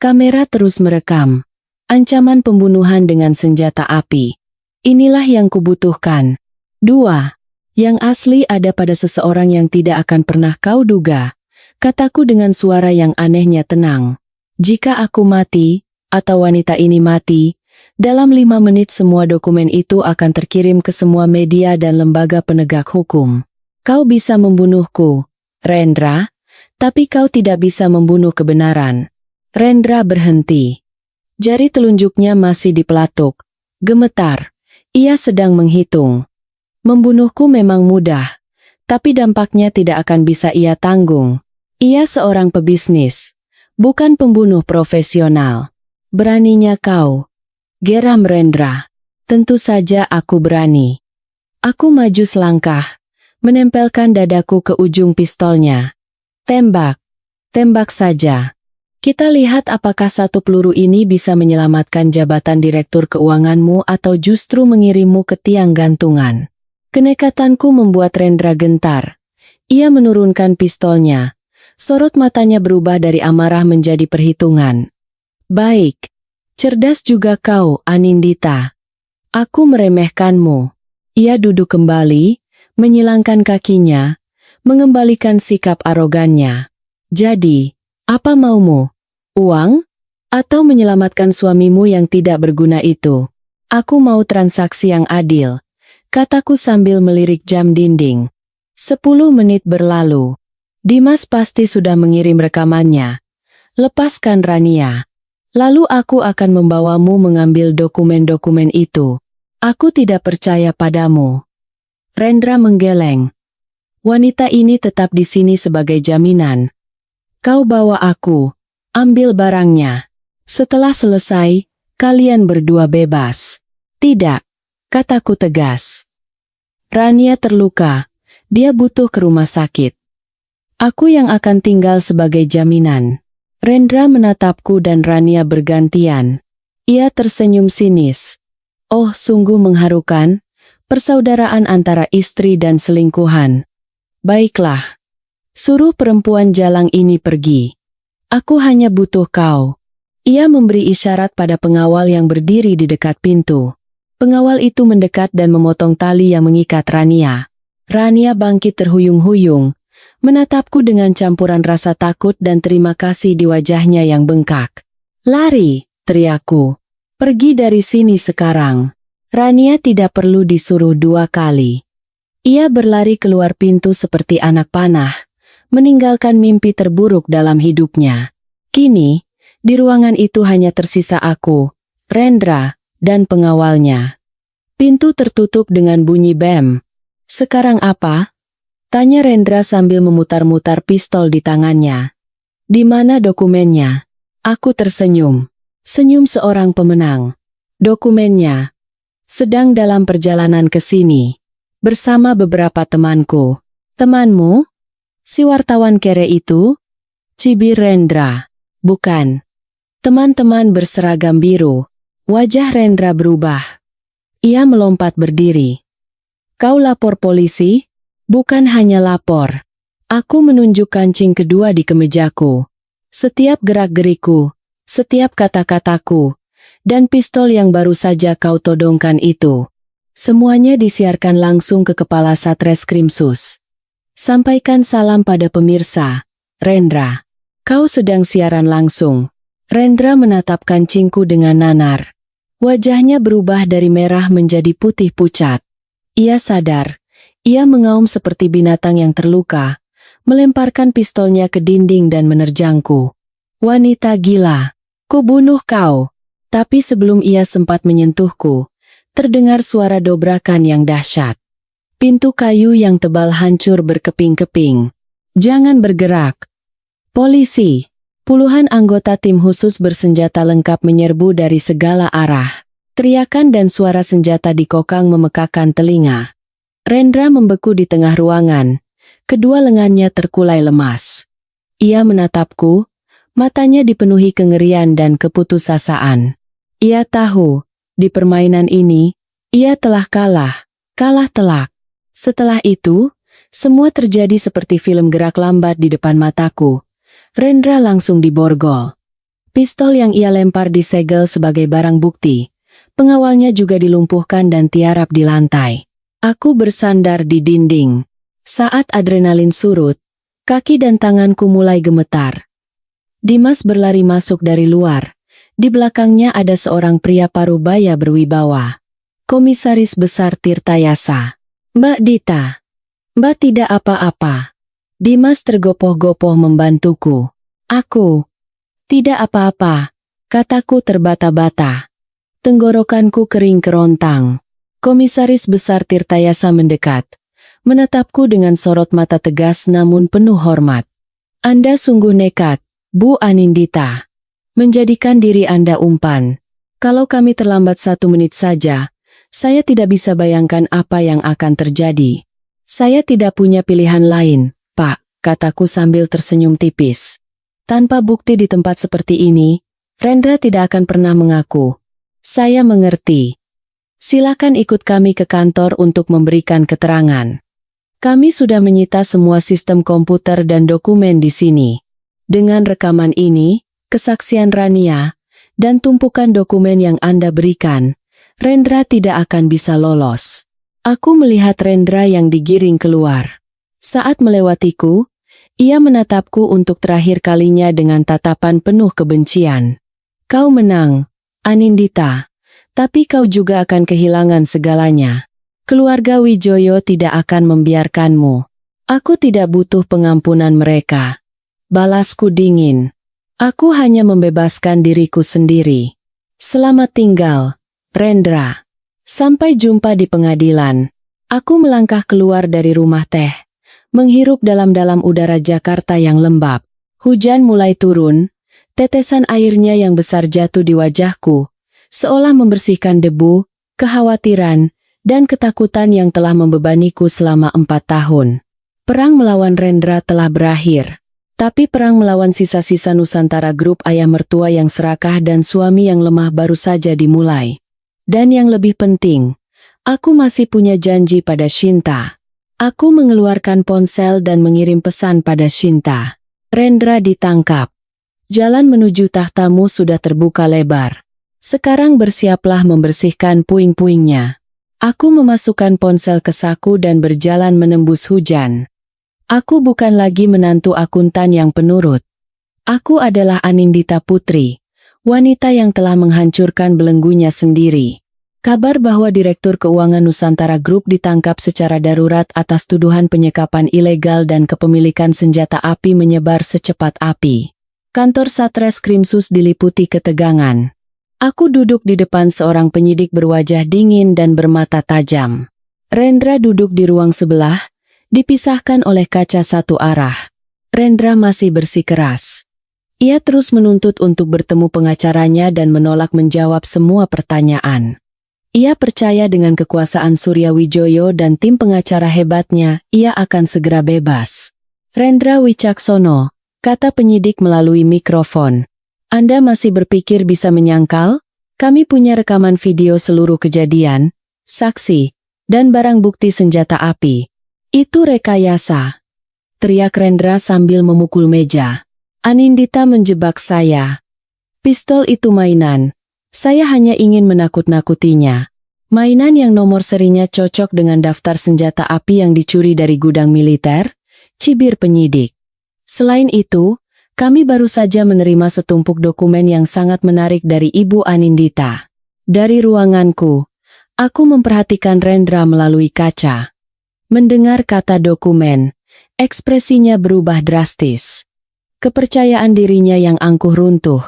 Kamera terus merekam. Ancaman pembunuhan dengan senjata api. Inilah yang kubutuhkan. 2. Yang asli ada pada seseorang yang tidak akan pernah kau duga. Kataku dengan suara yang anehnya tenang. Jika aku mati, atau wanita ini mati, dalam 5 menit semua dokumen itu akan terkirim ke semua media dan lembaga penegak hukum. Kau bisa membunuhku, Rendra, tapi kau tidak bisa membunuh kebenaran. Rendra berhenti. Jari telunjuknya masih dipelatuk. Gemetar. Ia sedang menghitung. Membunuhku memang mudah, tapi dampaknya tidak akan bisa ia tanggung. Ia seorang pebisnis. bukan pembunuh profesional. Beraninya kau. Geram Rendra. Tentu saja aku berani. Aku maju selangkah, menempelkan dadaku ke ujung pistolnya. Tembak. Tembak saja. Kita lihat apakah satu peluru ini bisa menyelamatkan jabatan direktur keuanganmu atau justru mengirimmu ke tiang gantungan. Kenekatanku membuat Rendra gentar. Ia menurunkan pistolnya. Sorot matanya berubah dari amarah menjadi perhitungan. Baik. Cerdas juga kau, Anindita. Aku meremehkanmu. Ia duduk kembali, menyilangkan kakinya, mengembalikan sikap arogannya. Jadi, apa maumu? Uang? Atau menyelamatkan suamimu yang tidak berguna itu? Aku mau transaksi yang adil, kataku sambil melirik jam dinding. 10 menit berlalu. Dimas pasti sudah mengirim rekamannya. Lepaskan Rania. Lalu aku akan membawamu mengambil dokumen-dokumen itu. Aku tidak percaya padamu. Rendra menggeleng. Wanita ini tetap di sini sebagai jaminan. Kau bawa aku. Ambil barangnya. Setelah selesai, kalian berdua bebas. Tidak, kataku tegas. Rania terluka. Dia butuh ke rumah sakit. Aku yang akan tinggal sebagai jaminan. Rendra menatapku dan Rania bergantian. Ia tersenyum sinis. Oh, sungguh mengharukan. Persaudaraan antara istri dan selingkuhan. Baiklah. Suruh perempuan jalang ini pergi. Aku hanya butuh kau. Ia memberi isyarat pada pengawal yang berdiri di dekat pintu. Pengawal itu mendekat dan memotong tali yang mengikat Rania. Rania bangkit terhuyung-huyung, menatapku dengan campuran rasa takut dan terima kasih di wajahnya yang bengkak. Lari, teriakku. Pergi dari sini sekarang. Rania tidak perlu disuruh 2 kali. Ia berlari keluar pintu seperti anak panah, meninggalkan mimpi terburuk dalam hidupnya. Kini, di ruangan itu hanya tersisa aku, Rendra, dan pengawalnya. Pintu tertutup dengan bunyi bem. Sekarang apa? Tanya Rendra sambil memutar-mutar pistol di tangannya. Di mana dokumennya? Aku tersenyum. Senyum seorang pemenang. Dokumennya. Sedang dalam perjalanan ke sini. Bersama beberapa temanku. Temanmu? Si wartawan kere itu? Cibir Rendra. Bukan. Teman-teman berseragam biru. Wajah Rendra berubah. Ia melompat berdiri. Kau lapor polisi? Bukan hanya lapor. Aku menunjuk kancing kedua di kemejaku. Setiap gerak-geriku, setiap kata-kataku, dan pistol yang baru saja kau todongkan itu. Semuanya disiarkan langsung ke Kepala Satreskrim Sus. Sampaikan salam pada pemirsa, Rendra. Kau sedang siaran langsung. Rendra menatap kancingku dengan nanar. Wajahnya berubah dari merah menjadi putih pucat. Ia sadar. Ia mengaum seperti binatang yang terluka, melemparkan pistolnya ke dinding dan menerjangku. Wanita gila, ku bunuh kau. Tapi sebelum ia sempat menyentuhku, terdengar suara dobrakan yang dahsyat. Pintu kayu yang tebal hancur berkeping-keping. Jangan bergerak. Polisi. Puluhan anggota tim khusus bersenjata lengkap menyerbu dari segala arah. Teriakan dan suara senjata dikokang memekakan telinga. Rendra membeku di tengah ruangan. Kedua lengannya terkulai lemas. Ia menatapku, matanya dipenuhi kengerian dan keputusasaan. Ia tahu, di permainan ini, ia telah kalah telak. Setelah itu, semua terjadi seperti film gerak lambat di depan mataku. Rendra langsung diborgol. Pistol yang ia lempar disegel sebagai barang bukti. Pengawalnya juga dilumpuhkan dan tiarap di lantai. Aku bersandar di dinding. Saat adrenalin surut, kaki dan tanganku mulai gemetar. Dimas berlari masuk dari luar. Di belakangnya ada seorang pria parubaya berwibawa. Komisaris Besar Tirtayasa. Mbak Dita. Mbak tidak apa-apa. Dimas tergopoh-gopoh membantuku. Aku. Tidak apa-apa. Kataku terbata-bata. Tenggorokanku kering kerontang. Komisaris Besar Tirtayasa mendekat. Menatapku dengan sorot mata tegas namun penuh hormat. Anda sungguh nekat, Bu Anindita. Menjadikan diri Anda umpan. Kalau kami terlambat 1 menit saja, saya tidak bisa bayangkan apa yang akan terjadi. Saya tidak punya pilihan lain, Pak, kataku sambil tersenyum tipis. Tanpa bukti di tempat seperti ini, Rendra tidak akan pernah mengaku. Saya mengerti. Silakan ikut kami ke kantor untuk memberikan keterangan. Kami sudah menyita semua sistem komputer dan dokumen di sini. Dengan rekaman ini, kesaksian Rania, dan tumpukan dokumen yang Anda berikan, Rendra tidak akan bisa lolos. Aku melihat Rendra yang digiring keluar. Saat melewatiku, ia menatapku untuk terakhir kalinya dengan tatapan penuh kebencian. Kau menang, Anindita, tapi kau juga akan kehilangan segalanya. Keluarga Wijoyo tidak akan membiarkanmu. Aku tidak butuh pengampunan mereka. Balasku dingin. Aku hanya membebaskan diriku sendiri. Selamat tinggal, Rendra. Sampai jumpa di pengadilan. Aku melangkah keluar dari rumah teh, menghirup dalam-dalam udara Jakarta yang lembab. Hujan mulai turun, tetesan airnya yang besar jatuh di wajahku, seolah membersihkan debu, kekhawatiran, dan ketakutan yang telah membebaniku selama 4 tahun. Perang melawan Rendra telah berakhir. Tapi perang melawan sisa-sisa Nusantara Group ayah mertua yang serakah dan suami yang lemah baru saja dimulai. Dan yang lebih penting, aku masih punya janji pada Shinta. Aku mengeluarkan ponsel dan mengirim pesan pada Shinta. Rendra ditangkap. Jalan menuju tahtamu sudah terbuka lebar. Sekarang bersiaplah membersihkan puing-puingnya. Aku memasukkan ponsel ke saku dan berjalan menembus hujan. Aku bukan lagi menantu akuntan yang penurut. Aku adalah Anindita Putri, wanita yang telah menghancurkan belenggunya sendiri. Kabar bahwa Direktur Keuangan Nusantara Group ditangkap secara darurat atas tuduhan penyekapan ilegal dan kepemilikan senjata api menyebar secepat api. Kantor Satreskrimsus diliputi ketegangan. Aku duduk di depan seorang penyidik berwajah dingin dan bermata tajam. Rendra duduk di ruang sebelah, dipisahkan oleh kaca satu arah. Rendra masih bersikeras. Ia terus menuntut untuk bertemu pengacaranya dan menolak menjawab semua pertanyaan. Ia percaya dengan kekuasaan Surya Wijoyo dan tim pengacara hebatnya, ia akan segera bebas. Rendra Wicaksono, kata penyidik melalui mikrofon. Anda masih berpikir bisa menyangkal? Kami punya rekaman video seluruh kejadian, saksi, dan barang bukti senjata api. Itu rekayasa, teriak Rendra sambil memukul meja. Anindita menjebak saya. Pistol itu mainan. Saya hanya ingin menakut-nakutinya. Mainan yang nomor serinya cocok dengan daftar senjata api yang dicuri dari gudang militer, cibir penyidik. Selain itu, kami baru saja menerima setumpuk dokumen yang sangat menarik dari Ibu Anindita. Dari ruanganku, aku memperhatikan Rendra melalui kaca. Mendengar kata dokumen, ekspresinya berubah drastis. Kepercayaan dirinya yang angkuh runtuh,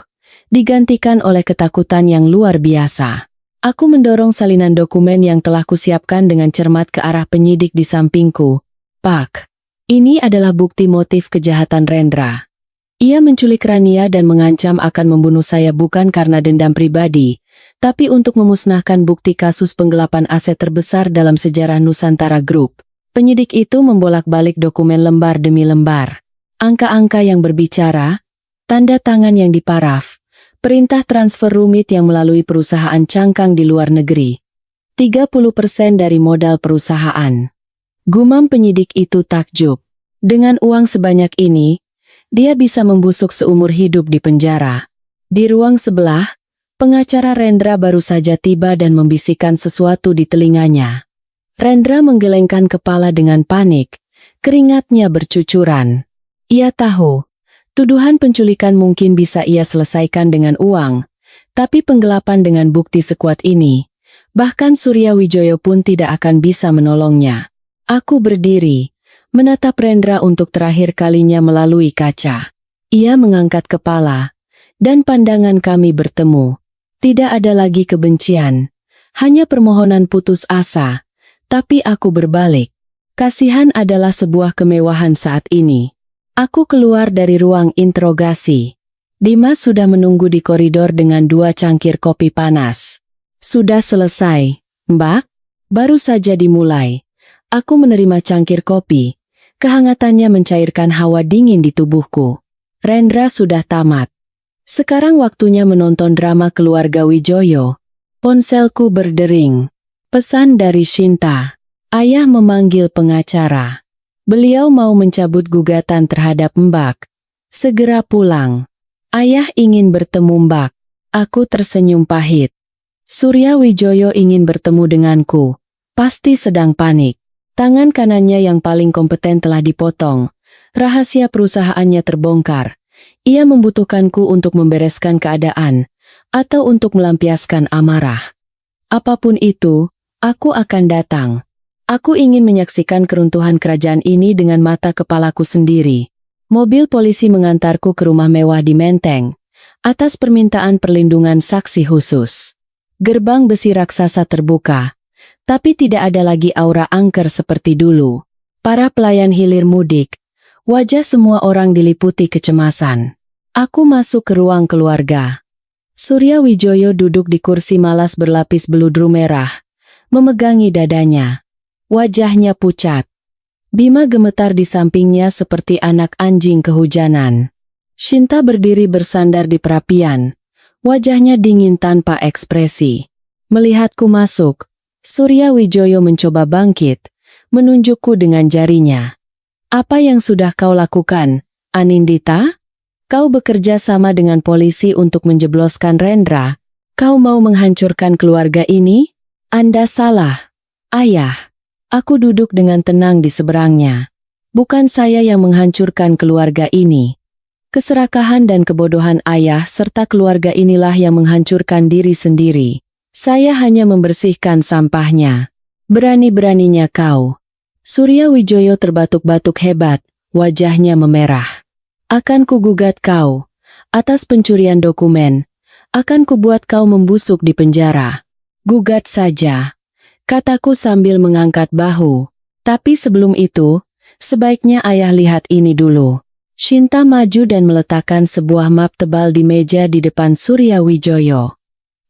digantikan oleh ketakutan yang luar biasa. Aku mendorong salinan dokumen yang telah kusiapkan dengan cermat ke arah penyidik di sampingku. Pak, ini adalah bukti motif kejahatan Rendra. Ia menculik Rania dan mengancam akan membunuh saya bukan karena dendam pribadi, tapi untuk memusnahkan bukti kasus penggelapan aset terbesar dalam sejarah Nusantara Group. Penyidik itu membolak-balik dokumen lembar demi lembar. Angka-angka yang berbicara, tanda tangan yang diparaf, perintah transfer rumit yang melalui perusahaan cangkang di luar negeri. 30% dari modal perusahaan. Gumam penyidik itu takjub. Dengan uang sebanyak ini, dia bisa membusuk seumur hidup di penjara. Di ruang sebelah, pengacara Rendra baru saja tiba dan membisikkan sesuatu di telinganya. Rendra menggelengkan kepala dengan panik, keringatnya bercucuran. Ia tahu, tuduhan penculikan mungkin bisa ia selesaikan dengan uang, tapi penggelapan dengan bukti sekuat ini, bahkan Surya Wijoyo pun tidak akan bisa menolongnya. Aku berdiri, menatap Rendra untuk terakhir kalinya melalui kaca. Ia mengangkat kepala, dan pandangan kami bertemu. Tidak ada lagi kebencian, hanya permohonan putus asa. Tapi aku berbalik. Kasihan adalah sebuah kemewahan saat ini. Aku keluar dari ruang interogasi. Dimas sudah menunggu di koridor dengan 2 cangkir kopi panas. Sudah selesai, Mbak? Baru saja dimulai. Aku menerima cangkir kopi. Kehangatannya mencairkan hawa dingin di tubuhku. Rendra sudah tamat. Sekarang waktunya menonton drama keluarga Wijoyo. Ponselku berdering. Pesan dari Shinta. Ayah memanggil pengacara. Beliau mau mencabut gugatan terhadap Mbak. Segera pulang. Ayah ingin bertemu Mbak. Aku tersenyum pahit. Surya Wijoyo ingin bertemu denganku. Pasti sedang panik. Tangan kanannya yang paling kompeten telah dipotong. Rahasia perusahaannya terbongkar. Ia membutuhkanku untuk membereskan keadaan, atau untuk melampiaskan amarah. Apapun itu, aku akan datang. Aku ingin menyaksikan keruntuhan kerajaan ini dengan mata kepalaku sendiri. Mobil polisi mengantarku ke rumah mewah di Menteng, atas permintaan perlindungan saksi khusus. Gerbang besi raksasa terbuka, tapi tidak ada lagi aura angker seperti dulu. Para pelayan hilir mudik, wajah semua orang diliputi kecemasan. Aku masuk ke ruang keluarga. Surya Wijoyo duduk di kursi malas berlapis beludru merah, memegangi dadanya. Wajahnya pucat. Bima gemetar di sampingnya seperti anak anjing kehujanan. Shinta berdiri bersandar di perapian. Wajahnya dingin tanpa ekspresi. Melihatku masuk, Surya Wijoyo mencoba bangkit, menunjukku dengan jarinya. Apa yang sudah kau lakukan, Anindita? Kau bekerja sama dengan polisi untuk menjebloskan Rendra. Kau mau menghancurkan keluarga ini? Anda salah, Ayah. Aku duduk dengan tenang di seberangnya. Bukan saya yang menghancurkan keluarga ini. Keserakahan dan kebodohan ayah serta keluarga inilah yang menghancurkan diri sendiri. Saya hanya membersihkan sampahnya. Berani-beraninya kau. Surya Wijoyo terbatuk-batuk hebat, wajahnya memerah. Akan kugugat kau. Atas pencurian dokumen. Akan kubuat kau membusuk di penjara. Gugat saja. Kataku sambil mengangkat bahu. Tapi sebelum itu, sebaiknya ayah lihat ini dulu. Shinta maju dan meletakkan sebuah map tebal di meja di depan Surya Wijoyo.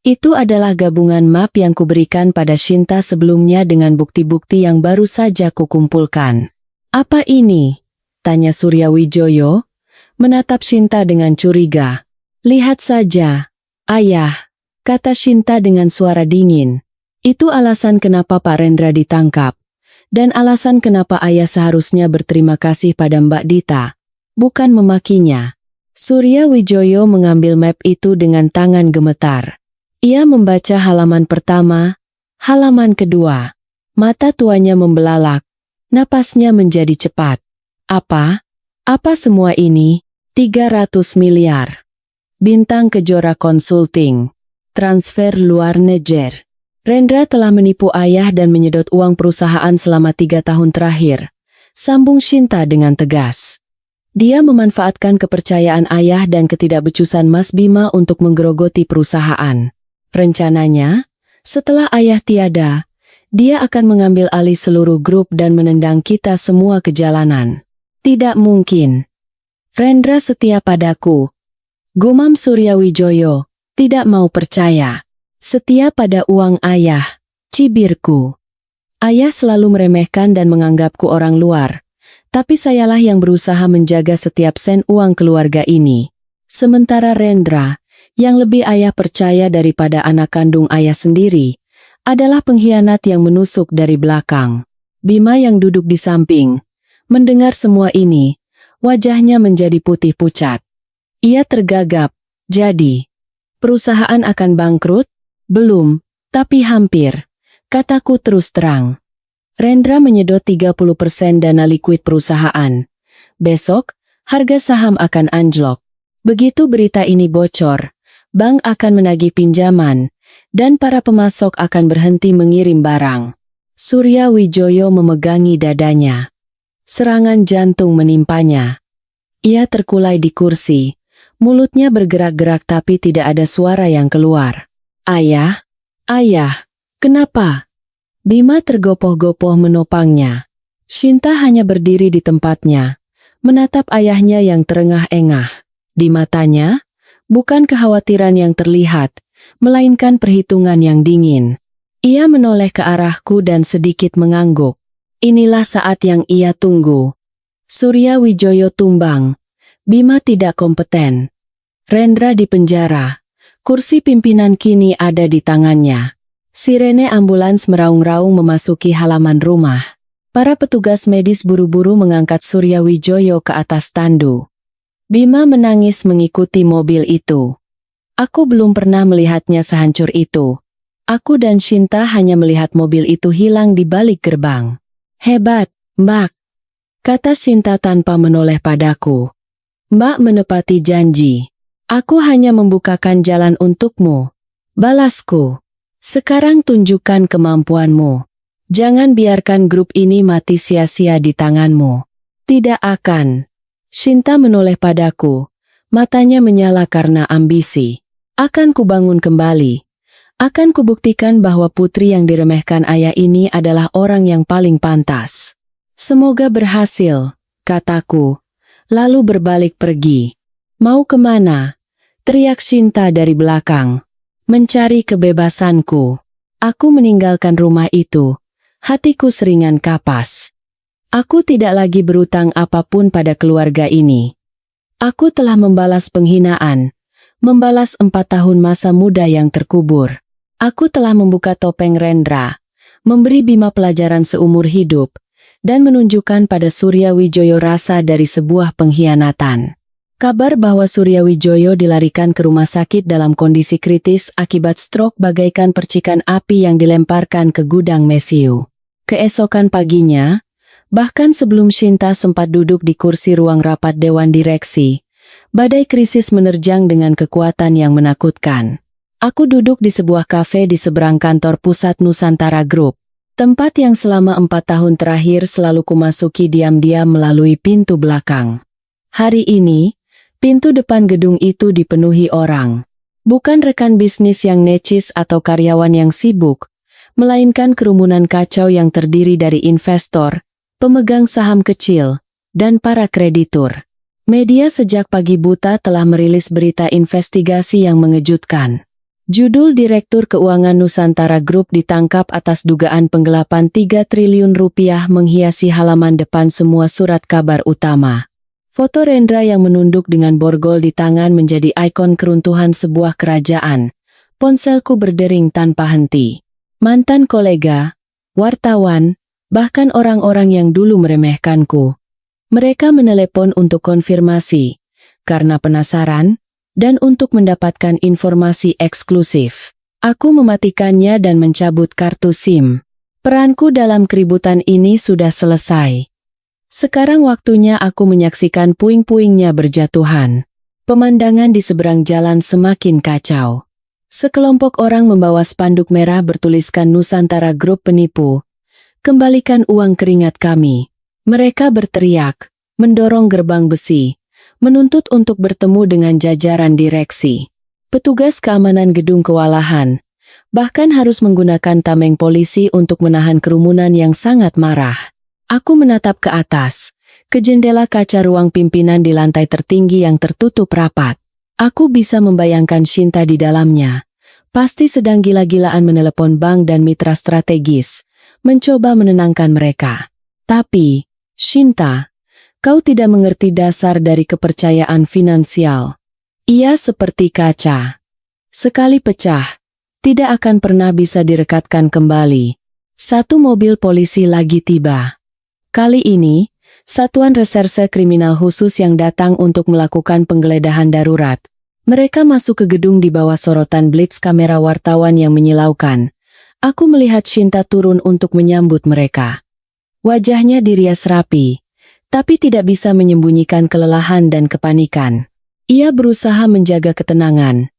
Itu adalah gabungan map yang kuberikan pada Shinta sebelumnya dengan bukti-bukti yang baru saja kukumpulkan. Apa ini? Tanya Surya Wijoyo, menatap Shinta dengan curiga. Lihat saja, ayah, kata Shinta dengan suara dingin. Itu alasan kenapa Pak Rendra ditangkap. Dan alasan kenapa ayah seharusnya berterima kasih pada Mbak Dita. Bukan memakinya. Surya Wijoyo mengambil map itu dengan tangan gemetar. Ia membaca halaman pertama, halaman kedua. Mata tuanya membelalak. Napasnya menjadi cepat. Apa? Apa semua ini? 300 miliar. Bintang Kejora Consulting. Transfer luar negeri. Rendra telah menipu ayah dan menyedot uang perusahaan selama 3 tahun terakhir. Sambung Shinta dengan tegas. Dia memanfaatkan kepercayaan ayah dan ketidakbecusan Mas Bima untuk menggerogoti perusahaan. Rencananya, setelah ayah tiada, dia akan mengambil alih seluruh grup dan menendang kita semua ke jalanan. Tidak mungkin. Rendra setia padaku. Gumam Surya Wijoyo, tidak mau percaya. Setia pada uang ayah, cibirku. Ayah selalu meremehkan dan menganggapku orang luar. Tapi sayalah yang berusaha menjaga setiap sen uang keluarga ini. Sementara Rendra, yang lebih ayah percaya daripada anak kandung ayah sendiri, adalah pengkhianat yang menusuk dari belakang. Bima yang duduk di samping, mendengar semua ini, wajahnya menjadi putih pucat. Ia tergagap. Jadi, perusahaan akan bangkrut? Belum, tapi hampir. Kataku terus terang. Rendra menyedot 30% dana likuid perusahaan. Besok, harga saham akan anjlok. Begitu berita ini bocor, bank akan menagih pinjaman, dan para pemasok akan berhenti mengirim barang. Surya Wijoyo memegangi dadanya. Serangan jantung menimpanya. Ia terkulai di kursi. Mulutnya bergerak-gerak tapi tidak ada suara yang keluar. Ayah, ayah, kenapa? Bima tergopoh-gopoh menopangnya. Shinta hanya berdiri di tempatnya, menatap ayahnya yang terengah-engah. Di matanya, Bukan kekhawatiran yang terlihat, melainkan perhitungan yang dingin. Ia menoleh ke arahku dan sedikit mengangguk. Inilah saat yang ia tunggu. Surya Wijoyo tumbang. Bima tidak kompeten. Rendra di penjara. Kursi pimpinan kini ada di tangannya. Sirene ambulans meraung-raung memasuki halaman rumah. Para petugas medis buru-buru mengangkat Surya Wijoyo ke atas tandu. Bima menangis mengikuti mobil itu. Aku belum pernah melihatnya sehancur itu. Aku dan Shinta hanya melihat mobil itu hilang di balik gerbang. Hebat, Mbak, kata Shinta tanpa menoleh padaku. Mbak menepati janji. Aku hanya membukakan jalan untukmu. Balasku. Sekarang tunjukkan kemampuanmu. Jangan biarkan grup ini mati sia-sia di tanganmu. Tidak akan. Shinta menoleh padaku. Matanya menyala karena ambisi. Akan kubangun kembali. Akan kubuktikan bahwa putri yang diremehkan ayah ini adalah orang yang paling pantas. Semoga berhasil, kataku. Lalu berbalik pergi. Mau kemana? Teriak Shinta dari belakang. Mencari kebebasanku. Aku meninggalkan rumah itu. Hatiku seringan kapas. Aku tidak lagi berutang apapun pada keluarga ini. Aku telah membalas penghinaan. Membalas 4 tahun masa muda yang terkubur. Aku telah membuka topeng Rendra. Memberi Bima pelajaran seumur hidup. Dan menunjukkan pada Surya Wijoyo rasa dari sebuah pengkhianatan. Kabar bahwa Surya Wijoyo dilarikan ke rumah sakit dalam kondisi kritis akibat stroke bagaikan percikan api yang dilemparkan ke gudang mesiu. Keesokan paginya, bahkan sebelum Shinta sempat duduk di kursi ruang rapat Dewan Direksi, badai krisis menerjang dengan kekuatan yang menakutkan. Aku duduk di sebuah kafe di seberang kantor pusat Nusantara Group, tempat yang selama 4 tahun terakhir selalu kumasuki diam-diam melalui pintu belakang. Hari ini, pintu depan gedung itu dipenuhi orang. Bukan rekan bisnis yang necis atau karyawan yang sibuk, melainkan kerumunan kacau yang terdiri dari investor, pemegang saham kecil, dan para kreditur. Media sejak pagi buta telah merilis berita investigasi yang mengejutkan. Judul Direktur Keuangan Nusantara Group ditangkap atas dugaan penggelapan 3 triliun rupiah menghiasi halaman depan semua surat kabar utama. Foto Rendra yang menunduk dengan borgol di tangan menjadi ikon keruntuhan sebuah kerajaan. Ponselku berdering tanpa henti. Mantan kolega, wartawan, bahkan orang-orang yang dulu meremehkanku. Mereka menelepon untuk konfirmasi, karena penasaran, dan untuk mendapatkan informasi eksklusif. Aku mematikannya dan mencabut kartu SIM. Peranku dalam keributan ini sudah selesai. Sekarang waktunya aku menyaksikan puing-puingnya berjatuhan. Pemandangan di seberang jalan semakin kacau. Sekelompok orang membawa spanduk merah bertuliskan Nusantara Group penipu. Kembalikan uang keringat kami. Mereka berteriak, mendorong gerbang besi, menuntut untuk bertemu dengan jajaran direksi. Petugas keamanan gedung kewalahan, bahkan harus menggunakan tameng polisi untuk menahan kerumunan yang sangat marah. Aku menatap ke atas, ke jendela kaca ruang pimpinan di lantai tertinggi yang tertutup rapat. Aku bisa membayangkan Shinta di dalamnya. Pasti sedang gila-gilaan menelepon bank dan mitra strategis, mencoba menenangkan mereka. Tapi, Shinta, kau tidak mengerti dasar dari kepercayaan finansial. Ia seperti kaca. Sekali pecah, tidak akan pernah bisa direkatkan kembali. Satu mobil polisi lagi tiba. Kali ini, Satuan Reserse Kriminal Khusus yang datang untuk melakukan penggeledahan darurat. Mereka masuk ke gedung di bawah sorotan blitz kamera wartawan yang menyilaukan. Aku melihat Shinta turun untuk menyambut mereka. Wajahnya dirias rapi, tapi tidak bisa menyembunyikan kelelahan dan kepanikan. Ia berusaha menjaga ketenangan,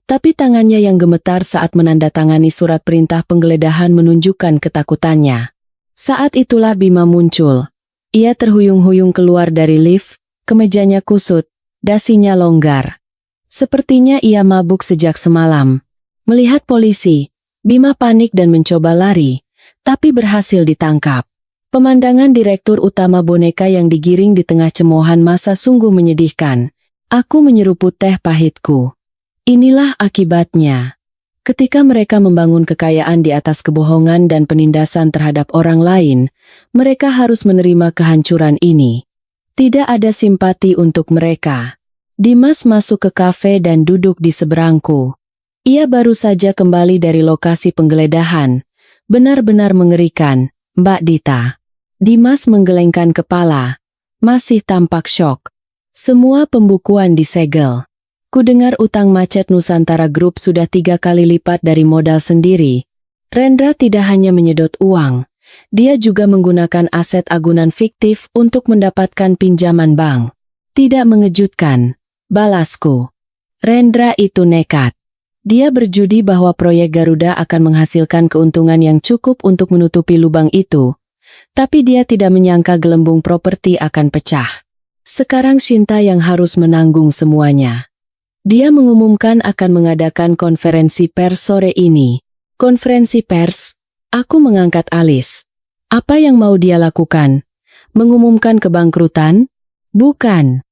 tapi tangannya yang gemetar saat menandatangani surat perintah penggeledahan menunjukkan ketakutannya. Saat itulah Bima muncul. Ia terhuyung-huyung keluar dari lift, kemejanya kusut, dasinya longgar. Sepertinya ia mabuk sejak semalam. Melihat polisi, Bima panik dan mencoba lari, tapi berhasil ditangkap. Pemandangan direktur utama boneka yang digiring di tengah cemoohan massa sungguh menyedihkan. Aku menyeruput teh pahitku. Inilah akibatnya. Ketika mereka membangun kekayaan di atas kebohongan dan penindasan terhadap orang lain, mereka harus menerima kehancuran ini. Tidak ada simpati untuk mereka. Dimas masuk ke kafe dan duduk di seberangku. Ia baru saja kembali dari lokasi penggeledahan. Benar-benar mengerikan, Mbak Dita. Dimas menggelengkan kepala. Masih tampak syok. Semua pembukuan disegel. Kudengar utang macet Nusantara Group sudah 3 kali lipat dari modal sendiri. Rendra tidak hanya menyedot uang, dia juga menggunakan aset agunan fiktif untuk mendapatkan pinjaman bank. Tidak mengejutkan, balasku. Rendra itu nekat. Dia berjudi bahwa proyek Garuda akan menghasilkan keuntungan yang cukup untuk menutupi lubang itu. Tapi dia tidak menyangka gelembung properti akan pecah. Sekarang Shinta yang harus menanggung semuanya. Dia mengumumkan akan mengadakan konferensi pers sore ini. Konferensi pers? Aku mengangkat alis. Apa yang mau dia lakukan? Mengumumkan kebangkrutan? Bukan.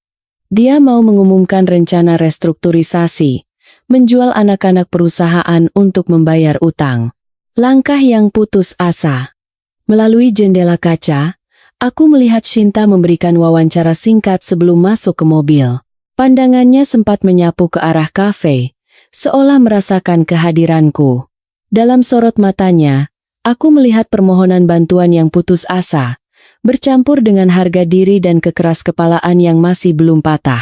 Dia mau mengumumkan rencana restrukturisasi, menjual anak-anak perusahaan untuk membayar utang. Langkah yang putus asa. Melalui jendela kaca, aku melihat Shinta memberikan wawancara singkat sebelum masuk ke mobil. Pandangannya sempat menyapu ke arah kafe, seolah merasakan kehadiranku. Dalam sorot matanya, aku melihat permohonan bantuan yang putus asa, bercampur dengan harga diri dan kekeras-kepalaan yang masih belum patah.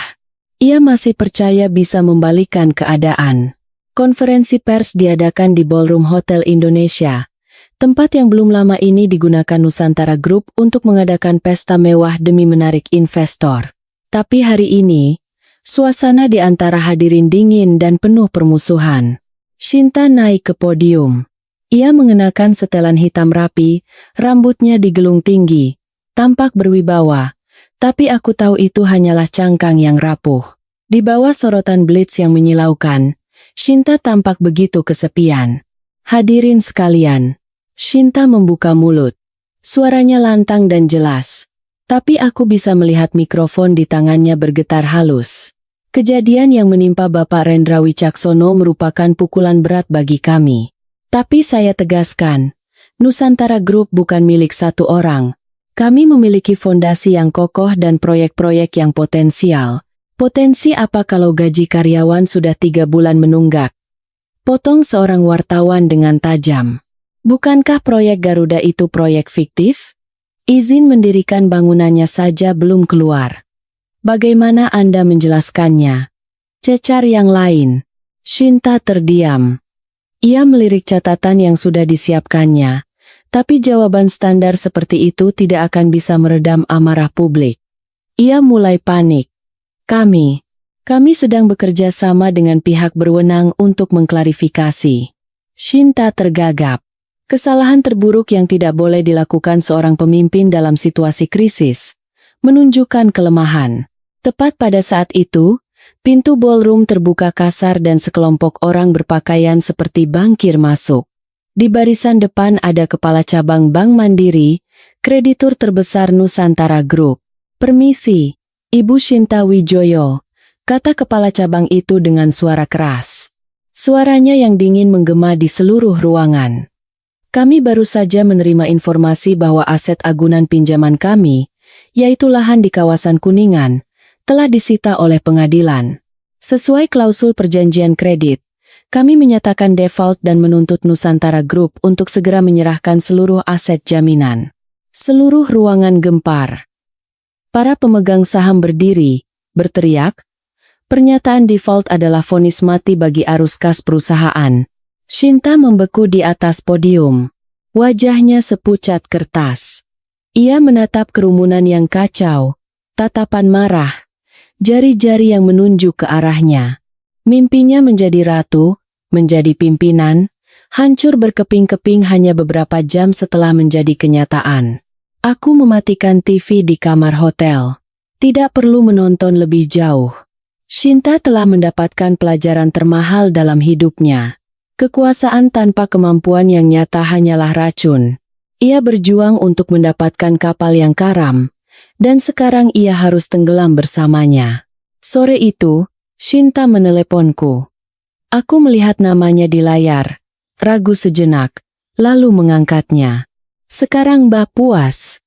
Ia masih percaya bisa membalikkan keadaan. Konferensi pers diadakan di Ballroom Hotel Indonesia, tempat yang belum lama ini digunakan Nusantara Group untuk mengadakan pesta mewah demi menarik investor. Tapi hari ini, suasana di antara hadirin dingin dan penuh permusuhan. Shinta naik ke podium. Ia mengenakan setelan hitam rapi, rambutnya digelung tinggi, tampak berwibawa. Tapi aku tahu itu hanyalah cangkang yang rapuh. Di bawah sorotan blitz yang menyilaukan, Shinta tampak begitu kesepian. Hadirin sekalian, Shinta membuka mulut. Suaranya lantang dan jelas. Tapi aku bisa melihat mikrofon di tangannya bergetar halus. Kejadian yang menimpa Bapak Rendra Wicaksono merupakan pukulan berat bagi kami. Tapi saya tegaskan, Nusantara Group bukan milik satu orang. Kami memiliki fondasi yang kokoh dan proyek-proyek yang potensial. Potensi apa kalau gaji karyawan sudah 3 bulan menunggak? Potong seorang wartawan dengan tajam. Bukankah proyek Garuda itu proyek fiktif? Izin mendirikan bangunannya saja belum keluar. Bagaimana Anda menjelaskannya? Cecar yang lain. Shinta terdiam. Ia melirik catatan yang sudah disiapkannya, tapi jawaban standar seperti itu tidak akan bisa meredam amarah publik. Ia mulai panik. Kami sedang bekerja sama dengan pihak berwenang untuk mengklarifikasi. Shinta tergagap. Kesalahan terburuk yang tidak boleh dilakukan seorang pemimpin dalam situasi krisis. Menunjukkan kelemahan. Tepat pada saat itu, pintu ballroom terbuka kasar dan sekelompok orang berpakaian seperti bankir masuk. Di barisan depan ada kepala cabang Bank Mandiri, kreditur terbesar Nusantara Group. Permisi, Ibu Shinta Wijoyo, kata kepala cabang itu dengan suara keras. Suaranya yang dingin menggema di seluruh ruangan. Kami baru saja menerima informasi bahwa aset agunan pinjaman kami, yaitu lahan di kawasan Kuningan, telah disita oleh pengadilan. Sesuai klausul perjanjian kredit, kami menyatakan default dan menuntut Nusantara Group untuk segera menyerahkan seluruh aset jaminan. Seluruh ruangan gempar. Para pemegang saham berdiri, berteriak. Pernyataan default adalah vonis mati bagi arus kas perusahaan. Shinta membeku di atas podium. Wajahnya sepucat kertas. Ia menatap kerumunan yang kacau, tatapan marah. Jari-jari yang menunjuk ke arahnya. Mimpinya menjadi ratu, menjadi pimpinan, hancur berkeping-keping hanya beberapa jam setelah menjadi kenyataan. Aku mematikan TV di kamar hotel. Tidak perlu menonton lebih jauh. Shinta telah mendapatkan pelajaran termahal dalam hidupnya. Kekuasaan tanpa kemampuan yang nyata hanyalah racun. Ia berjuang untuk mendapatkan kapal yang karam. Dan sekarang ia harus tenggelam bersamanya. Sore itu, Shinta meneleponku. Aku melihat namanya di layar, ragu sejenak, lalu mengangkatnya. Sekarang Mbak puas.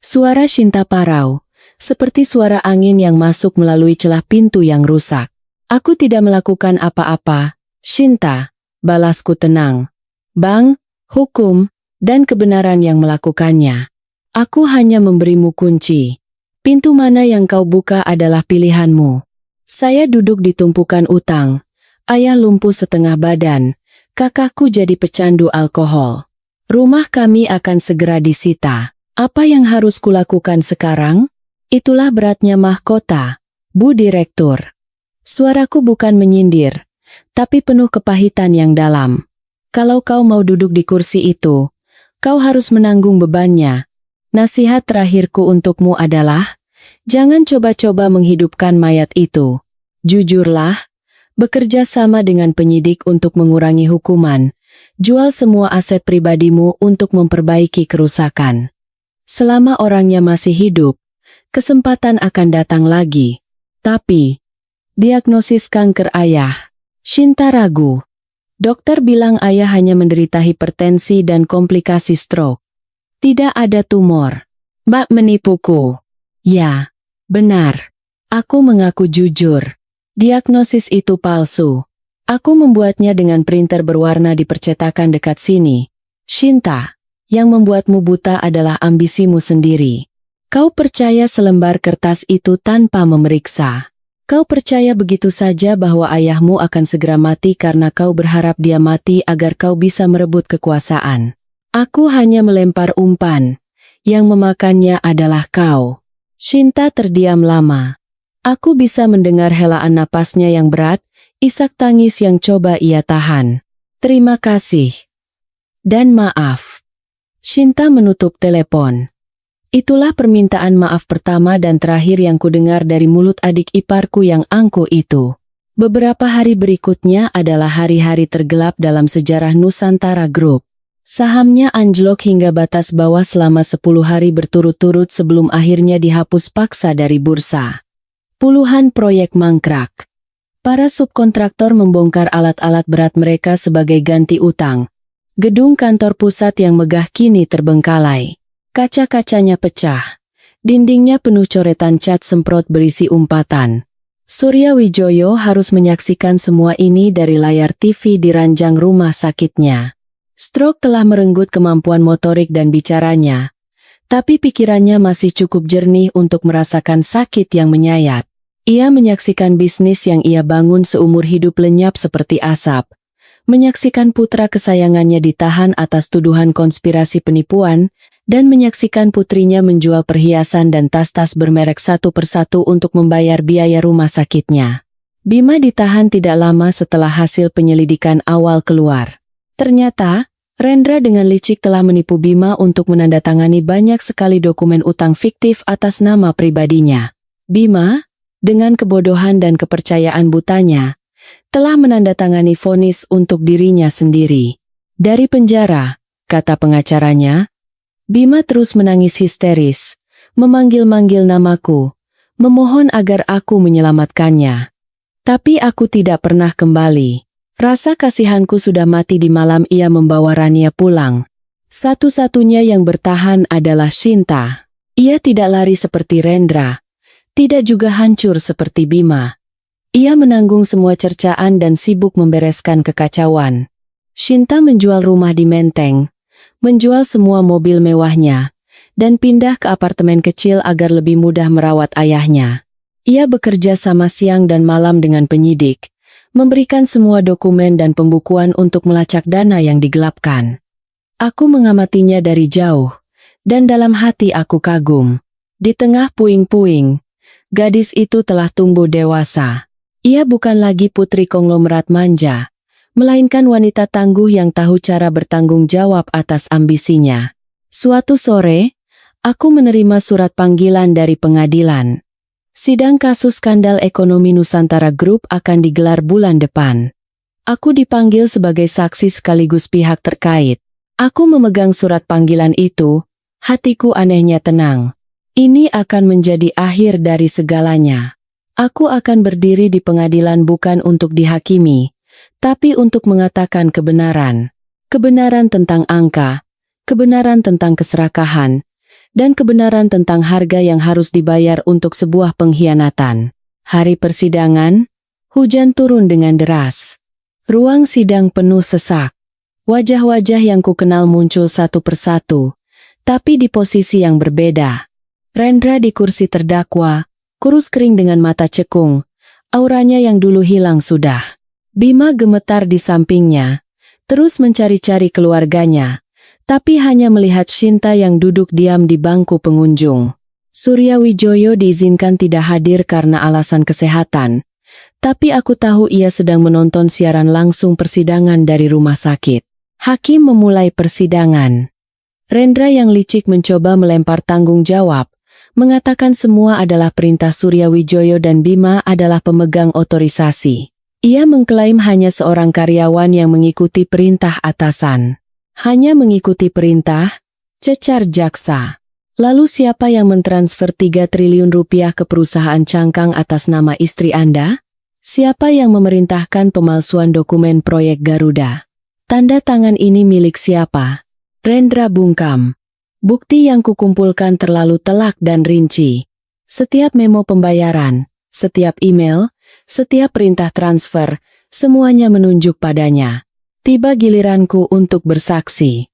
Suara Shinta parau, seperti suara angin yang masuk melalui celah pintu yang rusak. Aku tidak melakukan apa-apa, Shinta, balasku tenang. Bang, hukum, dan kebenaran yang melakukannya. Aku hanya memberimu kunci. Pintu mana yang kau buka adalah pilihanmu. Saya duduk di tumpukan utang. Ayah lumpuh setengah badan. Kakakku jadi pecandu alkohol. Rumah kami akan segera disita. Apa yang harus kulakukan sekarang? Itulah beratnya mahkota, Bu Direktur. Suaraku bukan menyindir, tapi penuh kepahitan yang dalam. Kalau kau mau duduk di kursi itu, kau harus menanggung bebannya. Nasihat terakhirku untukmu adalah, jangan coba-coba menghidupkan mayat itu. Jujurlah, bekerja sama dengan penyidik untuk mengurangi hukuman. Jual semua aset pribadimu untuk memperbaiki kerusakan. Selama orangnya masih hidup, kesempatan akan datang lagi. Tapi, diagnosis kanker ayah. Shinta ragu. Dokter bilang ayah hanya menderita hipertensi dan komplikasi stroke. Tidak ada tumor. Mbak menipuku. Ya, benar. Aku mengaku jujur. Diagnosis itu palsu. Aku membuatnya dengan printer berwarna di percetakan dekat sini. Shinta, yang membuatmu buta adalah ambisimu sendiri. Kau percaya selembar kertas itu tanpa memeriksa. Kau percaya begitu saja bahwa ayahmu akan segera mati karena kau berharap dia mati agar kau bisa merebut kekuasaan. Aku hanya melempar umpan. Yang memakannya adalah kau. Shinta terdiam lama. Aku bisa mendengar helaan napasnya yang berat, isak tangis yang coba ia tahan. Terima kasih. Dan maaf. Shinta menutup telepon. Itulah permintaan maaf pertama dan terakhir yang kudengar dari mulut adik iparku yang angkuh itu. Beberapa hari berikutnya adalah hari-hari tergelap dalam sejarah Nusantara Group. Sahamnya anjlok hingga batas bawah selama 10 hari berturut-turut sebelum akhirnya dihapus paksa dari bursa. Puluhan proyek mangkrak. Para subkontraktor membongkar alat-alat berat mereka sebagai ganti utang. Gedung kantor pusat yang megah kini terbengkalai. Kaca-kacanya pecah. Dindingnya penuh coretan cat semprot berisi umpatan. Surya Wijoyo harus menyaksikan semua ini dari layar TV di ranjang rumah sakitnya. Stroke telah merenggut kemampuan motorik dan bicaranya. Tapi pikirannya masih cukup jernih untuk merasakan sakit yang menyayat. Ia menyaksikan bisnis yang ia bangun seumur hidup lenyap seperti asap. Menyaksikan putra kesayangannya ditahan atas tuduhan konspirasi penipuan, dan menyaksikan putrinya menjual perhiasan dan tas-tas bermerek satu persatu untuk membayar biaya rumah sakitnya. Bima ditahan tidak lama setelah hasil penyelidikan awal keluar. Ternyata, Rendra dengan licik telah menipu Bima untuk menandatangani banyak sekali dokumen utang fiktif atas nama pribadinya. Bima, dengan kebodohan dan kepercayaan butanya, telah menandatangani vonis untuk dirinya sendiri. Dari penjara, kata pengacaranya, Bima terus menangis histeris, memanggil-manggil namaku, memohon agar aku menyelamatkannya. Tapi aku tidak pernah kembali. Rasa kasihanku sudah mati di malam ia membawa Rania pulang. Satu-satunya yang bertahan adalah Shinta. Ia tidak lari seperti Rendra, tidak juga hancur seperti Bima. Ia menanggung semua cercaan dan sibuk membereskan kekacauan. Shinta menjual rumah di Menteng, menjual semua mobil mewahnya, dan pindah ke apartemen kecil agar lebih mudah merawat ayahnya. Ia bekerja sama siang dan malam dengan penyidik, memberikan semua dokumen dan pembukuan untuk melacak dana yang digelapkan. Aku mengamatinya dari jauh, dan dalam hati aku kagum. Di tengah puing-puing, gadis itu telah tumbuh dewasa. Ia bukan lagi putri konglomerat manja, melainkan wanita tangguh yang tahu cara bertanggung jawab atas ambisinya. Suatu sore, aku menerima surat panggilan dari pengadilan. Sidang kasus skandal ekonomi Nusantara Group akan digelar bulan depan. Aku dipanggil sebagai saksi sekaligus pihak terkait. Aku memegang surat panggilan itu, hatiku anehnya tenang. Ini akan menjadi akhir dari segalanya. Aku akan berdiri di pengadilan bukan untuk dihakimi, tapi untuk mengatakan kebenaran. Kebenaran tentang angka, kebenaran tentang keserakahan, dan kebenaran tentang harga yang harus dibayar untuk sebuah pengkhianatan. Hari persidangan, hujan turun dengan deras. Ruang sidang penuh sesak. Wajah-wajah yang kukenal muncul satu persatu, tapi di posisi yang berbeda. Rendra di kursi terdakwa, kurus kering dengan mata cekung, auranya yang dulu hilang sudah. Bima gemetar di sampingnya, terus mencari-cari keluarganya, tapi hanya melihat Shinta yang duduk diam di bangku pengunjung. Surya Wijoyo diizinkan tidak hadir karena alasan kesehatan, tapi aku tahu ia sedang menonton siaran langsung persidangan dari rumah sakit. Hakim memulai persidangan. Rendra yang licik mencoba melempar tanggung jawab, mengatakan semua adalah perintah Surya Wijoyo dan Bima adalah pemegang otorisasi. Ia mengklaim hanya seorang karyawan yang mengikuti perintah atasan. Hanya mengikuti perintah, cecar jaksa. Lalu siapa yang mentransfer 3 triliun rupiah ke perusahaan cangkang atas nama istri Anda? Siapa yang memerintahkan pemalsuan dokumen proyek Garuda? Tanda tangan ini milik siapa? Rendra bungkam. Bukti yang kukumpulkan terlalu telak dan rinci. Setiap memo pembayaran, setiap email, setiap perintah transfer, semuanya menunjuk padanya. Tiba giliranku untuk bersaksi.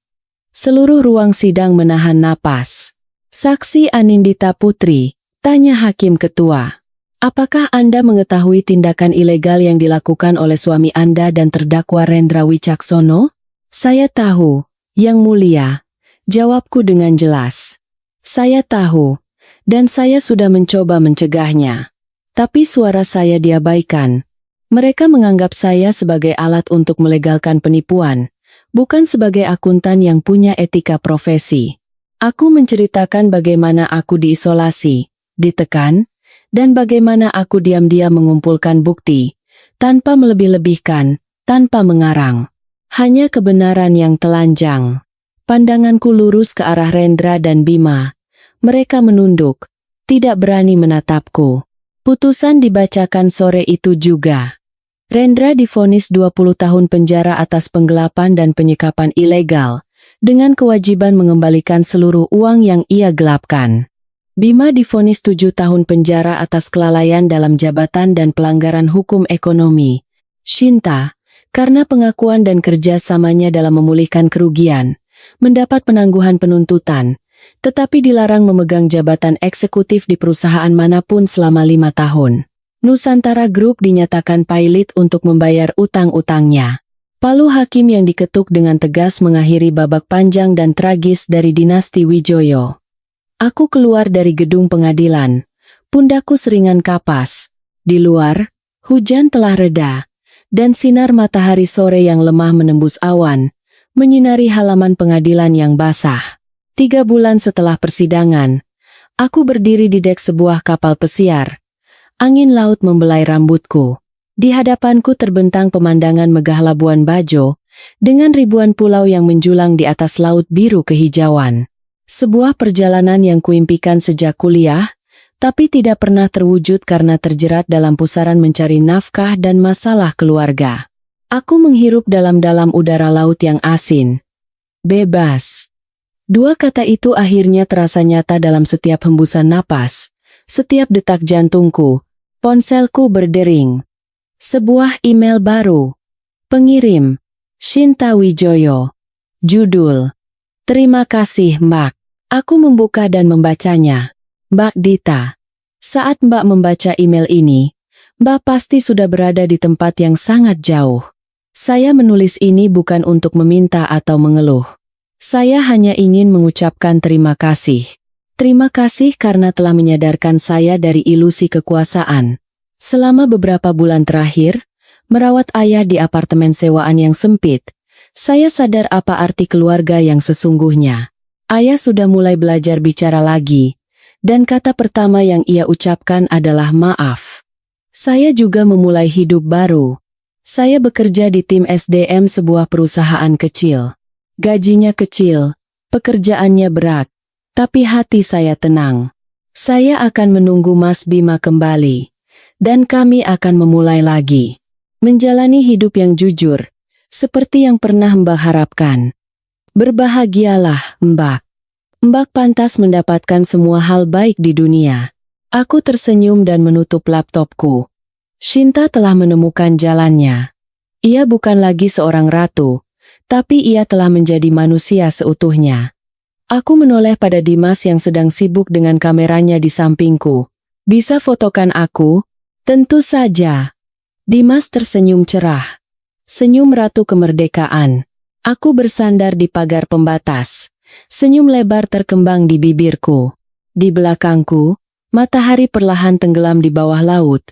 Seluruh ruang sidang menahan napas. Saksi Anindita Putri, tanya Hakim Ketua. Apakah Anda mengetahui tindakan ilegal yang dilakukan oleh suami Anda dan terdakwa Rendra Wicaksono? Saya tahu, Yang Mulia. Jawabku dengan jelas. Saya tahu, dan saya sudah mencoba mencegahnya. Tapi suara saya diabaikan. Mereka menganggap saya sebagai alat untuk melegalkan penipuan, bukan sebagai akuntan yang punya etika profesi. Aku menceritakan bagaimana aku diisolasi, ditekan, dan bagaimana aku diam-diam mengumpulkan bukti, tanpa melebih-lebihkan, tanpa mengarang. Hanya kebenaran yang telanjang. Pandanganku lurus ke arah Rendra dan Bima. Mereka menunduk, tidak berani menatapku. Putusan dibacakan sore itu juga. Rendra divonis 20 tahun penjara atas penggelapan dan penyekapan ilegal, dengan kewajiban mengembalikan seluruh uang yang ia gelapkan. Bima divonis 7 tahun penjara atas kelalaian dalam jabatan dan pelanggaran hukum ekonomi. Shinta, karena pengakuan dan kerjasamanya dalam memulihkan kerugian, mendapat penangguhan penuntutan, tetapi dilarang memegang jabatan eksekutif di perusahaan manapun selama 5 tahun. Nusantara Group dinyatakan pailit untuk membayar utang-utangnya. Palu hakim yang diketuk dengan tegas mengakhiri babak panjang dan tragis dari dinasti Wijoyo. Aku keluar dari gedung pengadilan, pundakku seringan kapas. Di luar, hujan telah reda, dan sinar matahari sore yang lemah menembus awan, menyinari halaman pengadilan yang basah. 3 bulan setelah persidangan, aku berdiri di dek sebuah kapal pesiar. Angin laut membelai rambutku. Di hadapanku terbentang pemandangan megah Labuan Bajo, dengan ribuan pulau yang menjulang di atas laut biru kehijauan. Sebuah perjalanan yang kuimpikan sejak kuliah, tapi tidak pernah terwujud karena terjerat dalam pusaran mencari nafkah dan masalah keluarga. Aku menghirup dalam-dalam udara laut yang asin. Bebas. 2 kata itu akhirnya terasa nyata dalam setiap hembusan napas, setiap detak jantungku. Ponselku berdering. Sebuah email baru. Pengirim, Shinta Wijoyo. Judul, terima kasih Mbak. Aku membuka dan membacanya. Mbak Dita. Saat Mbak membaca email ini, Mbak pasti sudah berada di tempat yang sangat jauh. Saya menulis ini bukan untuk meminta atau mengeluh. Saya hanya ingin mengucapkan terima kasih. Terima kasih karena telah menyadarkan saya dari ilusi kekuasaan. Selama beberapa bulan terakhir, merawat ayah di apartemen sewaan yang sempit, saya sadar apa arti keluarga yang sesungguhnya. Ayah sudah mulai belajar bicara lagi, dan kata pertama yang ia ucapkan adalah maaf. Saya juga memulai hidup baru. Saya bekerja di tim SDM sebuah perusahaan kecil. Gajinya kecil, pekerjaannya berat, tapi hati saya tenang. Saya akan menunggu Mas Bima kembali, dan kami akan memulai lagi. menjalani hidup yang jujur, seperti yang pernah Mbak harapkan. Berbahagialah, Mbak. Mbak pantas mendapatkan semua hal baik di dunia. Aku tersenyum dan menutup laptopku. Shinta telah menemukan jalannya. Ia bukan lagi seorang ratu, tapi ia telah menjadi manusia seutuhnya. Aku menoleh pada Dimas yang sedang sibuk dengan kameranya di sampingku. Bisa fotokan aku? Tentu saja. Dimas tersenyum cerah. Senyum ratu kemerdekaan. Aku bersandar di pagar pembatas. Senyum lebar terkembang di bibirku. Di belakangku, matahari perlahan tenggelam di bawah laut,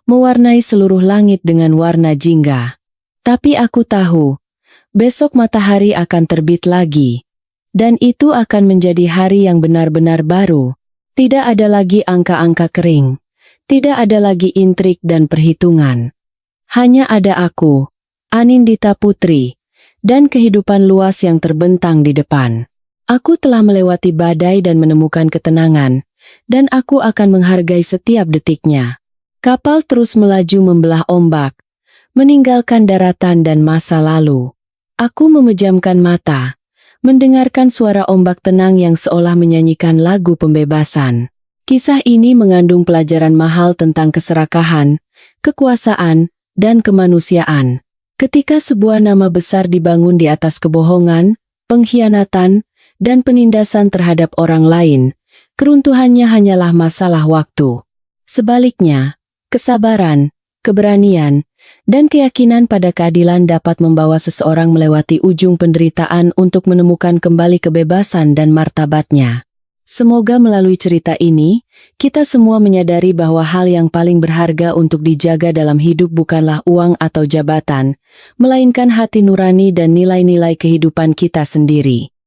mewarnai seluruh langit dengan warna jingga. Tapi aku tahu, besok matahari akan terbit lagi. Dan itu akan menjadi hari yang benar-benar baru. Tidak ada lagi angka-angka kering. Tidak ada lagi intrik dan perhitungan. Hanya ada aku, Anindita Putri, dan kehidupan luas yang terbentang di depan. Aku telah melewati badai dan menemukan ketenangan, dan aku akan menghargai setiap detiknya. Kapal terus melaju membelah ombak, meninggalkan daratan dan masa lalu. Aku memejamkan mata, mendengarkan suara ombak tenang yang seolah menyanyikan lagu pembebasan. Kisah ini mengandung pelajaran mahal tentang keserakahan, kekuasaan, dan kemanusiaan. Ketika sebuah nama besar dibangun di atas kebohongan, pengkhianatan, dan penindasan terhadap orang lain, keruntuhannya hanyalah masalah waktu. Sebaliknya, kesabaran, keberanian, dan keyakinan pada keadilan dapat membawa seseorang melewati ujung penderitaan untuk menemukan kembali kebebasan dan martabatnya. Semoga melalui cerita ini, kita semua menyadari bahwa hal yang paling berharga untuk dijaga dalam hidup bukanlah uang atau jabatan, melainkan hati nurani dan nilai-nilai kehidupan kita sendiri.